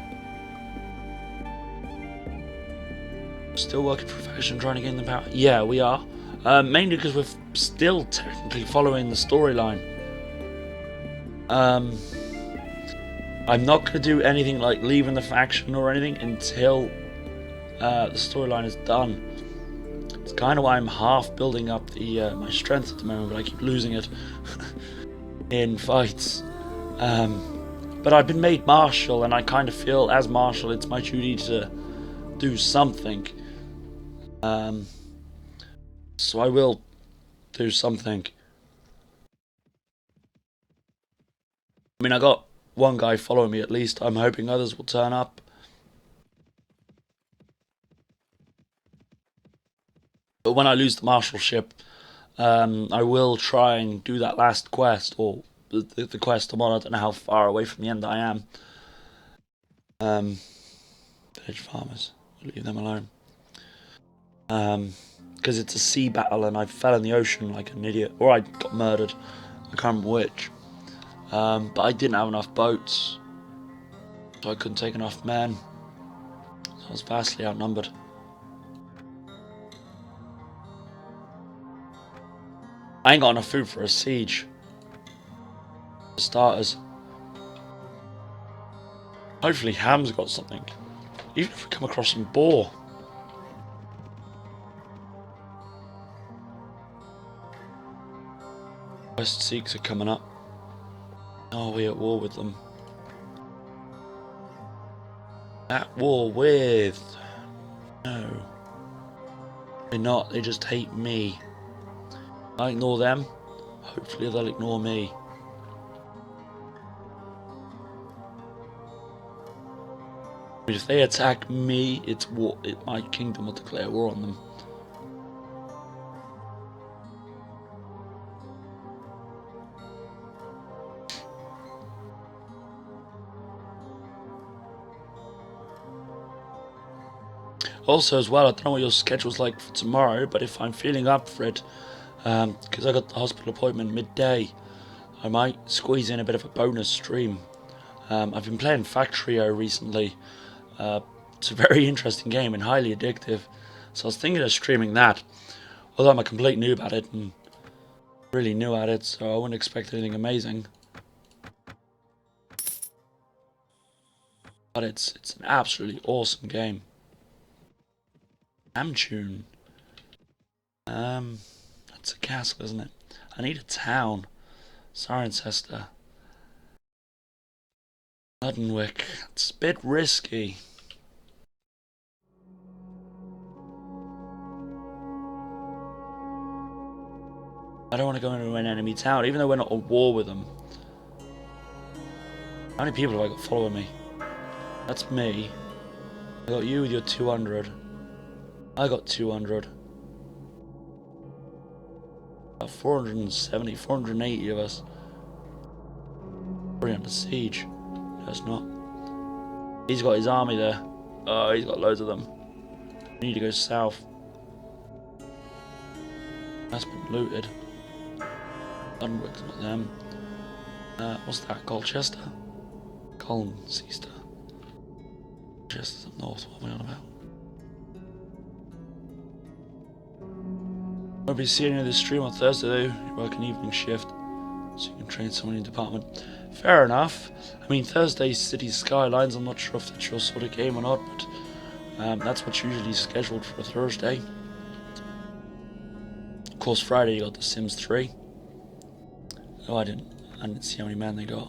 Still working for faction, trying to gain the power. Yeah, we are. Mainly because we're still technically following the storyline. I'm not going to do anything like leaving the faction or anything until the storyline is done. It's kind of why I'm half building up the my strength at the moment, but I keep losing it in fights. But I've been made marshal, and I kind of feel as marshal it's my duty to do something. So I will do something. I mean, I got one guy following me at least. I'm hoping others will turn up. But when I lose the marshalship, I will try and do that last quest, or the quest I'm on. I don't know how far away from the end I am. Village farmers, we'll leave them alone. Because it's a sea battle and I fell in the ocean like an idiot, or I got murdered. I can't remember which. But I didn't have enough boats, so I couldn't take enough men. So I was vastly outnumbered. I ain't got enough food for a siege. For starters. Hopefully Ham's got something. Even if we come across some boar. West Sikhs are coming up. Are we at war with them? At war with... No. They're not, they just hate me. I ignore them. Hopefully they'll ignore me. But if they attack me, it's war. My kingdom will declare war on them. Also, as well, I don't know what your schedule's like for tomorrow, but if I'm feeling up for it, because I got the hospital appointment midday, I might squeeze in a bit of a bonus stream. I've been playing Factorio recently. It's a very interesting game and highly addictive, so I was thinking of streaming that, although I'm a complete noob at it and really new at it, so I wouldn't expect anything amazing. But it's an absolutely awesome game. Amtune. That's a castle, isn't it? I need a town. Cirencester. Luddenwick. It's a bit risky. I don't want to go into an enemy town, even though we're not at war with them. How many people have I got following me? That's me. I got you with your 200. I got 200. 470, 480 of us. We're under siege. No, it's not. He's got his army there. Oh, he's got loads of them. We need to go south. That's been looted. Dunwick's not them. What's that? Colchester? Colchester. Colchester's up north. What am I on about? Won't be seeing you this stream on Thursday though. You work an evening shift, so you can train someone in your department. Fair enough. I mean, Thursday's City Skylines. I'm not sure if that's your sort of game or not, but that's what's usually scheduled for a Thursday. Of course, Friday you got The Sims 3. Oh, I didn't see how many men they got.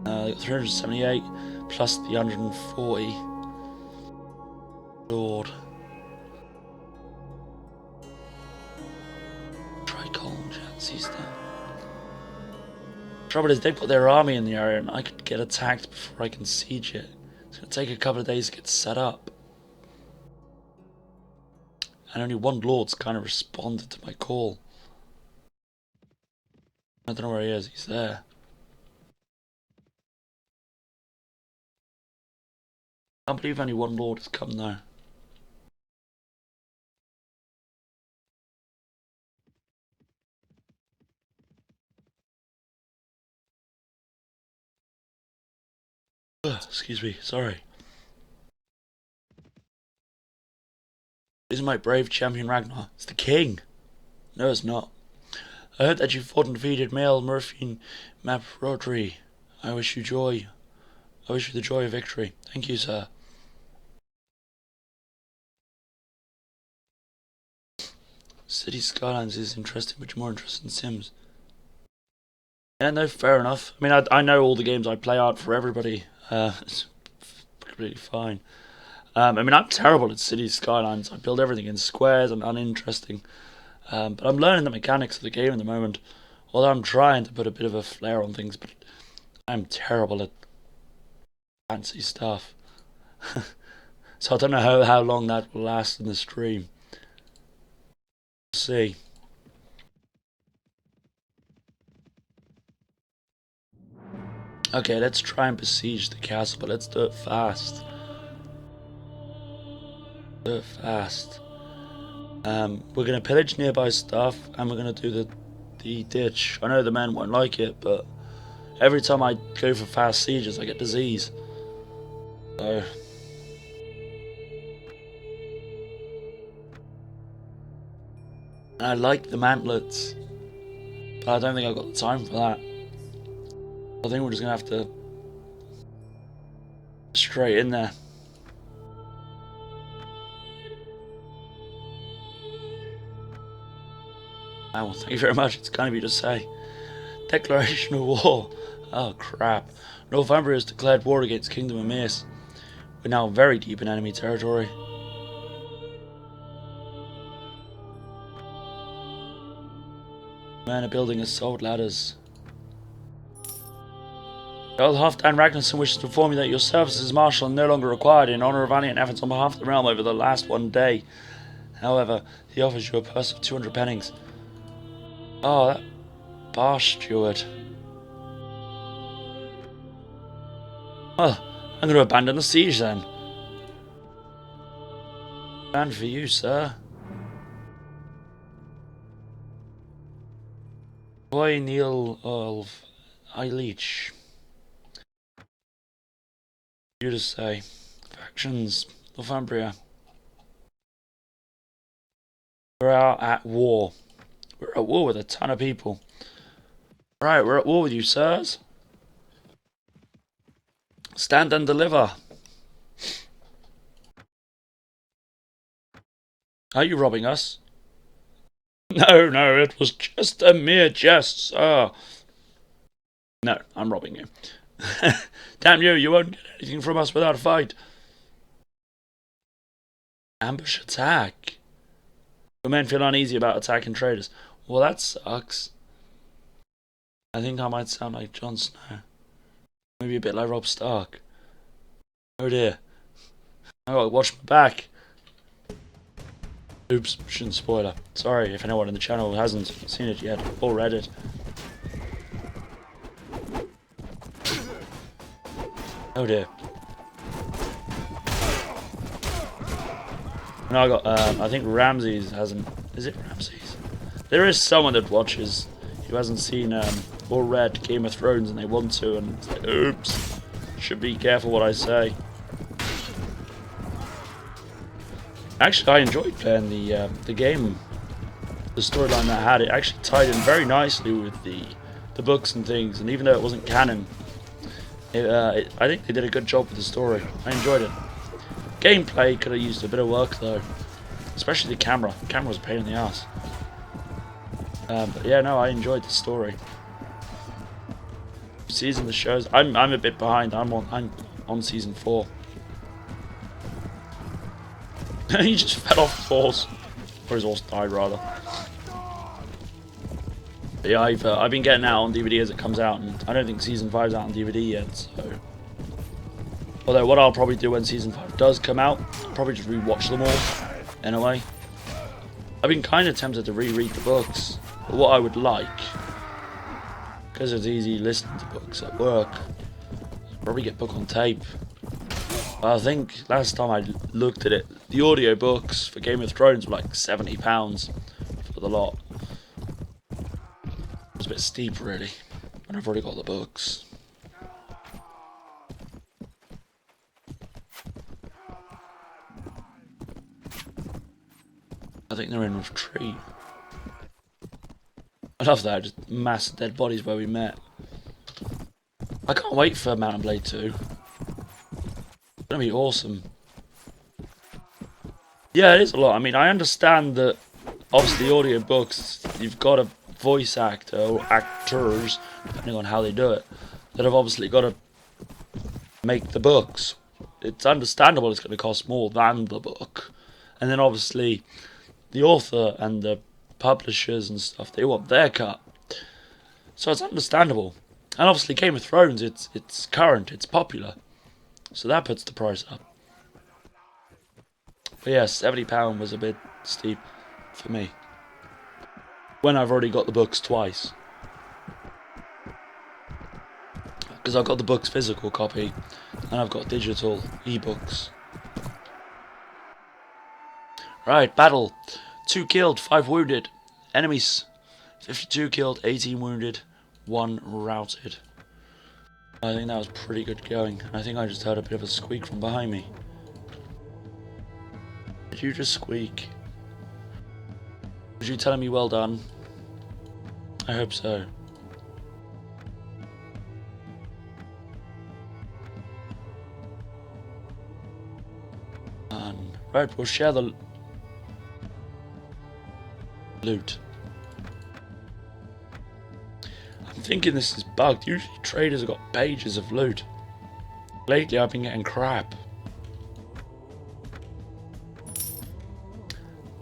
They got 378 plus the 140. Lord. Trouble is, they put their army in the area and I could get attacked before I can siege it. It's going to take a couple of days to get set up. And only one lord's kind of responded to my call. I don't know where he is, he's there. I can't believe only one lord has come now. Excuse me, sorry. Isn't my brave champion Ragnar? It's the king. No, it's not. I heard that you fought and defeated Mael, Murphy, and Map Rodri. I wish you joy. I wish you the joy of victory. Thank you, sir. City Skylines is interesting, but you're more interested in Sims. Yeah, no, fair enough. I mean, I know all the games I play out for everybody. It's completely fine. I mean, I'm terrible at City Skylines. I build everything in squares and uninteresting. But I'm learning the mechanics of the game at the moment. Although I'm trying to put a bit of a flair on things, but I'm terrible at fancy stuff. So I don't know how long that will last in the stream. We'll see. Okay, let's try and besiege the castle, but let's do it fast. Do it fast. We're gonna pillage nearby stuff, and we're gonna do the ditch. I know the men won't like it, but every time I go for fast sieges, I get disease. So and I like the mantlets, but I don't think I've got the time for that. I think we're just gonna have to straight in there. Oh, well, thank you very much. It's kind of you to say. Declaration of war. Oh crap. Northumbria has declared war against Kingdom of Mace. We're now very deep in enemy territory. Men are building assault ladders. Earl Halfdan Ragnarsson wishes to inform you that your services as Marshal are no longer required in honour of valiant efforts on behalf of the realm over the last one day. However, he offers you a purse of 200 pennings. Oh, that bar steward. Well, I'm going to abandon the siege then. And for you, sir. Boy Neil of Eileach. You to say. Factions, Northumbria. We're out at war. We're at war with a ton of people. Right, we're at war with you, sirs. Stand and deliver. Are you robbing us? No, no, it was just a mere jest, sir. No, I'm robbing you. Damn you, you won't get anything from us without a fight. Ambush attack. The men feel uneasy about attacking traders. Well, that sucks. I think I might sound like Jon Snow. Maybe a bit like Robb Stark. Oh dear. I gotta watch my back. Oops, shouldn't spoil it. Sorry if anyone in the channel hasn't seen it yet or read it. Oh dear. No, I got, I think Ramses hasn't... Is it Ramses? There is someone that watches who hasn't seen or read Game of Thrones and they want to, and it's like, oops. Should be careful what I say. Actually, I enjoyed playing the game. The storyline that I had, it actually tied in very nicely with the books and things, and even though it wasn't canon, I think they did a good job with the story. I enjoyed it. Gameplay could have used a bit of work though, especially the camera. The camera was a pain in the ass. But yeah, no, I enjoyed the story. Season of the shows, I'm a bit behind. I'm on season 4. He just fell off his horse, or his horse died rather. But yeah, I've been getting out on DVD as it comes out, and I don't think season 5's out on DVD yet. So, although what I'll probably do when season 5 does come out, I'll probably just rewatch them all. In a way, I've been kind of tempted to reread the books, but what I would like, because it's easy listening to books at work, I'll probably get book on tape. I think last time I looked at it, the audio books for Game of Thrones were like £70 for the lot. It was a bit steep really, and I've already got the books. I think they're in retreat. I love that, just mass dead bodies where we met. I can't wait for Mount and Blade 2. It's gonna be awesome. Yeah, it is a lot. I mean, I understand that obviously audiobooks, you've got a voice actor or actors, depending on how they do it, that have obviously got to make the books. It's understandable it's going to cost more than the book. And then obviously the author and the publishers and stuff, they want their cut. So it's understandable. And obviously Game of Thrones, it's current, it's popular. So that puts the price up. But yeah, £70 was a bit steep for me, when I've already got the books twice. Because I've got the books physical copy, and I've got digital ebooks. Right, battle. 2 killed, 5 wounded. Enemies, 52 killed, 18 wounded, 1 routed. I think that was pretty good going. I think I just heard a bit of a squeak from behind me. Did you just squeak? Was you telling me well done? I hope so. Right, we'll share the loot. I'm thinking this is bugged. Usually traders have got pages of loot. Lately I've been getting crap.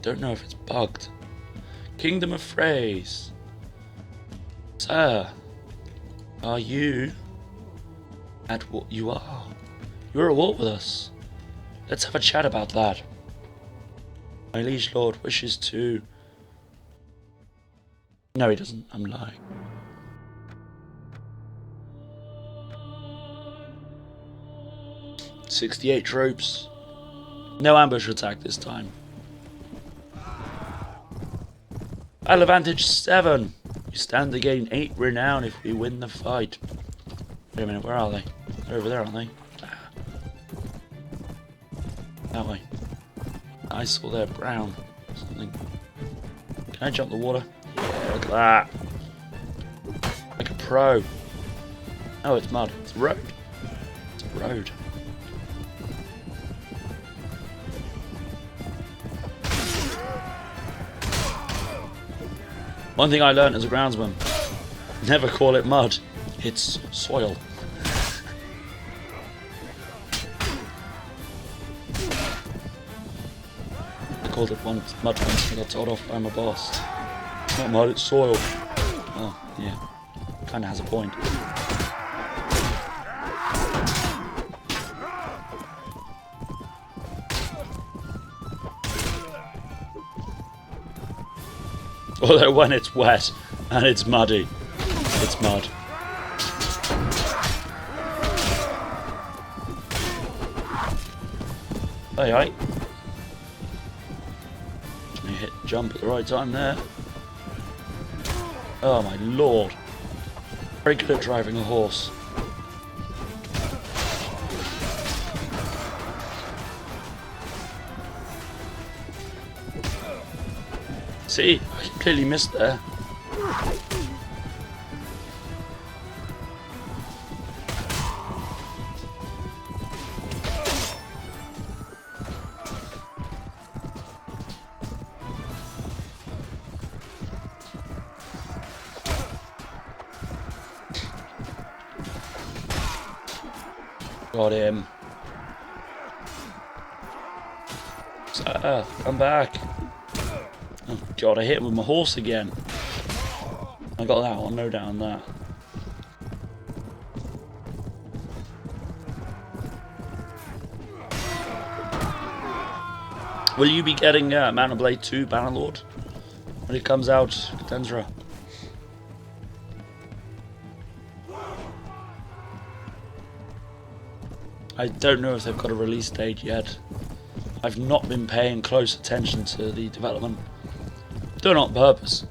Don't know if it's bugged. Kingdom of Phrase. Sir, are you at what you are? You're at war with us. Let's have a chat about that. My liege lord wishes to... No, he doesn't. I'm lying. "68 troops. No ambush attack this time. Battle advantage 7. We stand to gain 8 renown if we win the fight." Wait a minute, where are they? They're over there, aren't they? That way. I saw their brown. Something. Can I jump the water? Yeah, look at that. Like a pro. Oh, it's mud. It's a road. It's a road. One thing I learned as a groundsman: never call it mud. It's soil. I called it mud once and I got told off by my boss. It's not mud, it's soil. Oh, yeah. Kinda has a point. Although when it's wet and it's muddy, it's mud. Hey, hey. You hit jump at the right time there. Oh my lord. Very good at driving a horse. See, I completely missed there. Got him. Come back. Oh god, I hit him with my horse again. I got that one, no doubt on that. Will you be getting Mount and Blade 2 Bannerlord when it comes out, Dendra? I don't know if they've got a release date yet. I've not been paying close attention to the development. Done on purpose.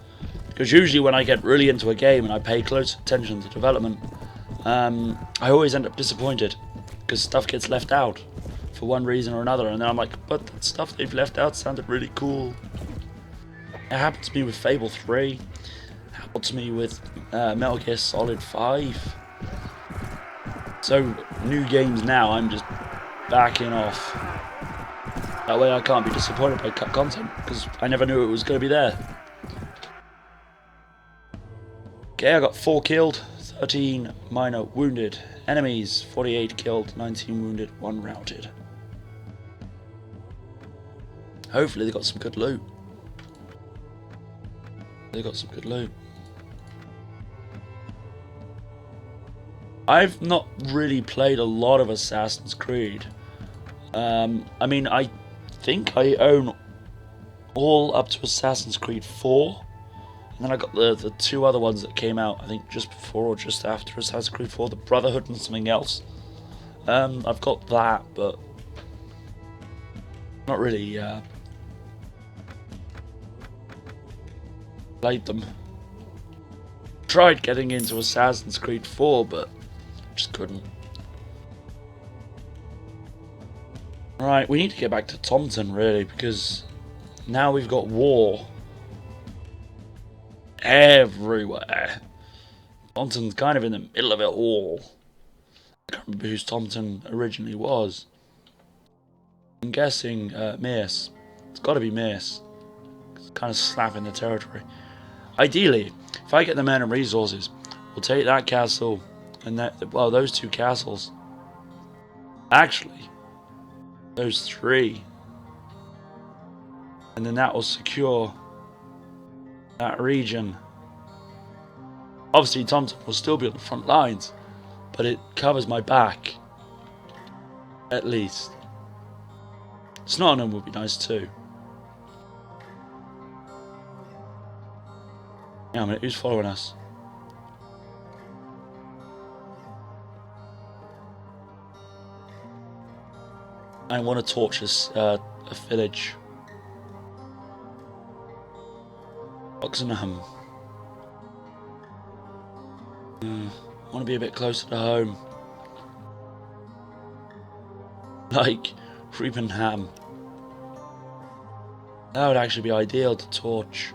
Because usually when I get really into a game and I pay close attention to development, I always end up disappointed. Because stuff gets left out for one reason or another. And then I'm like, but that stuff they've left out sounded really cool. It happened to me with Fable 3. It happened to me with Metal Gear Solid 5. So, new games now, I'm just backing off. That way I can't be disappointed by cut content, because I never knew it was going to be there. Okay, I got 4 killed, 13 minor wounded. Enemies, 48 killed, 19 wounded, 1 routed. Hopefully they got some good loot. They got some good loot. I've not really played a lot of Assassin's Creed. I mean, I think I own all up to Assassin's Creed 4. And then I got the 2 other ones that came out, I think just before or just after Assassin's Creed 4, the Brotherhood and something else. I've got that, but not really played them. Tried getting into Assassin's Creed 4, but just couldn't. Right, we need to get back to Thompson, really, because now we've got war everywhere. Thompson's kind of in the middle of it all. I can't remember who Thompson originally was. I'm guessing Mace. It's got to be Mace. It's kind of slapping the territory. Ideally, if I get the men and resources, we'll take that castle and well, those 2 castles. Actually, those 3. And then that will secure that region. Obviously, Thompson will still be on the front lines, but it covers my back. At least. Snottingham would be nice too. Yeah, a minute, who's following us? I want to torch a village. Oxenham. I want to be a bit closer to home. Like Reepenham. That would actually be ideal to torch.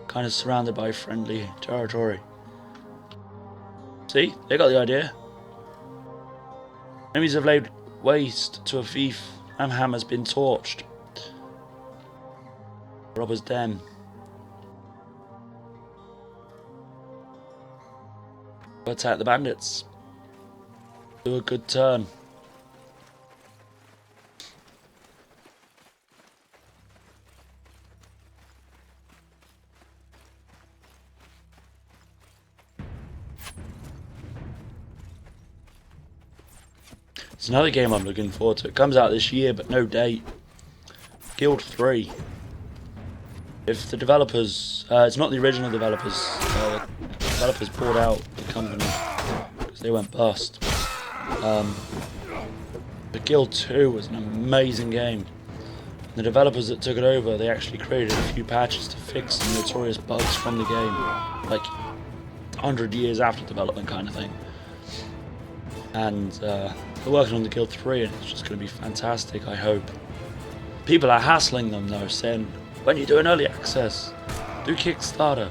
Kind of surrounded by friendly territory. See? They got the idea. Enemies have laid waste to a fief. Amham has been torched. Robber's den. Attack the bandits. Do a good turn. It's another game I'm looking forward to. It comes out this year, but no date. Guild 3. if the developers, it's not the original developers, the developers bought out the company because they went bust. But Guild 2 was an amazing game. The developers that took it over, they actually created a few patches to fix some notorious bugs from the game, like 100 years after development kind of thing. And they're working on the Guild 3 and it's just going to be fantastic, I hope. People are hassling them though, saying, when you do an early access, do Kickstarter,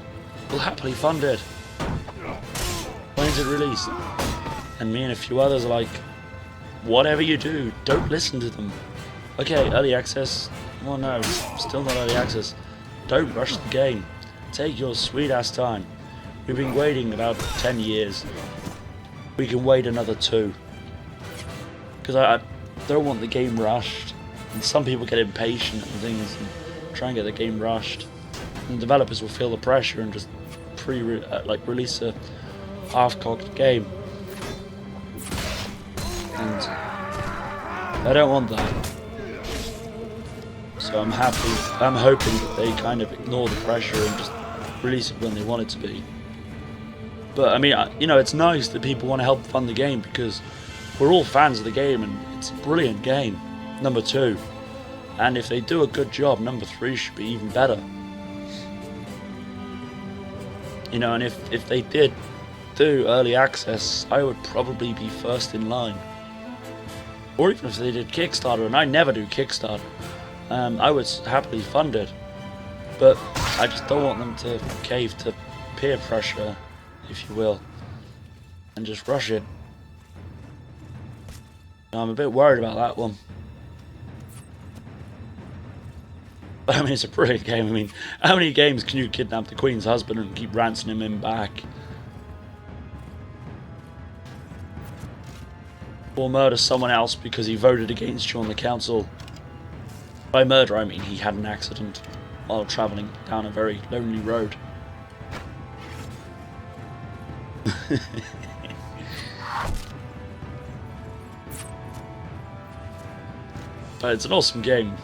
we'll happily fund it. When's it released? And me and a few others are like, whatever you do, don't listen to them. Okay, early access, well no, still not early access. Don't rush the game, take your sweet ass time. We've been waiting about 10 years. We can wait another 2. Because I don't want the game rushed. And some people get impatient and things and try and get the game rushed. And developers will feel the pressure and just release a half-cocked game. And I don't want that. So I'm hoping that they kind of ignore the pressure and just release it when they want it to be. But I mean, you know, it's nice that people want to help fund the game because we're all fans of the game and it's a brilliant game, number 2. And if they do a good job, number 3 should be even better. You know, and if they did do early access, I would probably be first in line. Or even if they did Kickstarter, and I never do Kickstarter, I would happily fund it. But I just don't want them to cave to peer pressure, if you will, and just rush it. I'm a bit worried about that one. But I mean, it's a brilliant game. I mean, how many games can you kidnap the Queen's husband and keep ransoming him back? Or murder someone else because he voted against you on the council. By murder, I mean he had an accident while travelling down a very lonely road. But it's an awesome game.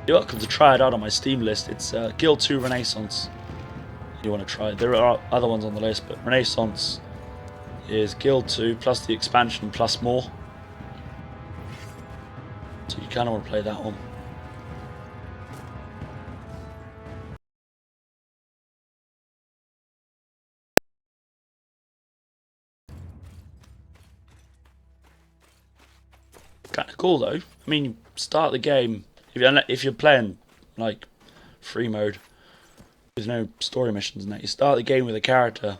You're welcome to try it out on my Steam list. It's Guild 2 Renaissance. You want to try it. There are other ones on the list, but Renaissance is Guild 2 plus the expansion plus more. So you kind of want to play that one. Kind of cool though. I mean, you start the game if you're playing like free mode with no story missions and that. You start the game with a character,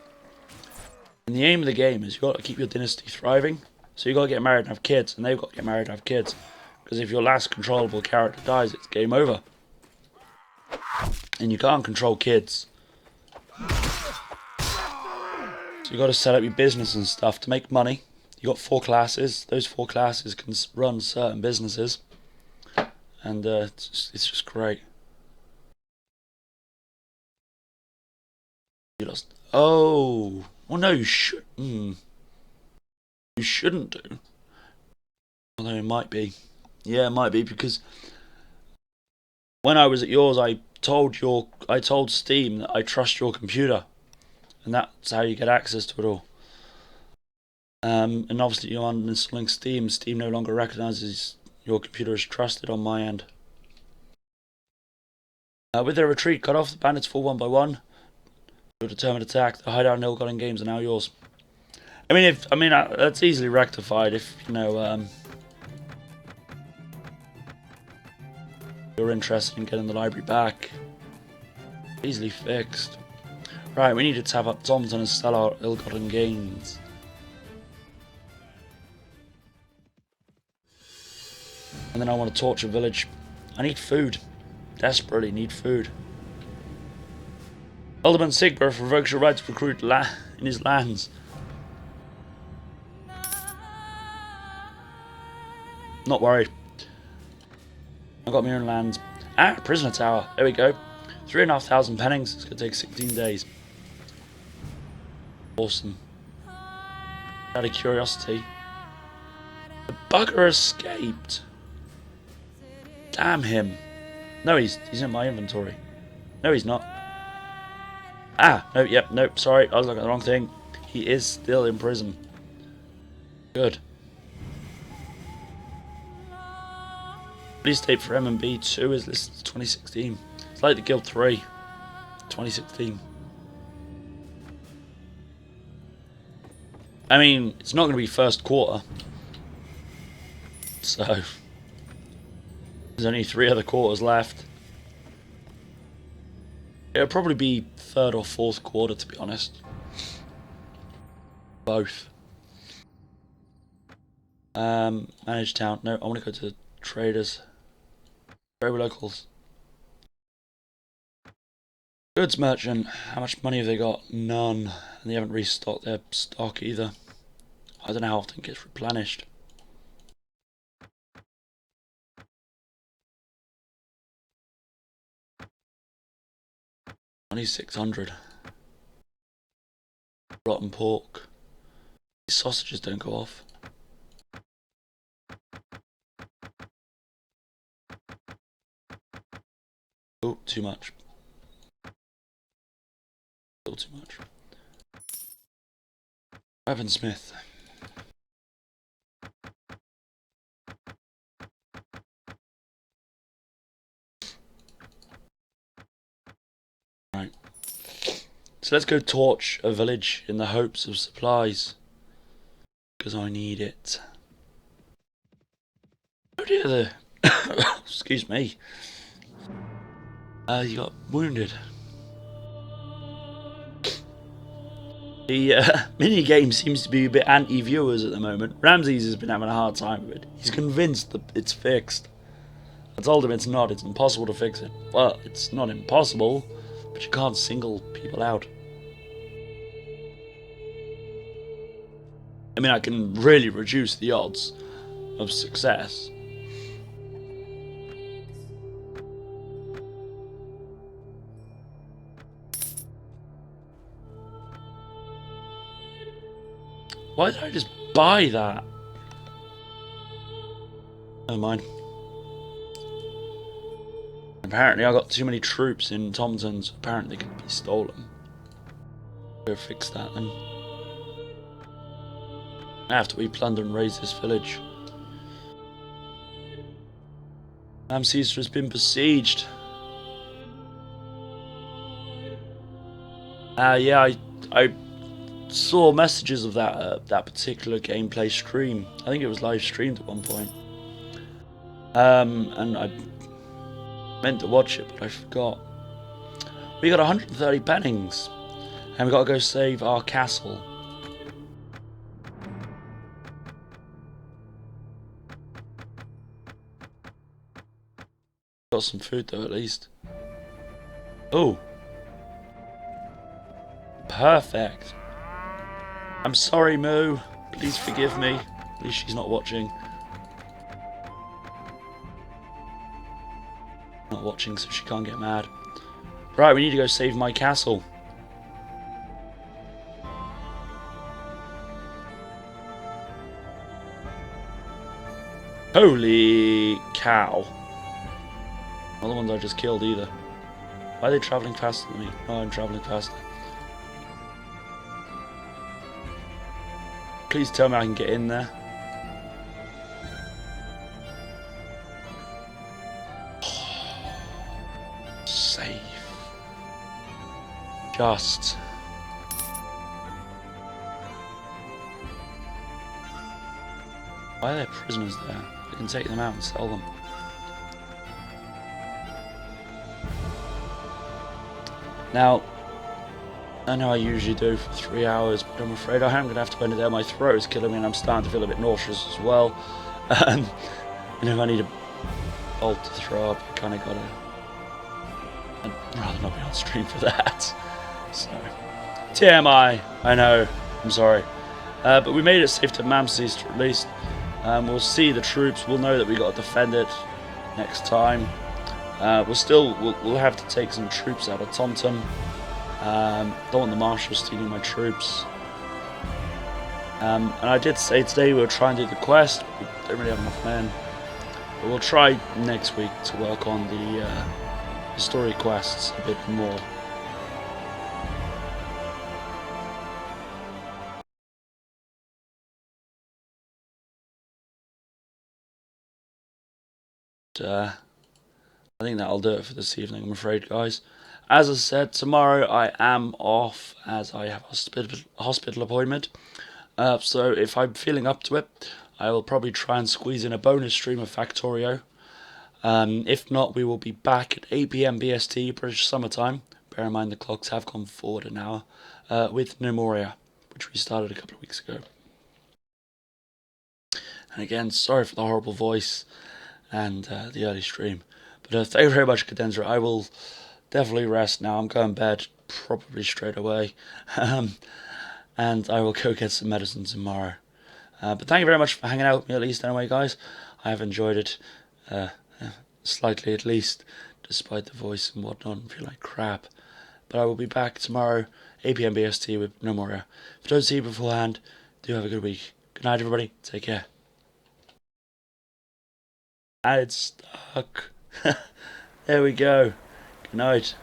and the aim of the game is you got to keep your dynasty thriving. So you got to get married and have kids, and they've got to get married and have kids. Because if your last controllable character dies, it's game over, and you can't control kids. So you got to set up your business and stuff to make money. You got 4 classes. Those 4 classes can run certain businesses, and it's just great. You lost. Oh, well, no, you should. You shouldn't do. Although it might be. Yeah, it might be because when I was at yours, I told Steam that I trust your computer, and that's how you get access to it all. And obviously you're uninstalling Steam. Steam no longer recognizes your computer as trusted on my end. With their retreat cut off, the bandits fall one by one. Your determined attack, the hideout and ill-gotten games are now yours. I mean, that's easily rectified if you know you're interested in getting the library back. Easily fixed. Right, we need to tap up Thompson and sell our ill-gotten gains. And then I want to torch a village. I need food. Desperately need food. Alderman Sigbert revokes your right to recruit in his lands. Not worried. I've got my own lands. Prisoner tower. There we go. 3,500 pennings. It's going to take 16 days. Awesome. Out of curiosity. The bugger escaped. Damn him. No, he's in my inventory. No, he's not. Ah, no, yep, nope, sorry, I was looking at the wrong thing. He is still in prison. Good. Release date for M&B 2 is listed as 2016. It's like the Guild 3. 2016. I mean, it's not going to be first quarter. So, there's only 3 other quarters left. It'll probably be third or fourth quarter, to be honest. Both. Manage town. No, I want to go to traders. Trade with locals. Goods merchant. How much money have they got? None. And they haven't restocked their stock either. I don't know how often it gets replenished. Only 600. Rotten pork. These sausages don't go off. Oh, too much. Still too much. Weaponsmith. Right. So let's go torch a village in the hopes of supplies. Because I need it. Oh dear, the excuse me. You got wounded. The mini game seems to be a bit anti-viewers at the moment. Ramses has been having a hard time with it. He's convinced that it's fixed. I told him it's not. It's impossible to fix it. Well, it's not impossible, but you can't single people out. I mean, I can really reduce the odds of success. Why did I just buy that? Never mind. Apparently I got too many troops in Thompson's. Apparently they could be stolen. Go fix that then. After we plunder and raise this village. Caesar has been besieged. Yeah, I saw messages of that particular gameplay stream. I think it was live streamed at one point. And I meant to watch it, but I forgot. We got 130 pennings, and we got to go save our castle. Got some food though, at least. Oh, perfect. I'm sorry, Moo. Please forgive me. At least she's not watching. Not watching, so she can't get mad. Right, we need to go save my castle. Holy cow. Not the ones I just killed either. Why are they travelling faster than me? Oh, I'm travelling faster. Please tell me I can get in there. Safe. Just. Why are there prisoners there? I can take them out and sell them. Now, I know I usually do for 3 hours, but I'm afraid I am going to have to end it there. My throat is killing me and I'm starting to feel a bit nauseous as well. And if I need a bolt to throw up, I kind of got to... I'd rather not be on stream for that. So, TMI, I know, I'm sorry. But we made it safe to Ramses at least. We'll see the troops, we'll know that we got to defend it next time. We'll have to take some troops out of Taunton. Don't want the marshal stealing my troops. And I did say today we'll try and do the quest. We don't really have enough men. But we'll try next week to work on the the story quests a bit more. I think that'll do it for this evening, I'm afraid, guys. As I said, tomorrow I am off as I have a hospital appointment. So if I'm feeling up to it, I will probably try and squeeze in a bonus stream of Factorio. If not, we will be back at 8 PM BST, British Summertime. Bear in mind the clocks have gone forward an hour, with Nemoria, which we started a couple of weeks ago. And again, sorry for the horrible voice and the early stream. But thank you very much, Cadenza. I will definitely rest now. I'm going to bed probably straight away. And I will go get some medicine tomorrow. But thank you very much for hanging out with me at least anyway, guys. I have enjoyed it, slightly at least, despite the voice and whatnot and feel like crap. But I will be back tomorrow, 8 PM BST with No More. If I don't see you beforehand, do have a good week. Good night, everybody. Take care. And it's stuck. There we go. Good night.